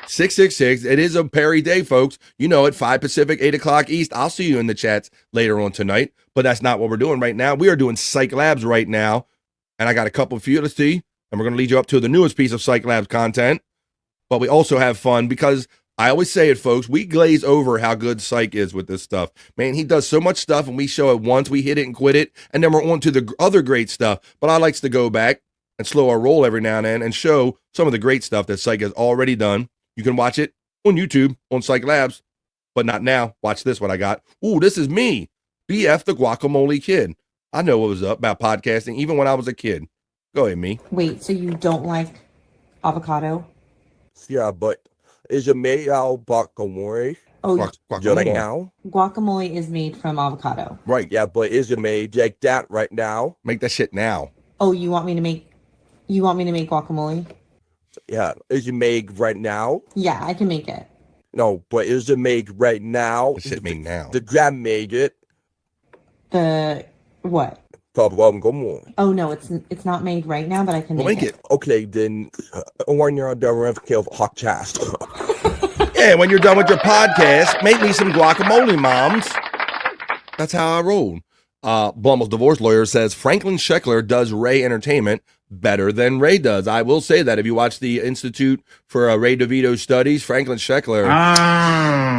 666. It is a Perry day, folks. You know it. 5 Pacific, 8 o'clock East. I'll see you in the chats later on tonight, but that's not what we're doing right now. We are doing Cyke Labs right now, and I got a couple for you to see, and we're going to lead you up to the newest piece of Cyke Labs content, but we also have fun because I always say it, folks, we glaze over how good Cyke is with this stuff. Man, he does so much stuff, and we show it once, we hit it and quit it, and then we're on to the other great stuff. But I likes to go back and slow our roll every now and then and show some of the great stuff that Cyke has already done. You can watch it on YouTube, on Cyke Labs, but not now. Watch this, what I got. Ooh, this is me, BF the Guacamole Kid. I know what was up about podcasting, even when I was a kid. Go ahead, me. Wait, so you don't like avocado? Yeah, but is it made out of guacamole? Oh, guacamole. Guacamole is made from avocado. Right, yeah, but is it made like that right now? Make that shit now. Oh, you want me to make guacamole? Yeah, is it made right now? Yeah, I can make it. No, but is it made right now? This shit made now. The Grab made it. The what? Come on. Oh no, it's not made right now, but I can make it. Okay, then when you're done with hot chest. Yeah, when you're done with your podcast, make me some guacamole, moms. That's how I roll. Blummel's divorce lawyer says Franklin Sheckler does Ray entertainment better than Ray does. I will say that if you watch the Institute for Ray DeVito Studies, Franklin Sheckler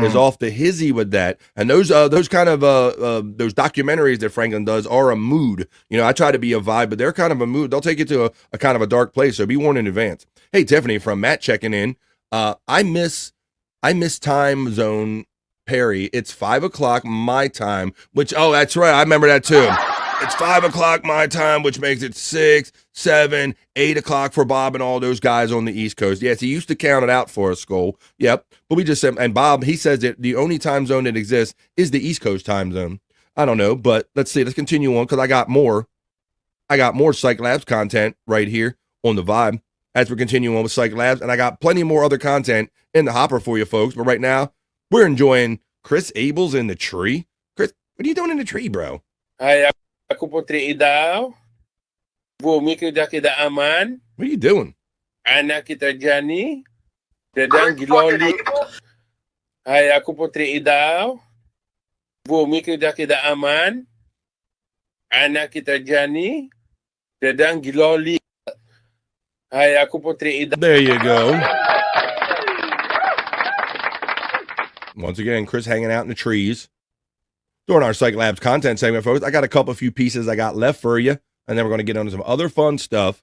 is off the hizzy with that. And those kind of those documentaries that Franklin does are a mood. You know, I try to be a vibe, but they're kind of a mood. They'll take you to a kind of a dark place. So be warned in advance. Hey, Tiffany from Matt checking in. I miss time zone Perry. It's 5 o'clock my time, which, oh, that's right. I remember that too. It's 5 o'clock my time, which makes it 6, 7, 8 o'clock for Bob and all those guys on the East Coast. Yes, he used to count it out for us, Skull. Yep. But we just said, and Bob, he says that the only time zone that exists is the East Coast time zone. I don't know, but let's see. Let's continue on because I got more Cyke Labs content right here on the Vibe as we're continuing on with Cyke Labs. And I got plenty more other content in the hopper for you folks. But right now, we're enjoying Chris Abel's in the tree. Chris, what are you doing in the tree, bro? Ay, ako po daw. Bumi kita aman. What are you doing? Anak kita Johnny. Dadang giloli. Ay, ako po daw. Bumi kita aman. Anak kita Johnny. Dadang giloli. Ay, ako po daw. There you go. Once again, Chris hanging out in the trees. During our Cyke Labs content segment, folks, I got a few pieces I got left for you, and then we're going to get on to some other fun stuff.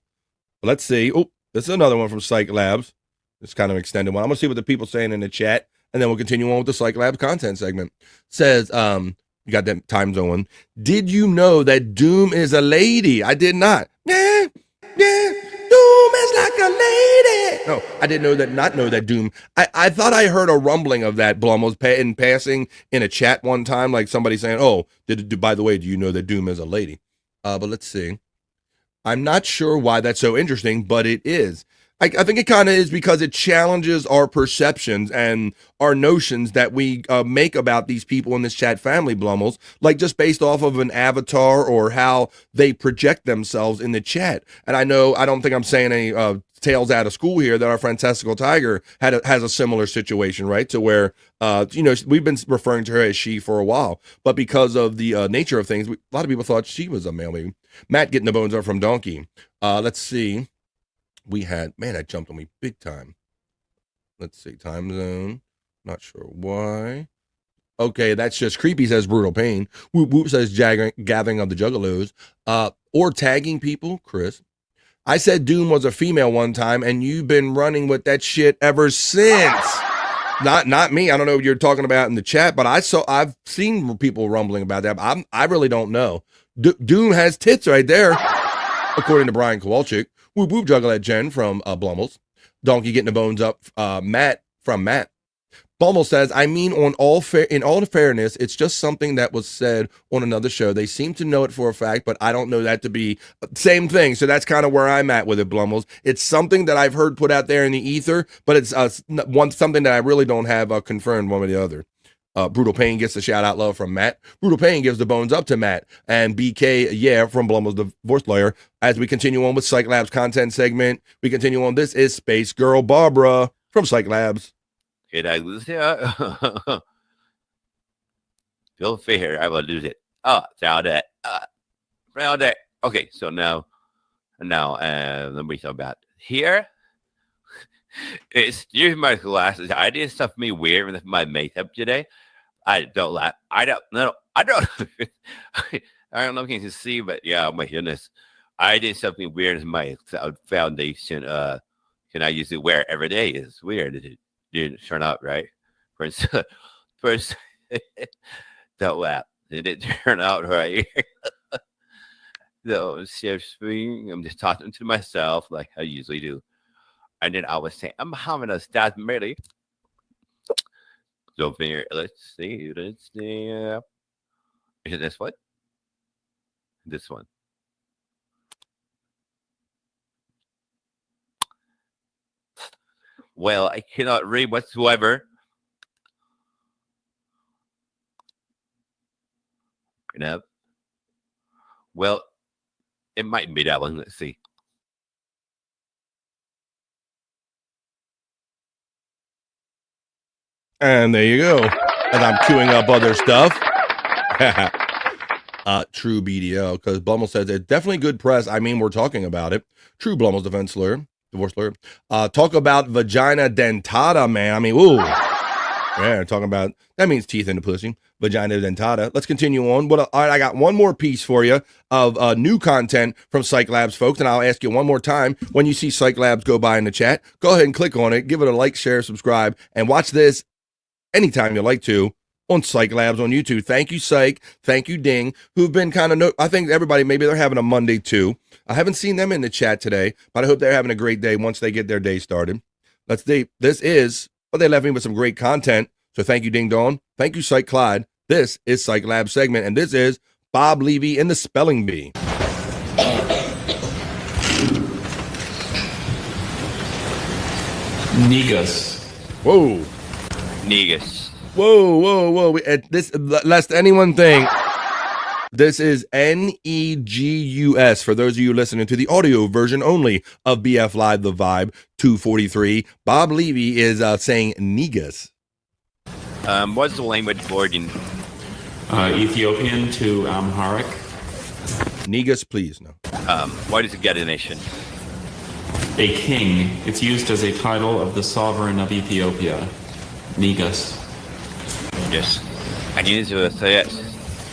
But let's see. Oh, this is another one from Cyke Labs. It's kind of extended one. I'm going to see what the people saying in the chat, and then we'll continue on with the Cyke Labs content segment. It says, you got that time zone. Did you know that Doom is a lady? I did not. Yeah. Doom is like a lady. No, I didn't not know that Doom. I thought I heard a rumbling of that, Blum, was in passing in a chat one time, like somebody saying, oh, by the way, do you know that Doom is a lady? But let's see. I'm not sure why that's so interesting, but it is. I think it kind of is because it challenges our perceptions and our notions that we make about these people in this chat family, Blummels, like just based off of an avatar or how they project themselves in the chat. And I don't think I'm saying any tales out of school here that our friend Testicle Tiger has a similar situation, right? To where, we've been referring to her as she for a while, but because of the nature of things, a lot of people thought she was a male, maybe. Matt getting the bones up from Donkey. Let's see. We had, man, that jumped on me big time. Let's see, time zone. Not sure why. Okay, that's just creepy, says Brutal Pain. Whoop whoop says gathering of the Juggalos. Or tagging people, Chris. I said Doom was a female one time, and you've been running with that shit ever since. Not me. I don't know what you're talking about in the chat, but I've seen people rumbling about that. But I really don't know. Doom has tits right there, according to Brian Kowalczyk. Whoop whoop juggle Jen from Blummels. Donkey getting the bones up. Matt from Matt. Blummel says, I mean, in all fairness, it's just something that was said on another show. They seem to know it for a fact, but I don't know that to be same thing. So that's kind of where I'm at with it, Blummels. It's something that I've heard put out there in the ether, but it's something that I really don't have confirmed one way or the other. Brutal Pain gets the shout out love from Matt. Brutal Pain gives the bones up to Matt. And BK, from Blummel's divorce lawyer. As we continue on with Cyke Labs content segment, we continue on. This is Space Girl Barbara from Cyke Labs. Did I lose it? Feel fair, I will lose it. Oh, found it. Found it. Okay, so now, let me talk about here. Excuse my glasses. I did something weird with my makeup today. I don't laugh. I don't know. I don't know if you can see, but yeah, my goodness. I did something weird with my foundation. Can I use it wear every day? It's weird. It didn't turn out right. First, don't laugh. It didn't turn out right. So seriously, I'm just talking to myself like I usually do. And then I was saying, I'm having a stat merely. So here, let's see. Is it this one? This one. Well, I cannot read whatsoever. Well, It might be that one. Let's see. And there you go. As I'm queuing up other stuff. True BDL, because Blummel says it's definitely good press. I mean, we're talking about it. True Blummel's divorce lawyer. Talk about vagina dentata, man. I mean, ooh. Yeah, talking about, that means teeth in the pussy. Vagina dentata. Let's continue on. All right, I got one more piece for you of new content from Cyke Labs, folks, and I'll ask you one more time, when you see Cyke Labs go by in the chat, go ahead and click on it, give it a like, share, subscribe, and watch this anytime you like to on Cyke Labs on YouTube. Thank you, Cyke. Thank you, Ding, who've been kind of, I think everybody, maybe they're having a Monday too. I haven't seen them in the chat today, but I hope they're having a great day once they get their day started. They left me with some great content. So thank you, Ding Dong. Thank you, Cyke Clyde. This is Cyke Labs segment, and this is Bob Levy in the Spelling Bee. Negus. Whoa. Negus. Whoa. Lest anyone think, this is Negus for those of you listening to the audio version only of BF Live The Vibe 243. Bob Levy is saying Negus. What's the language of origin? Ethiopian to Amharic. Negus, please. No. What is a Gedonation? A king. It's used as a title of the sovereign of Ethiopia. Negus. Yes. I need to say it.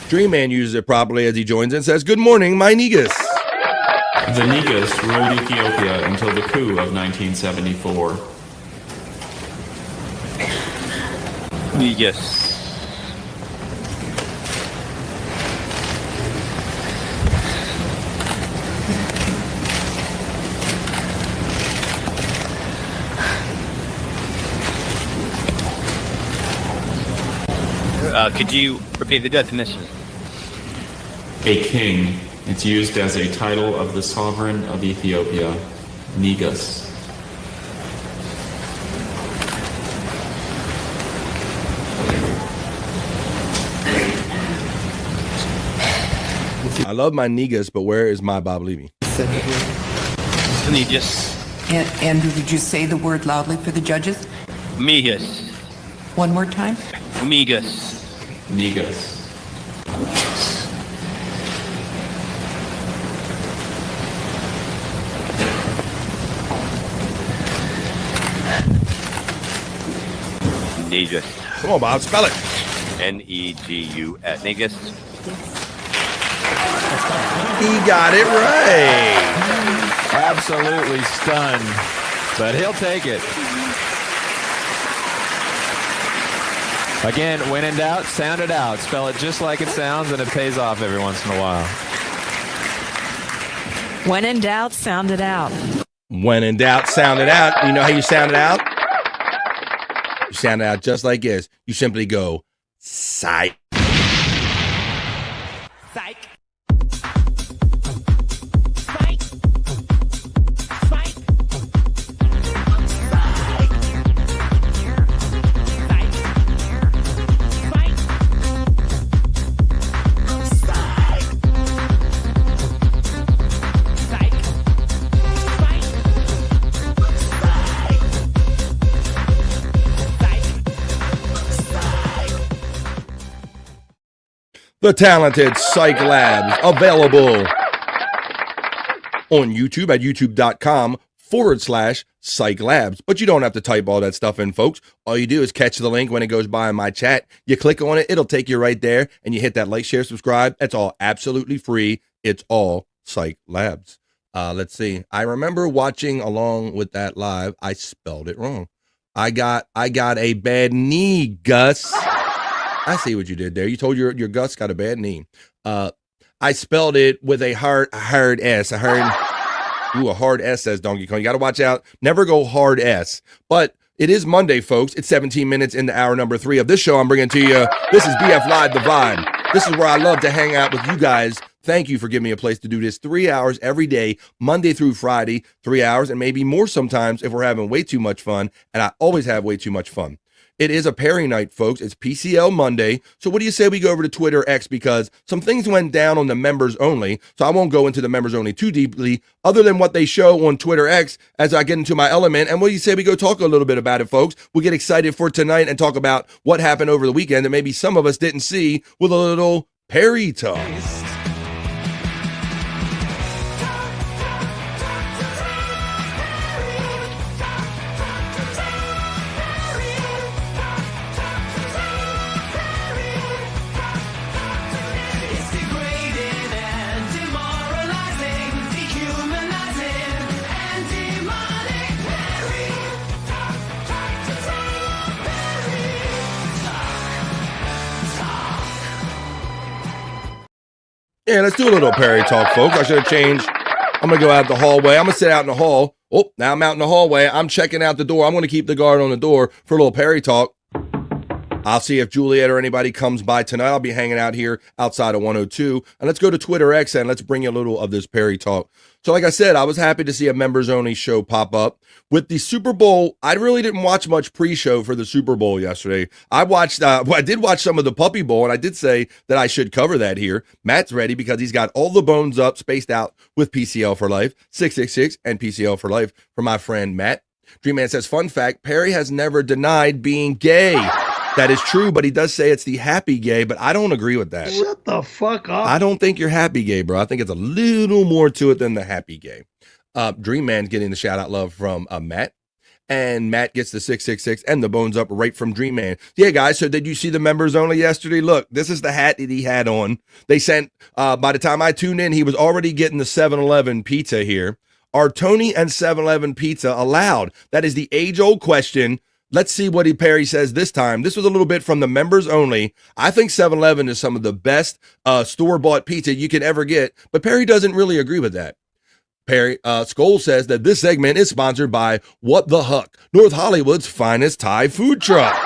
Dream Man uses it properly as he joins and says, "Good morning, my Negus." The Negus ruled Ethiopia until the coup of 1974. Negus. Could you repeat the definition? A king. It's used as a title of the sovereign of Ethiopia. Negus. I love my Negus, but where is my Bob Levy? Negus. Andrew, did you say the word loudly for the judges? Megus. One more time? Megus. Negus. Negus. Come on, Bob, spell it. Negus. Negus. He got it right. Absolutely stunned, but he'll take it. Again, when in doubt, sound it out. Spell it just like it sounds, and it pays off every once in a while. When in doubt, sound it out. When in doubt, sound it out. You know how you sound it out? You sound it out just like this. You simply go, Cyke. Cyke. The talented Cyke Labs, available on YouTube at youtube.com/Cyke Labs. But you don't have to type all that stuff in, folks. All you do is catch the link when it goes by in my chat. You click on it, it'll take you right there, and you hit that like, share, subscribe. That's all absolutely free. It's all Cyke Labs. Let's see. I remember watching along with that live. I spelled it wrong. I got a bad knee, Gus. I see what you did there. You told your Gus got a bad knee. I spelled it with a hard S. A hard S, says Donkey Kong. You got to watch out. Never go hard S. But it is Monday, folks. It's 17 minutes into hour number 3 of this show I'm bringing to you. This is BF Live The Vibe. This is where I love to hang out with you guys. Thank you for giving me a place to do this 3 hours every day, Monday through Friday, 3 hours, and maybe more sometimes if we're having way too much fun. And I always have way too much fun. It is a Perry night, folks. It's PCL Monday. So what do you say we go over to Twitter X, because some things went down on the members only. So I won't go into the members only too deeply, other than what they show on Twitter X as I get into my element. And what do you say we go talk a little bit about it, folks? We'll get excited for tonight and talk about what happened over the weekend that maybe some of us didn't see with a little Perry talk. Yeah, let's do a little Perry talk, folks. I should have changed. I'm going to go out the hallway. I'm going to sit out in the hall. Oh, now I'm out in the hallway. I'm checking out the door. I'm going to keep the guard on the door for a little Perry talk. I'll see if Juliet or anybody comes by tonight. I'll be hanging out here outside of 102. And let's go to Twitter X and let's bring you a little of this Perry talk. So like I said, I was happy to see a members only show pop up. With the Super Bowl, I really didn't watch much pre-show for the Super Bowl yesterday. I did watch some of the Puppy Bowl, and I did say that I should cover that here. Matt's ready because he's got all the bones up, spaced out with PCL for Life, 666 and PCL for Life for my friend Matt. Dream Man says, fun fact, Perry has never denied being gay. That is true, but he does say it's the happy gay, but I don't agree with that. Shut the fuck up. I don't think you're happy gay, bro. I think it's a little more to it than the happy gay. Dream Man getting the shout out love from Matt. And Matt gets the 666 and the bones up right from Dream Man. Yeah, guys, so did you see the members only yesterday? Look, this is the hat that he had on. They sent, by the time I tuned in, he was already getting the 7-Eleven pizza here. Are Tony and 7-Eleven pizza allowed? That is the age-old question. Let's see what Perry says this time. This was a little bit from the members only. I think 7-Eleven is some of the best store-bought pizza you can ever get, but Perry doesn't really agree with that. Perry Skoll says that this segment is sponsored by What the Huck, North Hollywood's finest Thai food truck.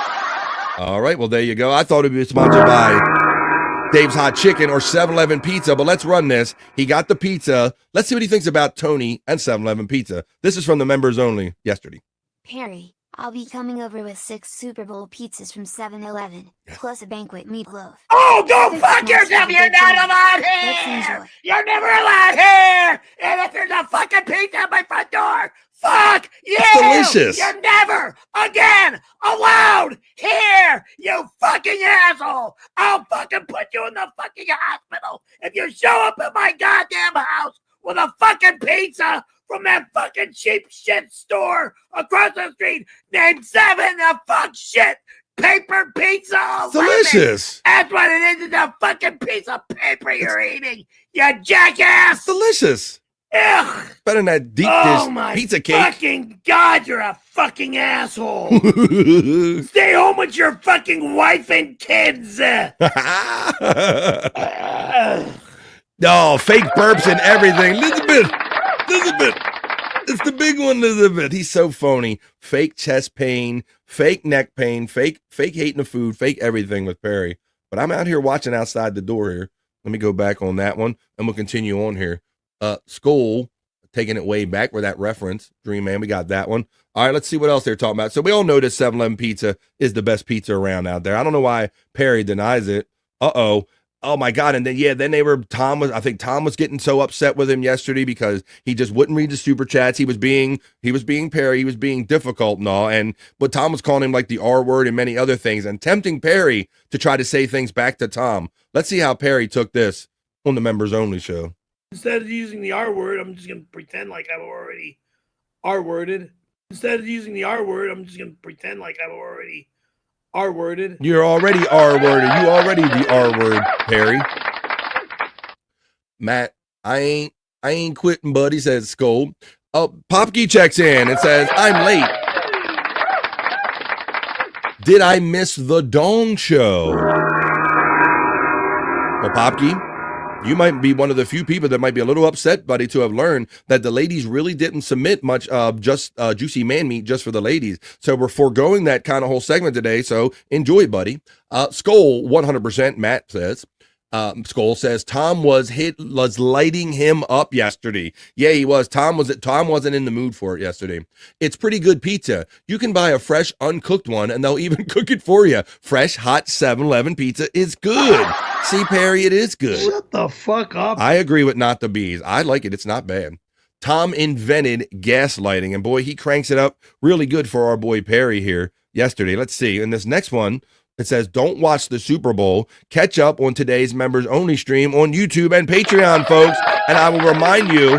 All right, well, there you go. I thought it would be sponsored by Dave's Hot Chicken or 7-Eleven Pizza, but let's run this. He got the pizza. Let's see what he thinks about Tony and 7-Eleven Pizza. This is from the members only yesterday. Perry, I'll be coming over with 6 Super Bowl pizzas from 7-Eleven, plus a banquet meatloaf. Oh, go fuck yourself! You're not allowed here! You're never allowed here! And if there's a fucking pizza at my front door, fuck you! It's delicious. You're never again allowed here, you fucking asshole! I'll fucking put you in the fucking hospital if you show up at my goddamn house with a fucking pizza from that fucking cheap shit store across the street named 7 the fuck shit paper pizza. Delicious. That's what it is. It's a fucking piece of paper you're eating, you jackass. Delicious. Ugh. Better than that deep Oh dish my pizza cake. fucking God, you're a fucking asshole. Stay home with your fucking wife and kids. No, fake burps and everything. Elizabeth. It's the big one, Elizabeth. He's so phony. Fake chest pain, fake neck pain, fake hating the food, fake everything with Perry. But I'm out here watching outside the door here. Let me go back on that one, and we'll continue on here. Skoll, taking it way back with that reference. Dream Man, we got that one. All right, let's see what else they're talking about. So we all know that 7-Eleven pizza is the best pizza around out there. I don't know why Perry denies it. Uh-oh. Oh my God. And then, Tom was getting so upset with him yesterday because he just wouldn't read the super chats. He was being Perry. He was being difficult and all. But Tom was calling him like the R word and many other things and tempting Perry to try to say things back to Tom. Let's see how Perry took this on the members only show. Instead of using the R word, I'm just going to pretend like I'm already R-worded. Instead of using the R word, I'm just going to pretend like I'm already R-worded. You're already R-worded. You already the R-word, Perry. Matt, I ain't quitting, buddy, says Skoll. Oh, Popke checks in and says, I'm late. Did I miss the Dong Show? Well, Popke, you might be one of the few people that might be a little upset, buddy, to have learned that the ladies really didn't submit much of just juicy man meat just for the ladies. So we're foregoing that kind of whole segment today. So enjoy, buddy. Skoll, 100%, Matt says. Skull says Tom was lighting him up yesterday. Yeah, he was. Tom wasn't in the mood for it yesterday. It's pretty good pizza. You can buy a fresh, uncooked one, and they'll even cook it for you. Fresh, hot 7-Eleven pizza is good. See, Perry, it is good. Shut the fuck up. I agree with Not the Bees. I like it. It's not bad. Tom invented gaslighting, and boy, he cranks it up really good for our boy Perry here yesterday. Let's see. In this next one, it says, don't watch the Super Bowl. Catch up on today's members only stream on YouTube and Patreon, folks. And I will remind you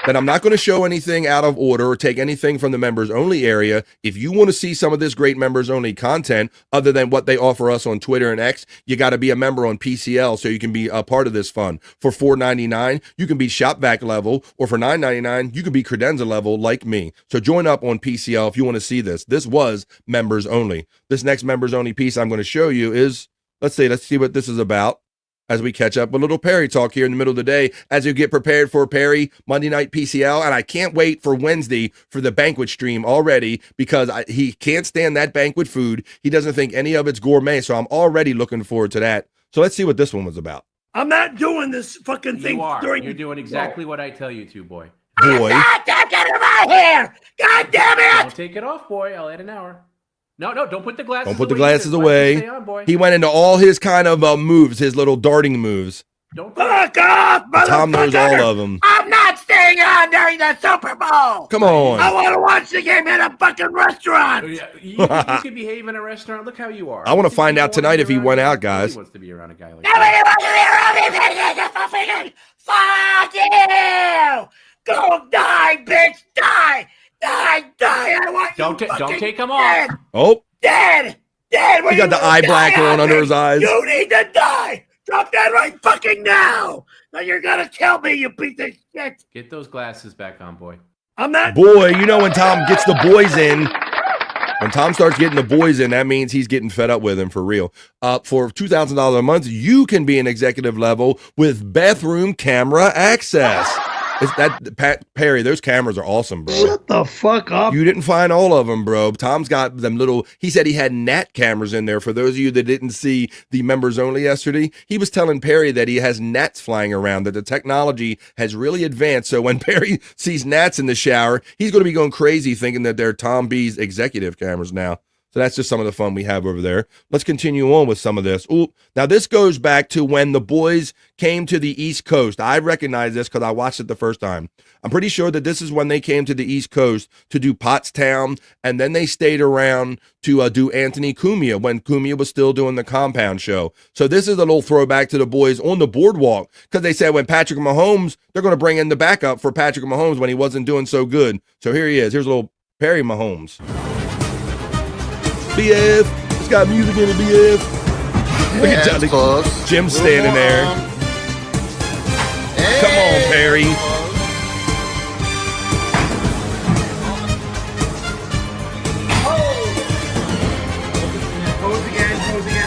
that I'm not going to show anything out of order or take anything from the members only area. If you want to see some of this great members only content other than what they offer us on Twitter and X, you got to be a member on PCL so you can be a part of this fun. For $4.99, you can be Shopvac level, or for $9.99, you can be credenza level like me. So join up on PCL if you want to see this. This was members only. This next members only piece I'm going to show you is, let's see what this is about. As we catch up with little Perry talk here in the middle of the day, as you get prepared for Perry Monday Night PCL. And I can't wait for Wednesday for the banquet stream already, because he can't stand that banquet food. He doesn't think any of it's gourmet. So I'm already looking forward to that. So let's see what this one was about. I'm not doing this fucking thing. You are. During You're doing exactly what I tell you to, boy. Boy. Get it out here! God damn it! Don't take it off, boy. I'll add an hour. No, don't put the glasses away. Don't put the glasses away. Stay on, boy. He went into all his kind of moves, his little darting moves. Don't fuck off, motherfucker! Tom knows all of them. I'm not staying on during the Super Bowl. Come on. I want to watch the game at a fucking restaurant. You can behave in a restaurant. Look how you are. I want to find out tonight if he went out, guys. Nobody wants to be around a guy like Nobody wants to be around me. Fuck you! Go die, bitch! Die! Die! I want Don't take him dead. off. Oh. Dead! He got the eye black on under his eyes. You need to die! Drop that right fucking now! Now you're gonna kill me, you piece of shit! Get those glasses back on, boy. I'm not. Boy, you know when Tom gets the boys in. When Tom starts getting the boys in, that means he's getting fed up with him for real. For $2,000 a month, you can be an executive level with bathroom camera access. Is that Perry? Those cameras are awesome, bro. Shut the fuck up. You didn't find all of them, bro. Tom's got them little. He said he had Nat cameras in there. For those of you that didn't see the members only yesterday, he was telling Perry that he has gnats flying around. That the technology has really advanced. So when Perry sees gnats in the shower, he's going to be going crazy thinking that they're Tom B's executive cameras now. So that's just some of the fun we have over there. Let's continue on with some of this. Ooh, now this goes back to when the boys came to the East Coast. I recognize this because I watched it the first time. I'm pretty sure that this is when they came to the East Coast to do Pottstown, and then they stayed around to do Anthony Cumia when Cumia was still doing the Compound Show. So this is a little throwback to the boys on the boardwalk, because they said when Patrick Mahomes, they're going to bring in the backup for Patrick Mahomes when he wasn't doing so good. So here he is. Here's a little Perry Mahomes. BF, it's got music in it, BF. Look at Johnny. Jim standing there. Come on, Perry.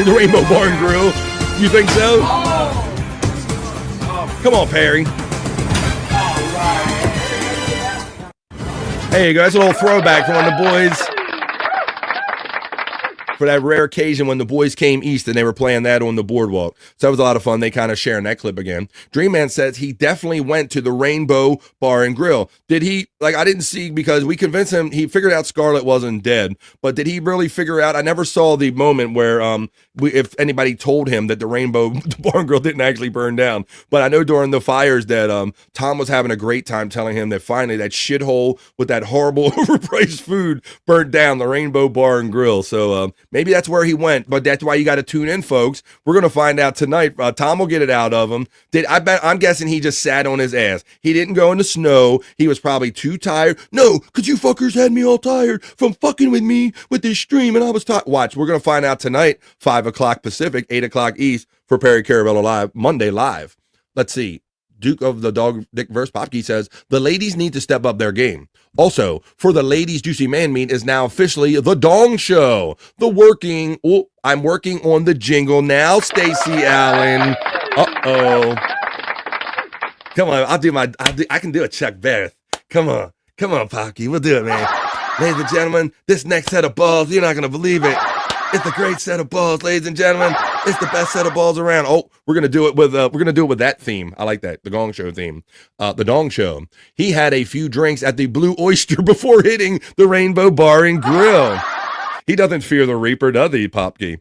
The Rainbow Bar and Grill. You think so? Come on, Perry. Hey, you guys, a little throwback from when the boys. For that rare occasion when the boys came east and they were playing that on the boardwalk. So that was a lot of fun. They kind of sharing that clip again. Dream Man says he definitely went to the Rainbow Bar and Grill. Did he? Like, I didn't see, because we convinced him, he figured out Scarlett wasn't dead. But did he really figure out? I never saw the moment where if anybody told him that the Rainbow Bar and Grill didn't actually burn down. But I know during the fires that Tom was having a great time telling him that finally that shithole with that horrible overpriced food burnt down, the Rainbow Bar and Grill. So maybe that's where he went, but that's why you got to tune in, folks. We're going to find out tonight. Tom will get it out of him. I'm guessing he just sat on his ass. He didn't go in the snow. He was probably too tired. No, because you fuckers had me all tired from fucking with me with this stream, and I was tired. Watch, we're going to find out tonight, 5 o'clock Pacific, 8 o'clock East, for Perry Caravello Live, Monday Live. Let's see. Duke of the Dog Dick Verse Popkey says, the ladies need to step up their game. Also, for the ladies' Juicy Man Meat is now officially the Dong Show. I'm working on the jingle now, Stacey Allen. Uh-oh. Come on, I can do a Chuck Barrett. Come on, Popkey, we'll do it, man. Ladies and gentlemen, this next set of balls, you're not going to believe it. It's a great set of balls, ladies and gentlemen. It's the best set of balls around. Oh, we're gonna do it with that theme. I like that. The Gong Show theme. The Dong Show. He had a few drinks at the Blue Oyster before hitting the Rainbow Bar and Grill. He doesn't fear the Reaper, does he, Popkey?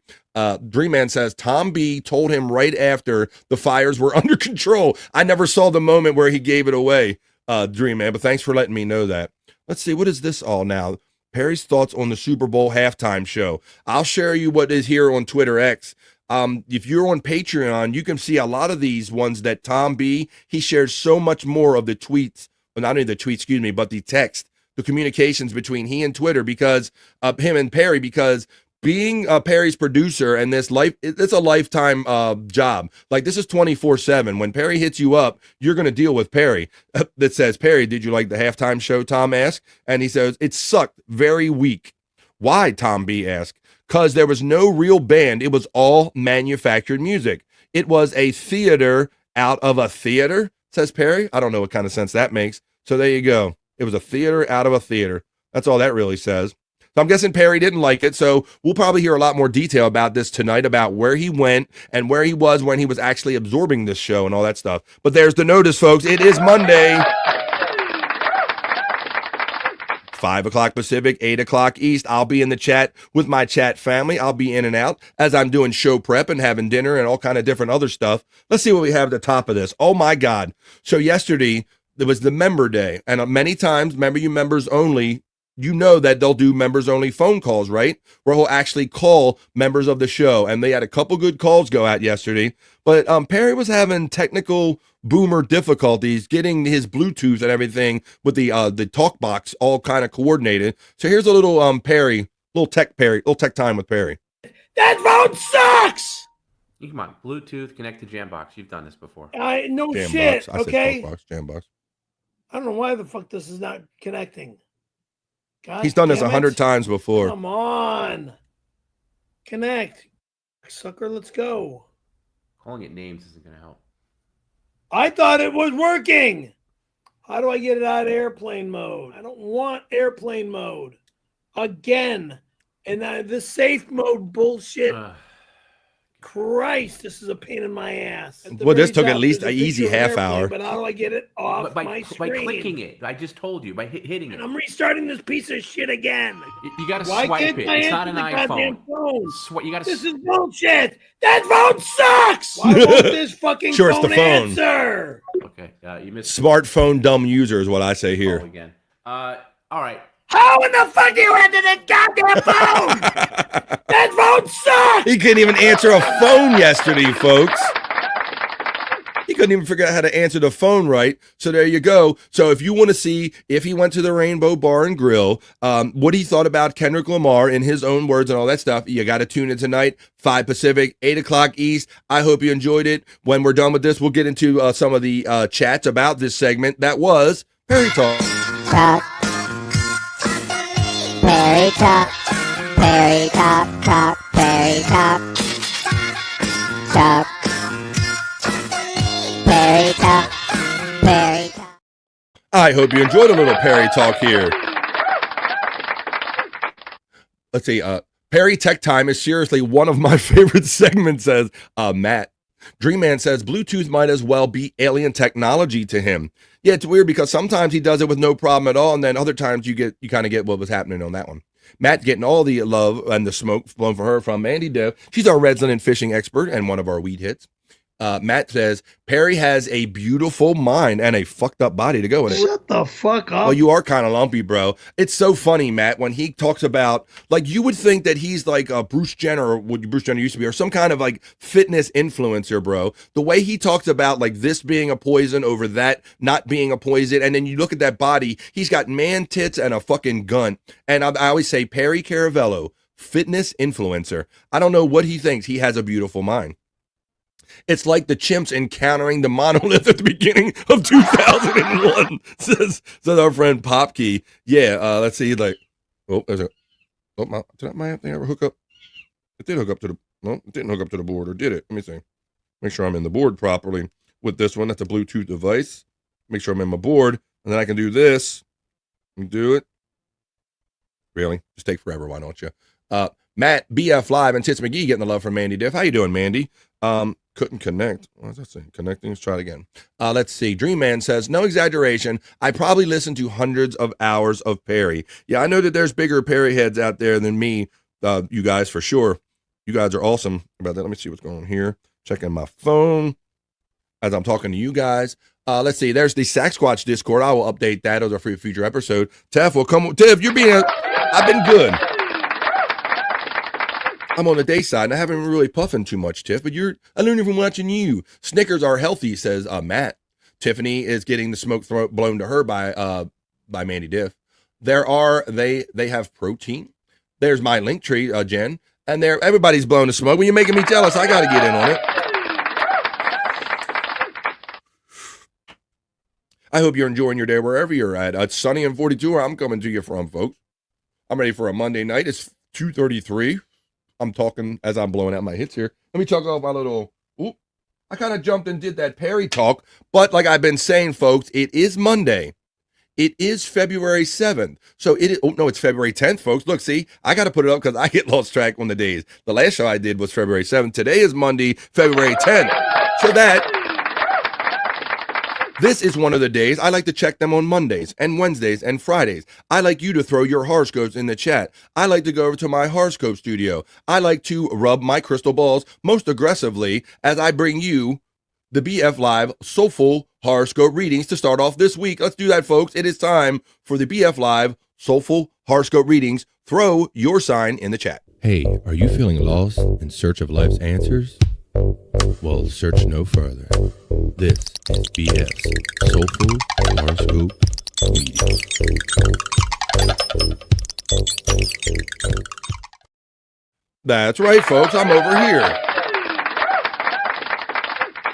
Dream Man says Tom B told him right after the fires were under control. I never saw the moment where he gave it away, Dream Man, but thanks for letting me know that. Let's see, what is this all now? Perry's thoughts on the Super Bowl halftime show. I'll share you what is here on Twitter X. If you're on Patreon, you can see a lot of these ones that Tom B, he shares so much more of the tweets, well, not only the tweets, excuse me, but the text, the communications between he and Twitter because him and Perry, because being Perry's producer and it's a lifetime job. Like this is 24/7. When Perry hits you up, you're going to deal with Perry. That says, Perry, did you like the halftime show? Tom asked. And he says, it sucked. Very weak. Why? Tom B asked. Because there was no real band. It was all manufactured music. It was a theater out of a theater, says Perry. I don't know what kind of sense that makes. So there you go. It was a theater out of a theater. That's all that really says. So I'm guessing Perry didn't like it. So we'll probably hear a lot more detail about this tonight, about where he went and where he was when he was actually absorbing this show and all that stuff. But there's the notice, folks. It is Monday. 5 o'clock Pacific, 8 o'clock East. I'll be in the chat with my chat family. I'll be in and out as I'm doing show prep and having dinner and all kind of different other stuff. Let's see what we have at the top of this. Oh, my God. So yesterday, there was the member day. And many times, remember you members only, you know that they'll do members only phone calls, right? Where he'll actually call members of the show. And they had a couple good calls go out yesterday. But Perry was having technical boomer difficulties getting his Bluetooth and everything with the talk box all kind of coordinated. So here's a little little tech time with Perry. That phone sucks! Come on, Bluetooth, connect to Jambox. You've done this before. No Jambox. shit, I okay? said Jambox. I don't know why the fuck this is not connecting. God He's done this damn 100 it. times before. Come on. Connect. Sucker, let's go. Calling it names isn't going to help. I thought it was working. How do I get it out of airplane mode? I don't want airplane mode. Again. And this safe mode bullshit. Christ, this is a pain in my ass. Well, this took at least an easy half hour. But how do I get it off my screen? By clicking it. I just told you. By hitting it. I'm restarting this piece of shit again. You got to swipe it. It's not an iPhone. You got to. This is bullshit. That phone sucks. Why won't this fucking Sure, it's phone the phone. answer? Okay, you missed. Smartphone dumb user is what I say here. Again. All right. How in the fuck do you enter that goddamn phone? That phone sucks. He couldn't even answer a phone yesterday, folks. He couldn't even figure out how to answer the phone right. So there you go. So if you want to see if he went to the Rainbow Bar and Grill, what he thought about Kendrick Lamar in his own words and all that stuff, you got to tune in tonight, 5 Pacific, 8 o'clock East. I hope you enjoyed it. When we're done with this, we'll get into some of the chats about this segment. That was Perry Talk. Perry Talk, Perry Talk, Talk, Perry Talk, Talk, Perry Talk, Perry Talk. I hope you enjoyed a little Perry Talk here. Let's see, Perry Tech Time is seriously one of my favorite segments, says Matt. Dream Man says Bluetooth might as well be alien technology to him. Yeah, it's weird because sometimes he does it with no problem at all, and then other times you kind of get what was happening on that one. Matt getting all the love and the smoke blown for her from Mandy Dev. She's our resident fishing expert and one of our weed hits. Matt says Perry has a beautiful mind and a fucked up body to go with it. Shut the fuck up. Well, you are kind of lumpy, bro. It's so funny, Matt, when he talks about, like, you would think that he's like Bruce Jenner, or what Bruce Jenner used to be, or some kind of like fitness influencer, bro. The way he talks about like this being a poison over that not being a poison, and then you look at that body, he's got man tits and a fucking gun. And I always say Perry Caravello, fitness influencer. I don't know what he thinks. He has a beautiful mind. It's like the chimps encountering the monolith at the beginning of 2001, says our friend Popkey. Yeah, let's see. Like, there's a. Did my thing ever hook up? It did hook up to the. No, it didn't hook up to the board, or did it? Let me see. Make sure I'm in the board properly with this one. That's a Bluetooth device. Make sure I'm in my board, and then I can do this. And do it. Really? Just take forever. Why don't you? Matt, BF Live, and Tits McGee getting the love from Mandy Diff. How you doing, Mandy? Couldn't connect. What does that say? Connecting. Let's try it again. Let's see. Dream Man says, no exaggeration, I probably listened to hundreds of hours of Perry. Yeah, I know that there's bigger Perry heads out there than me, you guys, for sure. You guys are awesome about that. Let me see what's going on here. Checking my phone as I'm talking to you guys. Let's see. There's the Saxsquatch Discord. I will update that as a future episode. Tiff will come. Tiff, I've been good. I'm on the day side, and I haven't been really puffing too much, Tiff, but I learned from watching you. Snickers are healthy, says Matt. Tiffany is getting the smoke blown to her by Mandy Diff. They have protein. There's my link tree, Jen, and everybody's blowing the smoke. When you're making me jealous, I got to get in on it. I hope you're enjoying your day wherever you're at. It's sunny and 42 where I'm coming to you from, folks. I'm ready for a Monday night. It's 2:33. I'm talking as I'm blowing out my hits here. Let me talk about my little, I kind of jumped and did that Perry talk, but like I've been saying, folks, it is Monday. It is February 7th. So it's February 10th, folks. Look, see, I got to put it up because I get lost track on the days. The last show I did was February 7th. Today is Monday, February 10th. So this is one of the days I like to check them on Mondays and Wednesdays and Fridays. I like you to throw your horoscopes in the chat. I like to go over to my horoscope studio. I like to rub my crystal balls most aggressively as I bring you the BF Live Soulful Horoscope readings to start off this week. Let's do that, folks. It is time for the BF Live Soulful Horoscope readings. Throw your sign in the chat. Hey, are you feeling lost in search of life's answers? Well, search no further. This is BF's Soulful Horoscope reading. That's right, folks. I'm over here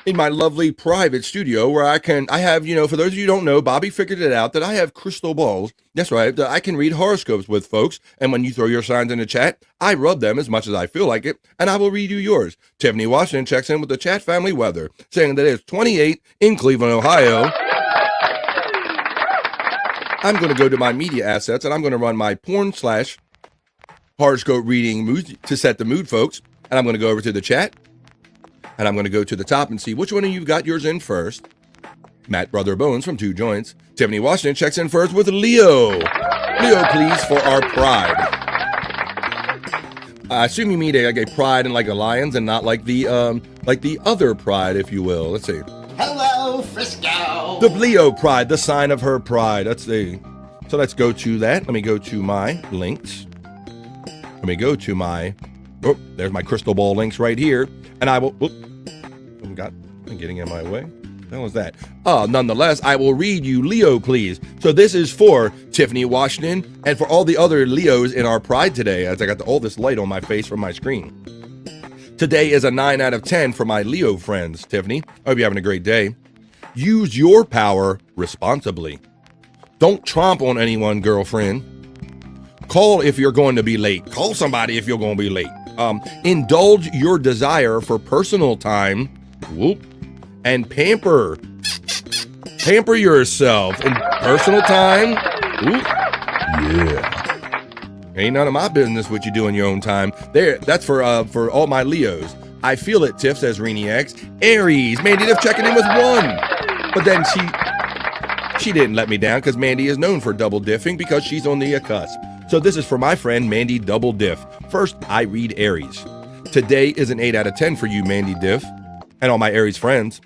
in my lovely private studio where I have, for those of you who don't know, Bobby figured it out that I have crystal balls. That's right, that I can read horoscopes with, folks. And when you throw your signs in the chat, I rub them as much as I feel like it, and I will read you yours. Tiffany Washington checks in with the chat family weather, saying that it's 28 in Cleveland, Ohio. I'm going to go to my media assets, and I'm going to run my porn/horoscope reading mood to set the mood, folks. And I'm going to go over to the chat. And I'm going to go to the top and see which one of you got yours in first. Matt Brother Bones from 2 Joints. Tiffany Washington checks in first with Leo. Leo, please, for our pride. I assume you mean like a pride and like a lion's and not like the other pride, if you will. Let's see. Hello, Frisco. The Leo pride, the sign of her pride. Let's see. So let's go to that. Let me go to my links. Let me go to my, there's my crystal ball links right here. And I will, I'm getting in my way. What the hell is that? Nonetheless, I will read you Leo, please. So this is for Tiffany Washington and for all the other Leos in our pride today, as I got all this light on my face from my screen. Today is a 9 out of 10 for my Leo friends, Tiffany. I hope you're having a great day. Use your power responsibly. Don't tromp on anyone, girlfriend. Call if you're going to be late. Call somebody if you're going to be late. Indulge your desire for personal time, and pamper yourself in personal time. Yeah, ain't none of my business what you do in your own time. That's for all my Leos. I feel it, Tiff, says Reenie X. Aries, Mandy Diff checking in with 1, but then she didn't let me down because Mandy is known for double diffing because she's on the cusp. So this is for my friend Mandy Double Diff. First, I read Aries. Today is an 8 out of 10 for you, Mandy Diff, and all my Aries friends.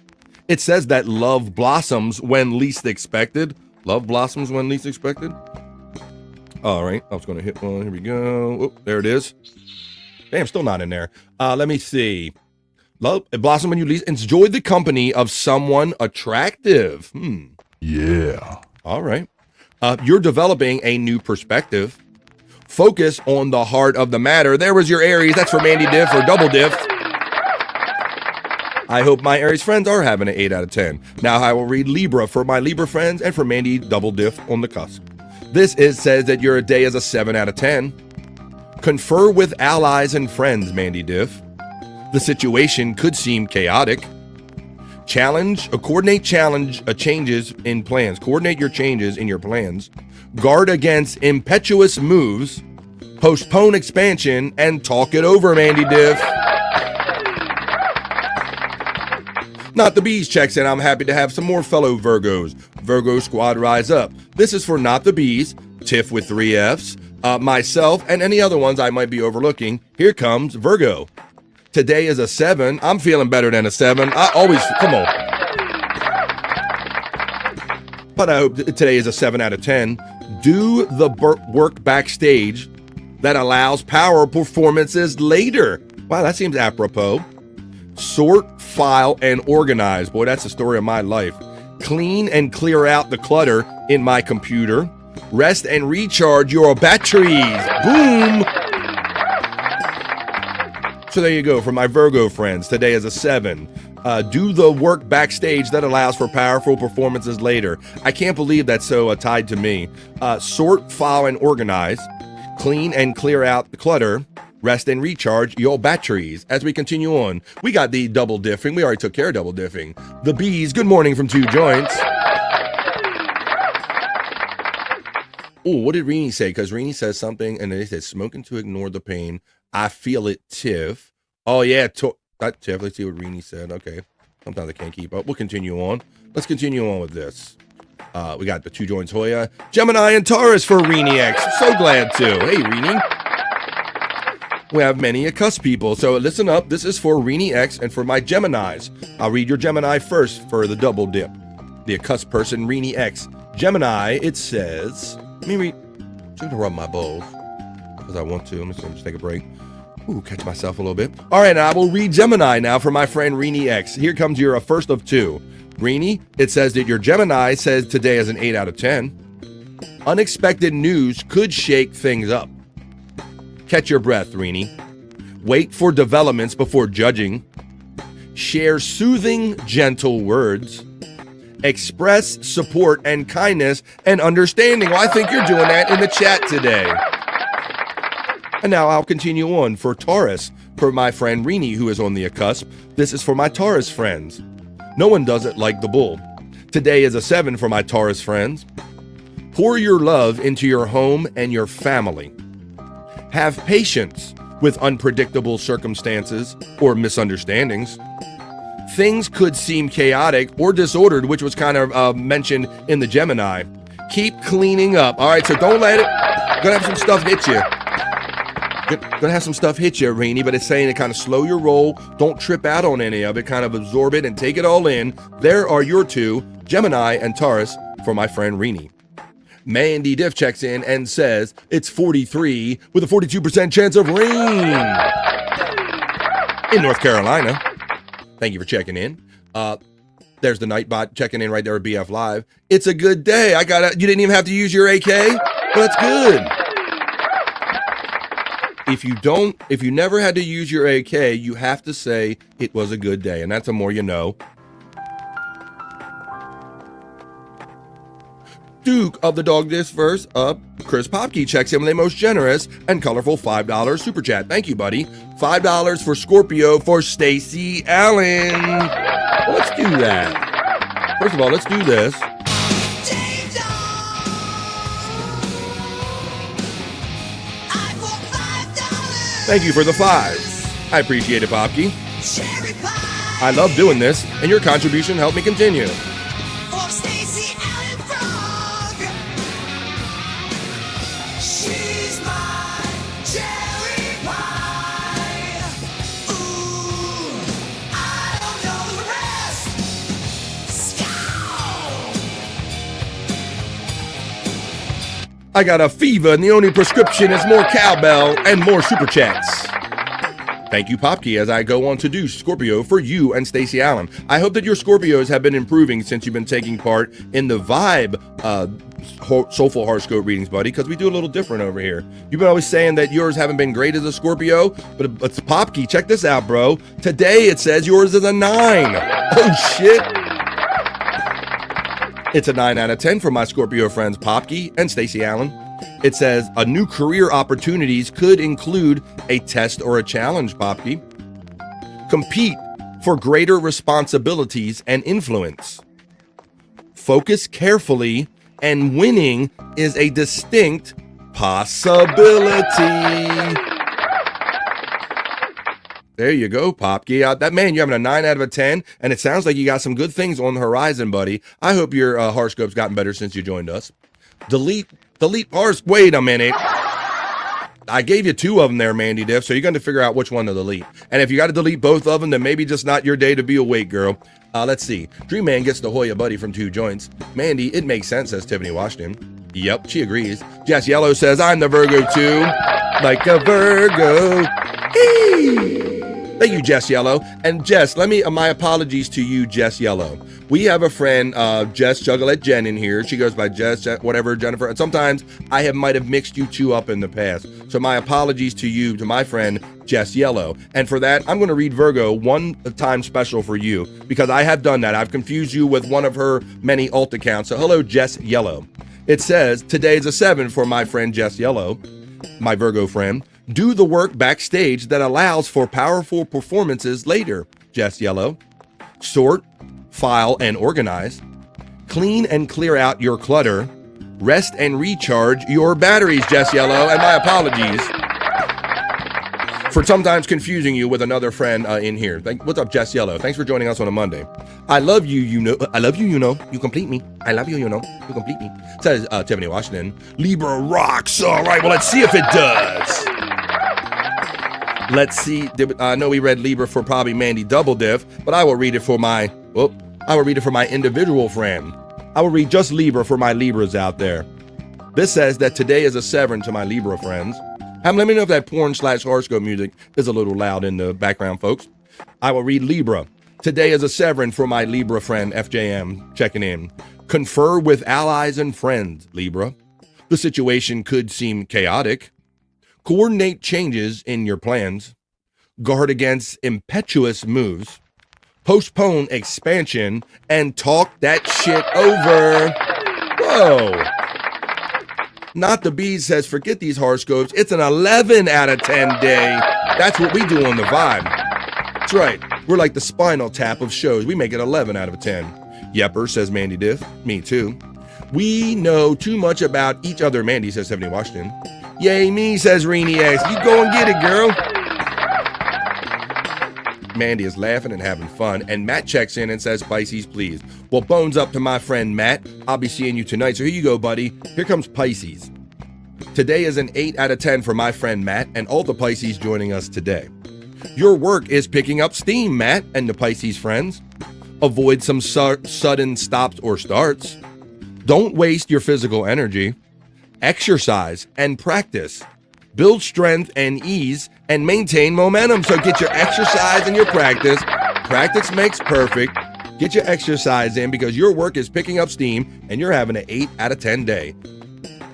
It says that love blossoms when least expected. Love blossoms when least expected. All right, I was going to hit one. Here we go. Oh, there it is. Damn, still not in there. Let me see. Love blossom when you least enjoy the company of someone attractive. Yeah. All right. You're developing a new perspective. Focus on the heart of the matter. There was your Aries. That's for Mandy Diff or Double Diff. I hope my Aries friends are having an 8 out of 10. Now I will read Libra for my Libra friends and for Mandy Double Diff on the cusp. This says that your day is a 7 out of 10. Confer with allies and friends, Mandy Diff. The situation could seem chaotic. Coordinate changes in plans. Coordinate your changes in your plans. Guard against impetuous moves. postpone expansion, and talk it over, Mandy Diff. Not the Bees checks in. I'm happy to have some more fellow Virgos. Virgo squad rise up. This is for Not the Bees, Tiff with 3 Fs, myself, and any other ones I might be overlooking. Here comes Virgo. Today is a 7. I'm feeling better than a 7. I always, come on. But I hope today is a 7 out of 10. Do the work backstage that allows power performances later. Wow, that seems apropos. Sort, file, and organize. Boy, that's the story of my life. Clean and clear out the clutter in my computer. Rest and recharge your batteries. Boom! So there you go for my Virgo friends. Today is a 7. Do the work backstage that allows for powerful performances later. I can't believe that's so tied to me. Sort, file, and organize. Clean and clear out the clutter. Rest and recharge your batteries. As we continue on, we got the double diffing. We already took care of double diffing. The Bees, good morning from 2 joints. Oh, what did Rini say? Because Rini says something, and then they said, smoking to ignore the pain. I feel it, Tiff. Oh, yeah, not Tiff. Let's see what Rini said. Okay. Sometimes I can't keep up. We'll continue on. Let's continue on with this. We got the 2 joints, Hoya, Gemini, and Taurus for Rini X. So glad to. Hey, Rini. We have many Accuss people, so listen up. This is for Rini X and for my Geminis. I'll read your Gemini first for the double dip. The Accuss person, Rini X. Gemini, it says, let me read. I'm going to rub my balls because I want to. I'm just going to take a break. Ooh, catch myself a little bit. All right, I will read Gemini now for my friend Rini X. Here comes your first of 2. Rini, it says that your Gemini says today is an 8 out of 10. Unexpected news could shake things up. Catch your breath, Rini. Wait for developments before judging. Share soothing, gentle words. Express support and kindness and understanding. Well, I think you're doing that in the chat today. And now I'll continue on for Taurus, for my friend Rini, who is on the Accuss. This is for my Taurus friends. No one does it like the bull. Today is a 7 for my Taurus friends. Pour your love into your home and your family. Have patience with unpredictable circumstances or misunderstandings. Things could seem chaotic or disordered, which was kind of mentioned in the Gemini. Keep cleaning up. All right, so don't let it. Gonna have some stuff hit you. Gonna have some stuff hit you, Rini, but it's saying to kind of slow your roll. Don't trip out on any of it. Kind of absorb it and take it all in. There are your 2, Gemini and Taurus, for my friend Rini. Mandy Diff checks in and says it's 43 with a 42% chance of rain in North Carolina. Thank you for checking in. There's the Nightbot checking in right there at BF Live. It's a good day. You didn't even have to use your AK? Well, that's good. If you never had to use your AK, you have to say it was a good day, and that's the more you know. Duke of the Dog Disc verse up. Chris Popke checks in with a most generous and colorful $5 super chat. Thank you, buddy. $5 for Scorpio for Stacy Allen. Well, let's do that. First of all, let's do this. Thank you for the 5. I appreciate it, Popke. I love doing this, and your contribution helped me continue. I got a fever, and the only prescription is more cowbell and more super chats. Thank you, Popke, as I go on to do Scorpio for you and Stacy Allen. I hope that your Scorpios have been improving since you've been taking part in the Vibe Soulful Horoscope readings, buddy, because we do a little different over here. You've been always saying that yours haven't been great as a Scorpio, but it's Popke. Check this out, bro. Today it says yours is a 9. Oh, shit. It's a 9 out of 10 for my Scorpio friends Popke and Stacy Allen. It says a new career opportunities could include a test or a challenge, Popke. Compete for greater responsibilities and influence. Focus carefully, and winning is a distinct possibility. There you go, Popke. That man, you're having a 9 out of a 10, and it sounds like you got some good things on the horizon, buddy. I hope your horoscope's gotten better since you joined us. Delete horoscope. Wait a minute. I gave you 2 of them there, Mandy Diff, so you're going to figure out which one to delete. And if you got to delete both of them, then maybe just not your day to be awake, girl. Let's see. Dream Man gets the Hoya Buddy from 2 joints. Mandy, it makes sense, says Tiffany Washington. Yep, she agrees. Jess Yellow says, I'm the Virgo too. Like a Virgo. Hey. Thank you, Jess Yellow. And Jess, my apologies to you, Jess Yellow. We have a friend, Jess Juggalette Jen in here. She goes by Jess, whatever, Jennifer. And sometimes I might have mixed you 2 up in the past. So my apologies to you, to my friend, Jess Yellow. And for that, I'm going to read Virgo one time special for you because I have done that. I've confused you with one of her many alt accounts. So hello, Jess Yellow. It says, today is a 7 for my friend Jess Yellow, my Virgo friend. Do the work backstage that allows for powerful performances later, Jess Yellow. Sort, file, and organize. Clean and clear out your clutter. Rest and recharge your batteries, Jess Yellow. And my apologies for sometimes confusing you with another friend in here. What's up, Jess Yellow? Thanks for joining us on a Monday. I love you, you know. I love you, you know. You complete me. I love you, you know. You complete me. Says Tiffany Washington. Libra rocks. All right, well, let's see if it does. Let's see. I know we read Libra for probably Mandy Double Diff, but I will read it for my individual friend. I will read just Libra for my Libras out there. This says that today is a 7 to my Libra friends. Let me know if that porn/horoscope music is a little loud in the background, folks. I will read Libra. Today is a 7 for my Libra friend, FJM, checking in. Confer with allies and friends, Libra. The situation could seem chaotic. Coordinate changes in your plans. Guard against impetuous moves. Postpone expansion and talk that shit over. Whoa. Not the Bees says, forget these horoscopes. It's an 11 out of 10 day. That's what we do on the Vibe. That's right. We're like the Spinal Tap of shows. We make it 11 out of 10. Yepper, says Mandy Diff. Me too. We know too much about each other, Mandy, says Tiffany Washington. Yay me, says Reenie X. You go and get it, girl. Mandy is laughing and having fun. And Matt checks in and says, Pisces, please. Well, bones up to my friend Matt. I'll be seeing you tonight. So here you go, buddy. Here comes Pisces. Today is an 8 out of 10 for my friend Matt and all the Pisces joining us today. Your work is picking up steam, Matt and the Pisces friends. Avoid some sudden stops or starts. Don't waste your physical energy. Exercise and practice. Build strength and ease and maintain momentum. So get your exercise and your practice. Practice makes perfect. Get your exercise in because your work is picking up steam and you're having an 8 out of 10 day.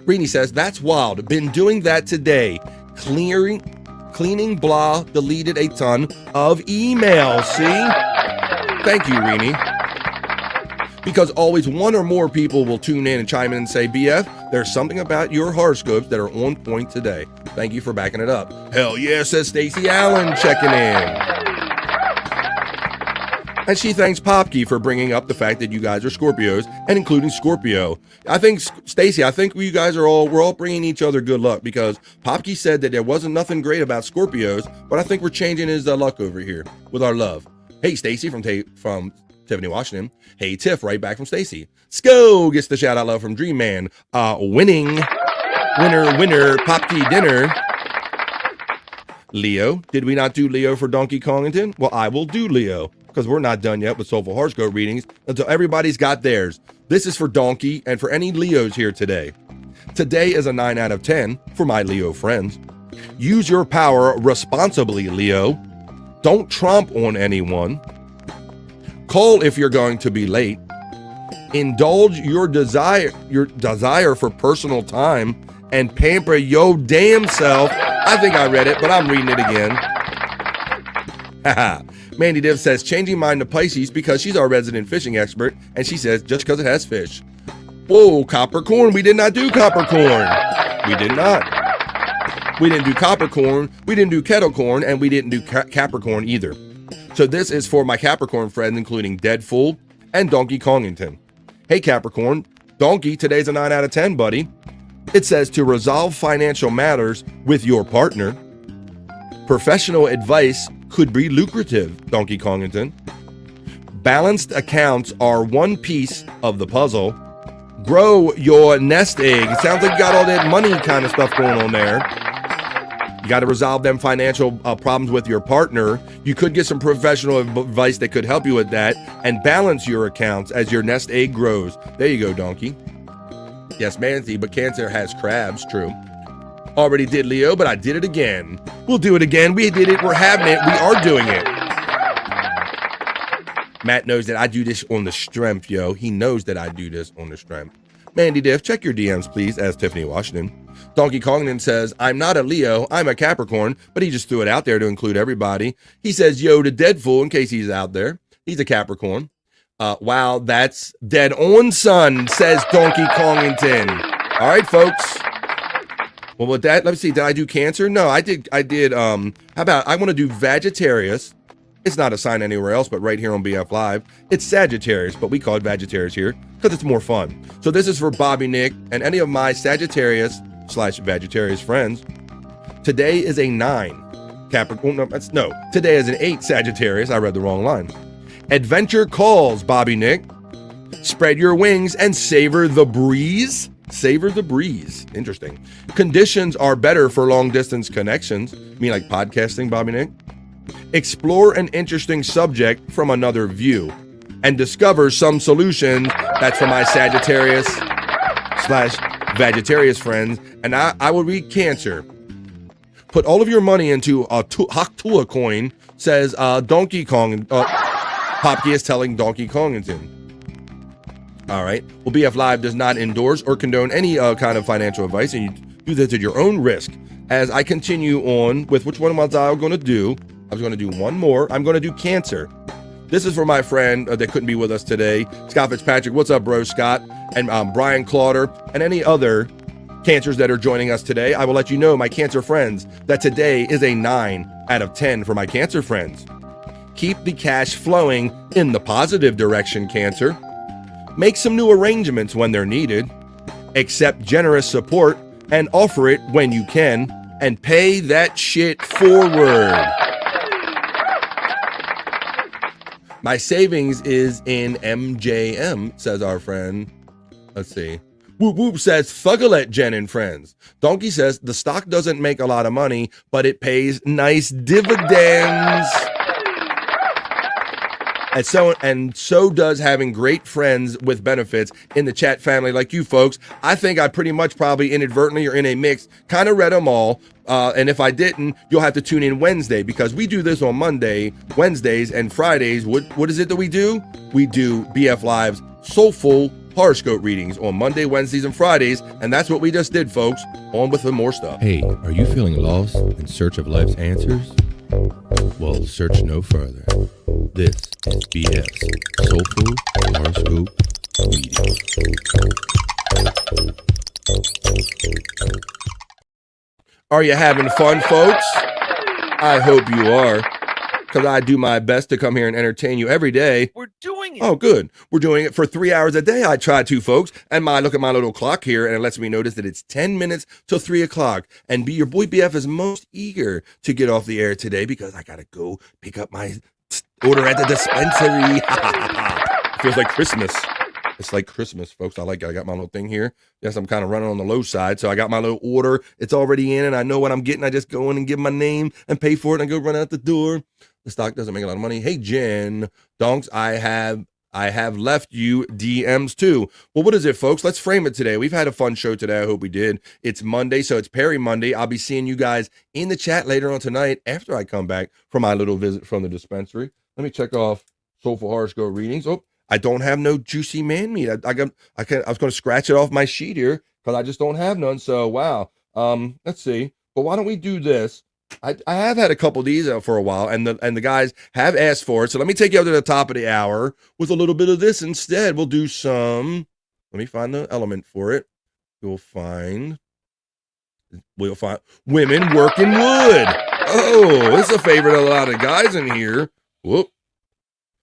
Reenie says, that's wild. Been doing that today. Cleaning blah, deleted a ton of emails. See? Thank you, Reenie. Because always one or more people will tune in and chime in and say, BF, there's something about your horoscopes that are on point today. Thank you for backing it up. Hell yeah, says Stacey Allen checking in. And she thanks Popke for bringing up the fact that you guys are Scorpios and including Scorpio. I think, Stacey, you guys we're all bringing each other good luck because Popke said that there wasn't nothing great about Scorpios, but I think we're changing his luck over here with our love. Hey, Stacey from Tiffany Washington. Hey, Tiff, right back from Stacey. Sko gets the shout out love from Dream Man. Winner, Popke dinner. Leo, did we not do Leo for Donkey Kongington? Well, I will do Leo because we're not done yet with Soulful Horoscope readings until everybody's got theirs. This is for Donkey and for any Leos here today. Today is a 9 out of 10 for my Leo friends. Use your power responsibly, Leo. Don't tromp on anyone. Call if you're going to be late. Indulge your desire for personal time and pamper your damn self. I think I read it, but I'm reading it again. Haha. Mandy Div says, changing mine to Pisces because she's our resident fishing expert, and she says, just because it has fish. Whoa, Coppercorn. We did not do Coppercorn. We did not. We didn't do Coppercorn. We didn't do Kettle Corn, and we didn't do Capricorn either. So this is for my Capricorn friends, including Dead Fool and Donkey Kongington. Hey, Capricorn. Donkey, today's a 9 out of 10, buddy. It says to resolve financial matters with your partner. Professional advice could be lucrative, Donkey Kongington. Balanced accounts are one piece of the puzzle. Grow your nest egg. It sounds like you got all that money kind of stuff going on there. You got to resolve them financial problems with your partner. You could get some professional advice that could help you with that and balance your accounts as your nest egg grows. There you go, Donkey. Yes, Manatee, but Cancer has crabs, true. Already did Leo, but I did it again. We'll do it again. We did it. We're having it. We are doing it. Matt knows that I do this on the strength, yo. He knows that I do this on the strength. Mandy Diff, check your DMs, please, as Tiffany Washington. Donkey Kongman says, I'm not a Leo, I'm a Capricorn, but he just threw it out there to include everybody. He says, yo, to Deadpool, in case he's out there. He's a Capricorn. Wow, that's dead on, son, says Donkey Kongington. All right, folks. Well, with that, let me see. Did I do Cancer? No, I did. How about, I want to do Sagittarius. It's not a sign anywhere else, but right here on BF Live. It's Sagittarius, but we call it Sagittarius here because it's more fun. So this is for Bobby Nick and any of my Sagittarius/Sagittarius friends. Today is a 9. Capricorn. No, today is an 8 Sagittarius. I read the wrong line. Adventure calls, Bobby Nick. Spread your wings and savor the breeze. Savor the breeze. Interesting. Conditions are better for long distance connections. You mean like podcasting, Bobby Nick? Explore an interesting subject from another view and discover some solutions. That's for my Sagittarius/Sagittarius friends. And I will read Cancer. Put all of your money into a Haktula coin, says Donkey Kong. Popke is telling Donkey Kongington. All right. Well, BF Live does not endorse or condone any kind of financial advice, and you do this at your own risk. As I continue on with which one was I going to do? I was going to do one more. I'm going to do Cancer. This is for my friend that couldn't be with us today, Scott Fitzpatrick. What's up, bro, Scott? And Brian Clauder and any other Cancers that are joining us today. I will let you know, my Cancer friends, that today is a 9 out of 10 for my Cancer friends. Keep the cash flowing in the positive direction, Cancer. Make some new arrangements when they're needed. Accept generous support and offer it when you can. And pay that shit forward. My savings is in MJM, says our friend. Let's see. Whoop Whoop says, Fuggalet Jen and friends. Donkey says, the stock doesn't make a lot of money, but it pays nice dividends. And so does having great friends with benefits in the chat family like you folks. I think I pretty much probably inadvertently or in a mix kind of read them all. And if I didn't, you'll have to tune in Wednesday because we do this on Monday, Wednesdays, and Fridays. What is it that we do? We do BF Live's Soulful horoscope readings on Monday, Wednesdays, and Fridays. And that's what we just did, folks. On with the more stuff. Hey, are you feeling lost in search of life's answers? Well, search no further. This is BF's Soulful Horoscope Reading. Are you having fun, folks? I hope you are, because I do my best to come here and entertain you every day. We're doing it. Oh, good. We're doing it for 3 hours a day. I try to, folks. And I look at my little clock here, and it lets me notice that it's 10 minutes till 3 o'clock. And your boy BF is most eager to get off the air today because I got to go pick up my order at the dispensary. Feels like Christmas. It's like Christmas, folks. I got my little thing here. Yes, I'm kind of running on the low side. So I got my little order. It's already in, and I know what I'm getting. I just go in and give my name and pay for it and go run out the door. The stock doesn't make a lot of money. Hey, Jen, Donks, I have left you DMs too. Well, what is it, folks? Let's frame it today. We've had a fun show today. I hope we did. It's Monday, so it's Perry Monday. I'll be seeing you guys in the chat later on tonight after I come back from my little visit from the dispensary. Let me check off Soulful Horoscope readings. Oh, I don't have no juicy man meat. I was going to scratch it off my sheet here because I just don't have none. So, wow. Let's see. But why don't we do this? I have had a couple of these for a while, and the guys have asked for it. So let me take you up to the top of the hour with a little bit of this instead. We'll do some. Let me find the element for it. We'll find women working wood. Oh, it's a favorite of a lot of guys in here. Whoop.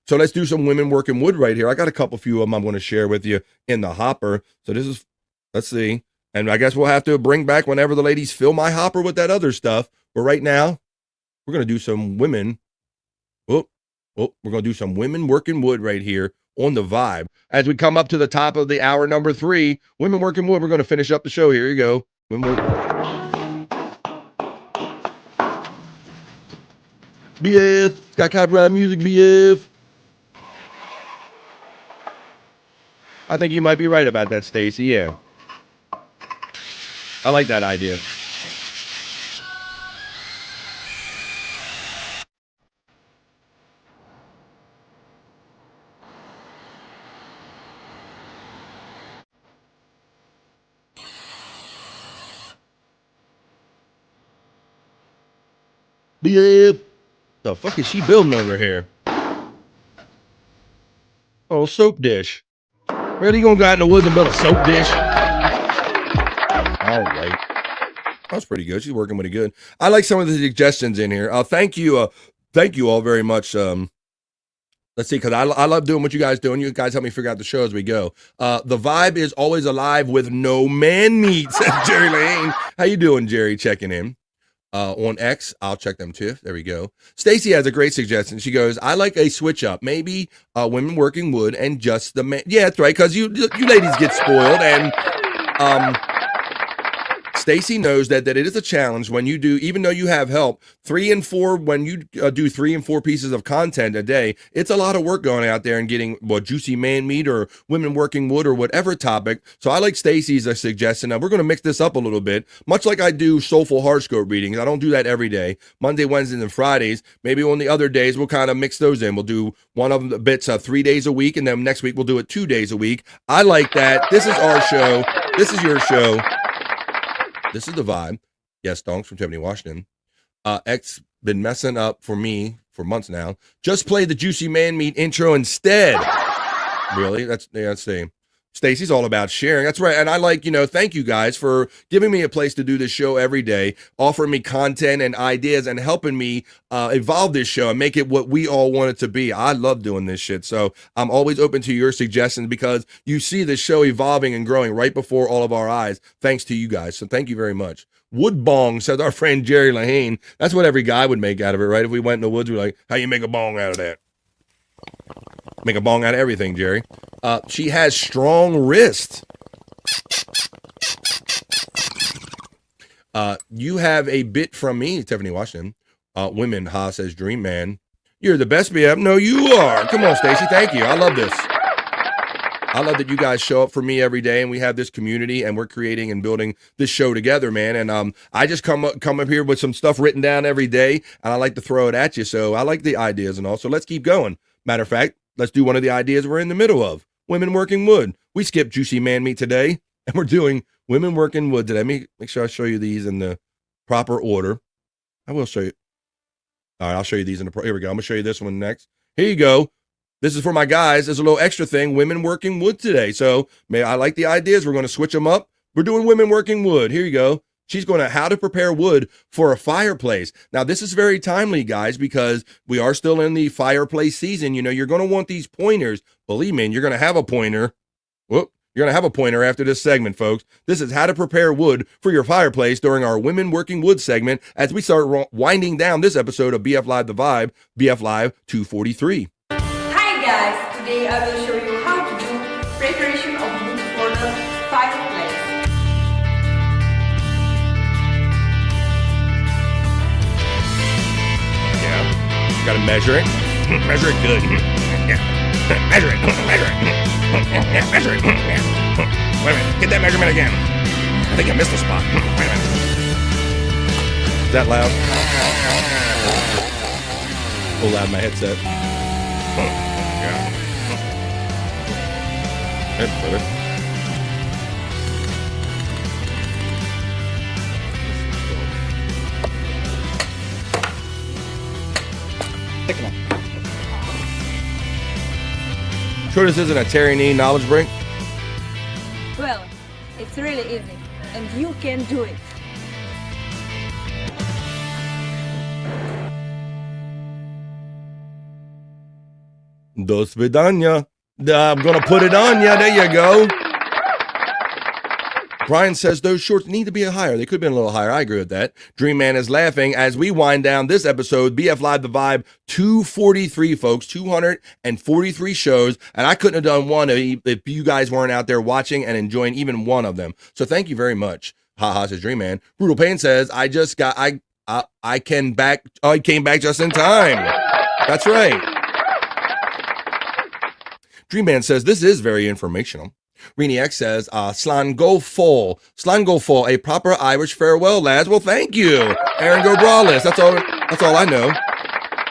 So let's do some women working wood right here. I got a few of them I'm going to share with you in the hopper. So this is, let's see. And I guess we'll have to bring back whenever the ladies fill my hopper with that other stuff. But right now, we're going to do some women. We're going to do some women working wood right here on the Vibe. As we come up to the top of the hour number 3, women working wood, we're going to finish up the show. Here you go. BF, got copyright music, BF. I think you might be right about that, Stacy. Yeah. I like that idea. BF. The fuck is she building over here? Oh, soap dish. Really gonna go out in the woods and build a soap dish? All right. That's pretty good. She's working pretty good. I like some of the suggestions in here. Thank you all very much. Let's see, because I love doing what you guys do, and you guys help me figure out the show as we go. The Vibe is always alive with no man meat, says Jerry Lane. How you doing, Jerry? Checking in. On X, I'll check them too. There we go. Stacy has a great suggestion. She goes, I like a switch up. Maybe women working wood and just the man. Yeah, that's right, because you ladies get spoiled, and Stacy knows that it is a challenge when you do, even though you have help, 3 and 4, when you do 3 and 4 pieces of content a day, it's a lot of work going out there and getting juicy man meat or women working wood or whatever topic. So I like Stacy's suggestion. Now we're going to mix this up a little bit, much like I do soulful horoscope readings. I don't do that every day. Monday, Wednesdays, and Fridays. Maybe on the other days, we'll kind of mix those in. We'll do one of the bits 3 days a week, and then next week we'll do it 2 days a week. I like that. This is our show. This is your show. This is the Vibe. Yes, Donks from Tiffany, Washington. X been messing up for me for months now. Just play the Juicy Man Meat intro instead. Really? Let's see. Stacy's all about sharing. That's right. And I like, thank you guys for giving me a place to do this show every day, offering me content and ideas and helping me evolve this show and make it what we all want it to be. I love doing this shit. So I'm always open to your suggestions because you see the show evolving and growing right before all of our eyes, thanks to you guys. So thank you very much. Wood bong, says our friend Jerry Lahane. That's what every guy would make out of it, right? If we went in the woods, we're like, how you make a bong out of that? Make a bong out of everything, Jerry. She has strong wrists. You have a bit from me, Tiffany Washington. Women, says Dream Man. You're the best BF. No, you are. Come on, Stacy. Thank you. I love this. I love that you guys show up for me every day, and we have this community, and we're creating and building this show together, man. And I just come up here with some stuff written down every day, and I like to throw it at you. So I like the ideas and all. So let's keep going. Matter of fact, let's do one of the ideas we're in the middle of. Women working wood. We skipped Juicy Man Meat today, and we're doing women working wood today. Let me make sure I show you these in the proper order. I will show you. All right, I'll show you these in the here we go. I'm gonna show you this one next. Here you go. This is for my guys. There's a little extra thing. Women working wood today. So I like the ideas. We're going to switch them up. We're doing women working wood. Here you go. She's going to how to prepare wood for a fireplace. Now, this is very timely, guys, because we are still in the fireplace season. You're going to want these pointers. Believe me, and you're going to have a pointer. Whoop. You're going to have a pointer after this segment, folks. This is how to prepare wood for your fireplace during our Women Working Wood segment as we start winding down this episode of BF Live The Vibe, BF Live 243. Hi guys, today I will show you how to do preparation of wood for the fireplace. Yeah, gotta measure it. Measure it good. Yeah, measure it. Measure it. Yeah, measure it. Yeah. Wait a minute, get that measurement again. I think I missed a spot. Wait a minute. Is that loud? A little loud in my headset. Yeah. That's better. Sure this isn't a Terry Nee knowledge break? Well, it's really easy, and you can do it. Do svidanya. I'm gonna put it on ya. There you go. Brian says those shorts need to be higher. They could have been a little higher. I agree with that. Dream Man is laughing as we wind down this episode. BF Live The Vibe 243, folks. 243 shows. And I couldn't have done one if you guys weren't out there watching and enjoying even one of them. So thank you very much. Haha, says Dream Man. Brutal Pain says, I came back just in time. That's right. Dream Man says, this is very informational. Reenie X says, Slán go full, a proper Irish farewell, lads. Well, thank you. Aaron go braless. That's all I know.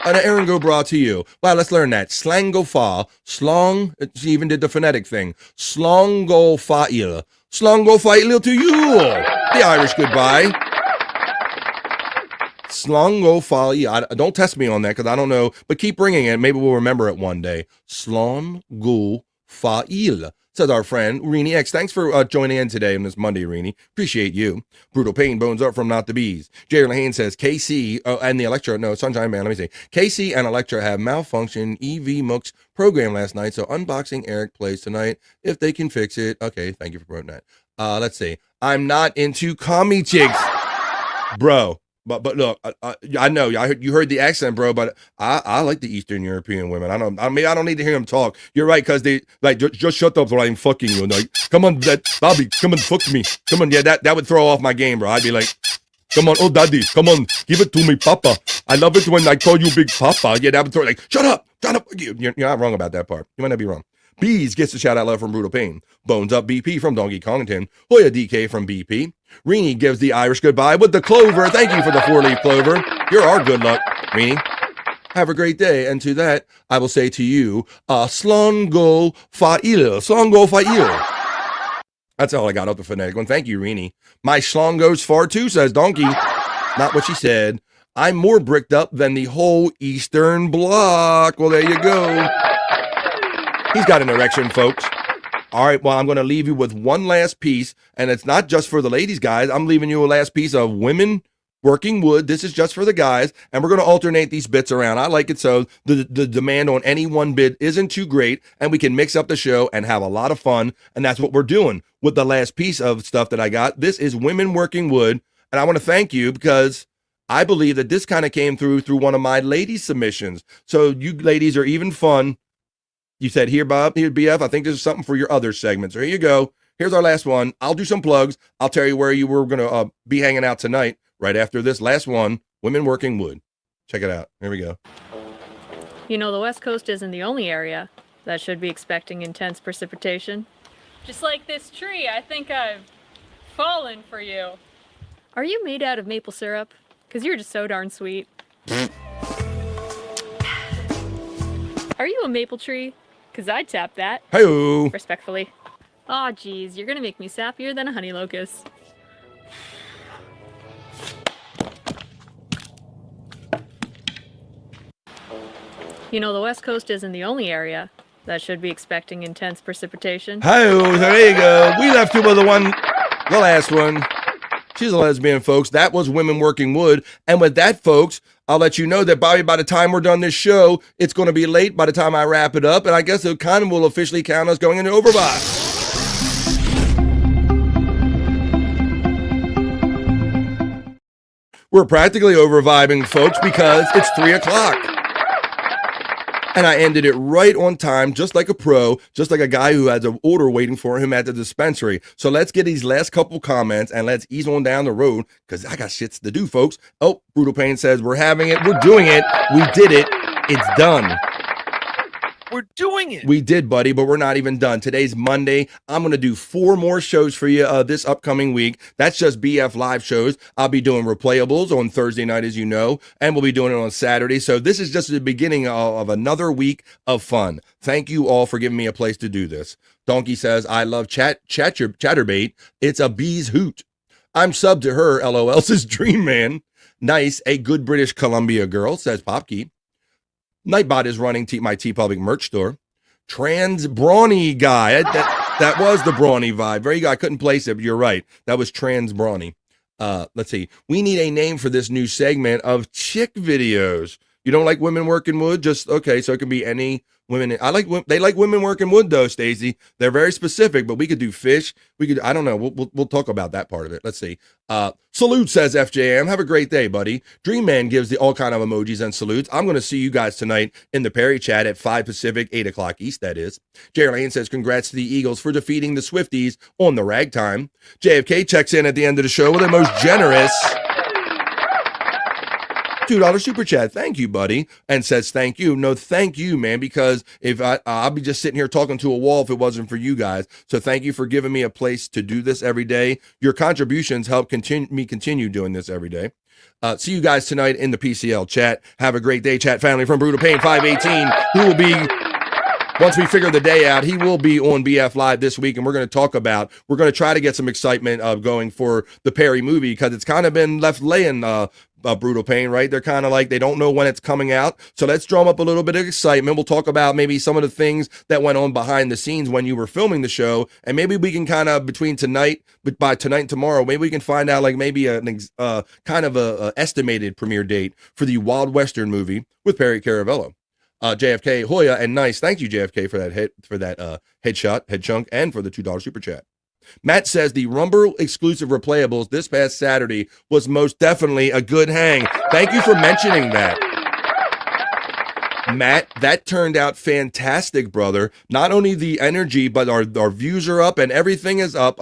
And Aaron go bra to you. Wow, let's learn that. Slán go fa, slong, she even did the phonetic thing. Slán go fa'il. Slán go fa'il to you. The Irish goodbye. Slán go fa'il. Don't test me on that because I don't know, but keep bringing it. Maybe we'll remember it one day. Slán go fa'il. Says our friend, Reenie X. Thanks for joining in today on this Monday, Reenie. Appreciate you. Brutal Pain, bones up from Not the Bees. Jerry Lahane says, KC, and the Electra, no, Sunshine Man, let me say. KC and Electra have malfunctioned EV MOOCs program last night, so unboxing Eric plays tonight if they can fix it. Okay, thank you for promoting that. Let's see. I'm not into commie chicks. Bro. But look, I know you heard the accent, bro. But I like the Eastern European women. I don't need to hear them talk. You're right, cause they like just shut up, or I'm fucking you. Like, come on, Bobby, come on, fuck me, come on. Yeah, that would throw off my game, bro. I'd be like, come on, oh daddy, come on, give it to me, papa. I love it when I call you big papa. Yeah, that would throw like, shut up. You're not wrong about that part. You might not be wrong. Bees gets a shout out love from Brutal Pain. Bones up BP from Donkey Kongton. Hoya DK from BP. Reenie gives the Irish goodbye with the clover. Thank you for the 4-leaf clover. You're our good luck, Reenie. Have a great day. And to that, I will say to you, slán go fa'il. Slán go fa'il. That's all I got up the phonetic one. Thank you, Reenie. My schlong goes far too, says Donkey. Not what she said. I'm more bricked up than the whole Eastern Bloc. Well, there you go. He's got an erection, folks. All right, well, I'm going to leave you with one last piece, and it's not just for the ladies, guys. I'm leaving you a last piece of Women Working Wood. This is just for the guys, and we're going to alternate these bits around. I like it so the demand on any one bit isn't too great, and we can mix up the show and have a lot of fun, and that's what we're doing with the last piece of stuff that I got. This is Women Working Wood, and I want to thank you because I believe that this kind of came through one of my ladies' submissions. So you ladies are even fun. You said, here, Bob, here, BF, I think this is something for your other segments. So here you go. Here's our last one. I'll do some plugs. I'll tell you where you were going to be hanging out tonight right after this last one, Women Working Wood. Check it out. Here we go. You know, the West Coast isn't the only area that should be expecting intense precipitation. Just like this tree, I think I've fallen for you. Are you made out of maple syrup? Because you're just so darn sweet. Are you a maple tree? Because I'd tap that. Hey-o. Respectfully. Aw, geez, you're going to make me sappier than a honey locust. You know, the West Coast isn't the only area that should be expecting intense precipitation. Hi-oh, there you go. We left you with the last one. She's a lesbian, folks. That was Women Working Wood. And with that, folks, I'll let you know that, Bobby, by the time we're done this show, it's going to be late by the time I wrap it up. And I guess it kind of will officially count us going into overbought. We're practically over-vibing, folks, because it's 3 o'clock. And I ended it right on time, just like a pro, just like a guy who has an order waiting for him at the dispensary. So let's get these last couple comments and let's ease on down the road because I got shits to do, folks. Oh, Brutal Pain says, we're having it. We're doing it. We did it. It's done. We're doing it. We did, buddy, but we're not even done. Today's Monday. I'm going to do 4 more shows for you this upcoming week. That's just BF Live shows. I'll be doing replayables on Thursday night, as you know, and we'll be doing it on Saturday. So this is just the beginning of another week of fun. Thank you all for giving me a place to do this. Donkey says, I love chatterbait. It's a bee's hoot. I'm sub to her, LOL, says Dream Man. Nice, a good British Columbia girl, says Popkey. Nightbot is running my TeePublic merch store. Trans Brawny guy. That was the Brawny vibe. Very good. I couldn't place it, but you're right. That was Trans Brawny. Let's see. We need a name for this new segment of chick videos. You don't like women working wood? Just okay, so it can be any women. They like women working wood though, Stacey. They're very specific, but we could do fish. We could, I don't know. We'll talk about that part of it. Let's see. Salute, says FJM. Have a great day, buddy. Dream Man gives the all kind of emojis and salutes. I'm going to see you guys tonight in the Perry chat at 5 Pacific, 8 o'clock East, that is. Jerry Lane says, congrats to the Eagles for defeating the Swifties on the ragtime. JFK checks in at the end of the show with the most generous $2 super chat. Thank you, buddy. And says, thank you. No, thank you, man, because if I'll be just sitting here talking to a wall if it wasn't for you guys. So thank you for giving me a place to do this every day. Your contributions help continue doing this every day. See you guys tonight in the PCL chat. Have a great day, chat family from Brutal Pain 518, who will be, once we figure the day out, he will be on BF Live this week, and we're going to try to get some excitement going for the Perry movie, because it's kind of been left laying, Brutal Pain, right? They're kind of like, they don't know when it's coming out. So let's drum up a little bit of excitement. We'll talk about maybe some of the things that went on behind the scenes when you were filming the show, and maybe we can kind of, by tonight and tomorrow, maybe we can find out like maybe a kind of a estimated premiere date for the Wild Western movie with Perry Caravello. JFK, Hoya, and Nice. Thank you, JFK, for that headshot, head chunk, and for the $2 super chat. Matt says the Rumble exclusive replayables this past Saturday was most definitely a good hang. Thank you for mentioning that. Matt, that turned out fantastic, brother. Not only the energy, but our views are up and everything is up.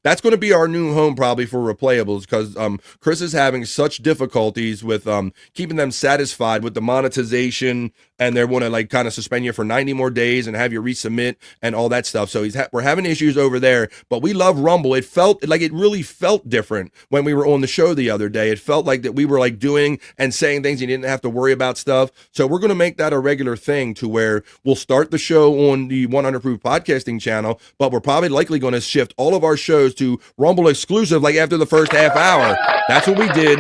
That's going to be our new home probably for replayables, because Chris is having such difficulties with keeping them satisfied with the monetization, and they want to like kind of suspend you for 90 more days and have you resubmit and all that stuff. So we're having issues over there, but we love Rumble. It really felt different when we were on the show the other day. It felt like that we were like doing and saying things, and you didn't have to worry about stuff. So we're going to make that a regular thing, to where we'll start the show on the 100 Proof Podcasting channel, but we're probably likely going to shift all of our shows to Rumble exclusive like after the first half hour. That's what we did.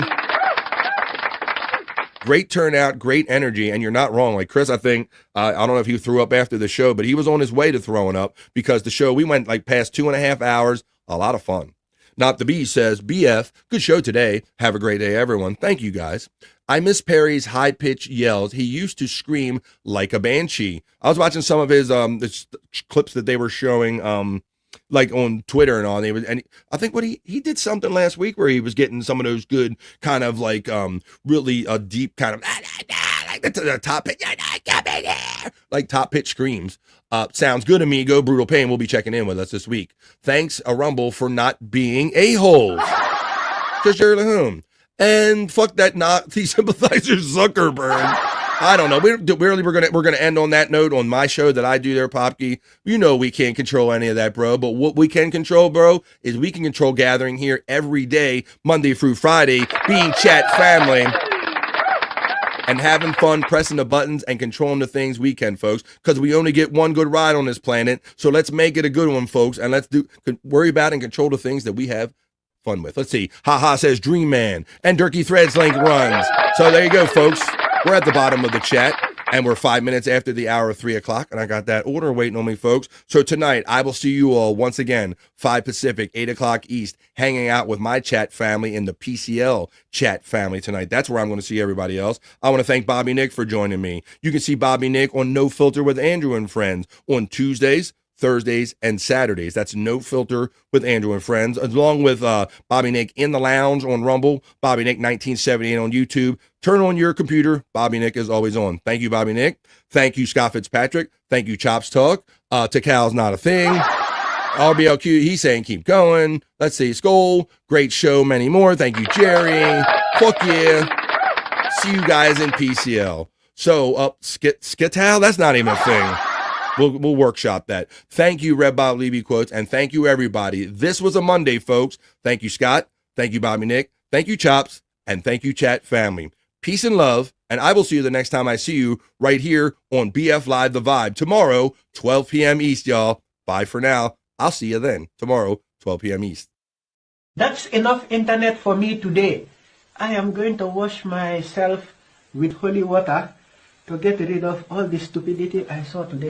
Great turnout, great energy, and you're not wrong. Like Chris, I think, I don't know if he threw up after the show, but he was on his way to throwing up, because the show, we went like past 2.5 hours, a lot of fun. Not the Bee says, BF, good show today. Have a great day, everyone. Thank you, guys. I miss Perry's high-pitched yells. He used to scream like a banshee. I was watching some of his clips that they were showing like on Twitter and all, and I think he did something last week where he was getting some of those good kind of like really deep kind of like the top pitch, like top pitch screams. Sounds good, amigo. Brutal Pain will be checking in with us this week. Thanks, a Rumble, for not being a-holes. Just Jerry LaHoom. And fuck that Nazi sympathizer Zuckerberg. I don't know. We're gonna end on that note on my show that I do there, Popke. You know we can't control any of that, bro. But what we can control, bro, is we can control gathering here every day, Monday through Friday, being chat family, and having fun, pressing the buttons and controlling the things we can, folks. Because we only get one good ride on this planet, so let's make it a good one, folks, and let's worry about and control the things that we have fun with. Let's see. Haha says Dream Man, and Durkee Threads Link runs. So there you go, folks. We're at the bottom of the chat, and we're 5 minutes after the hour of 3 o'clock, and I got that order waiting on me, folks. So tonight, I will see you all once again, 5 Pacific, 8 o'clock East, hanging out with my chat family in the PCL chat family tonight. That's where I'm going to see everybody else. I want to thank Bobby Nick for joining me. You can see Bobby Nick on No Filter with Andrew and Friends on Tuesdays, Thursdays, and Saturdays. That's No Filter with Andrew and Friends, along with Bobby Nick in the Lounge on Rumble, Bobby Nick 1978 on YouTube. Turn on your computer. Bobby Nick is always on. Thank you, Bobby Nick. Thank you, Scott Fitzpatrick. Thank you, Chops Talk. Takal's Not a Thing. RBLQ, he's saying keep going. Let's see, Skull. Great show, many more. Thank you, Jerry. Fuck yeah. See you guys in PCL. So, Skital, that's not even a thing. We'll workshop that. Thank you, Red Bob Levy Quotes, and thank you, everybody. This was a Monday, folks. Thank you, Scott. Thank you, Bobby Nick. Thank you, Chops. And thank you, chat family. Peace and love, and I will see you the next time I see you right here on BF Live The Vibe. Tomorrow, 12 p.m. East, y'all. Bye for now. I'll see you then. Tomorrow, 12 p.m. East. That's enough internet for me today. I am going to wash myself with holy water to get rid of all the stupidity I saw today.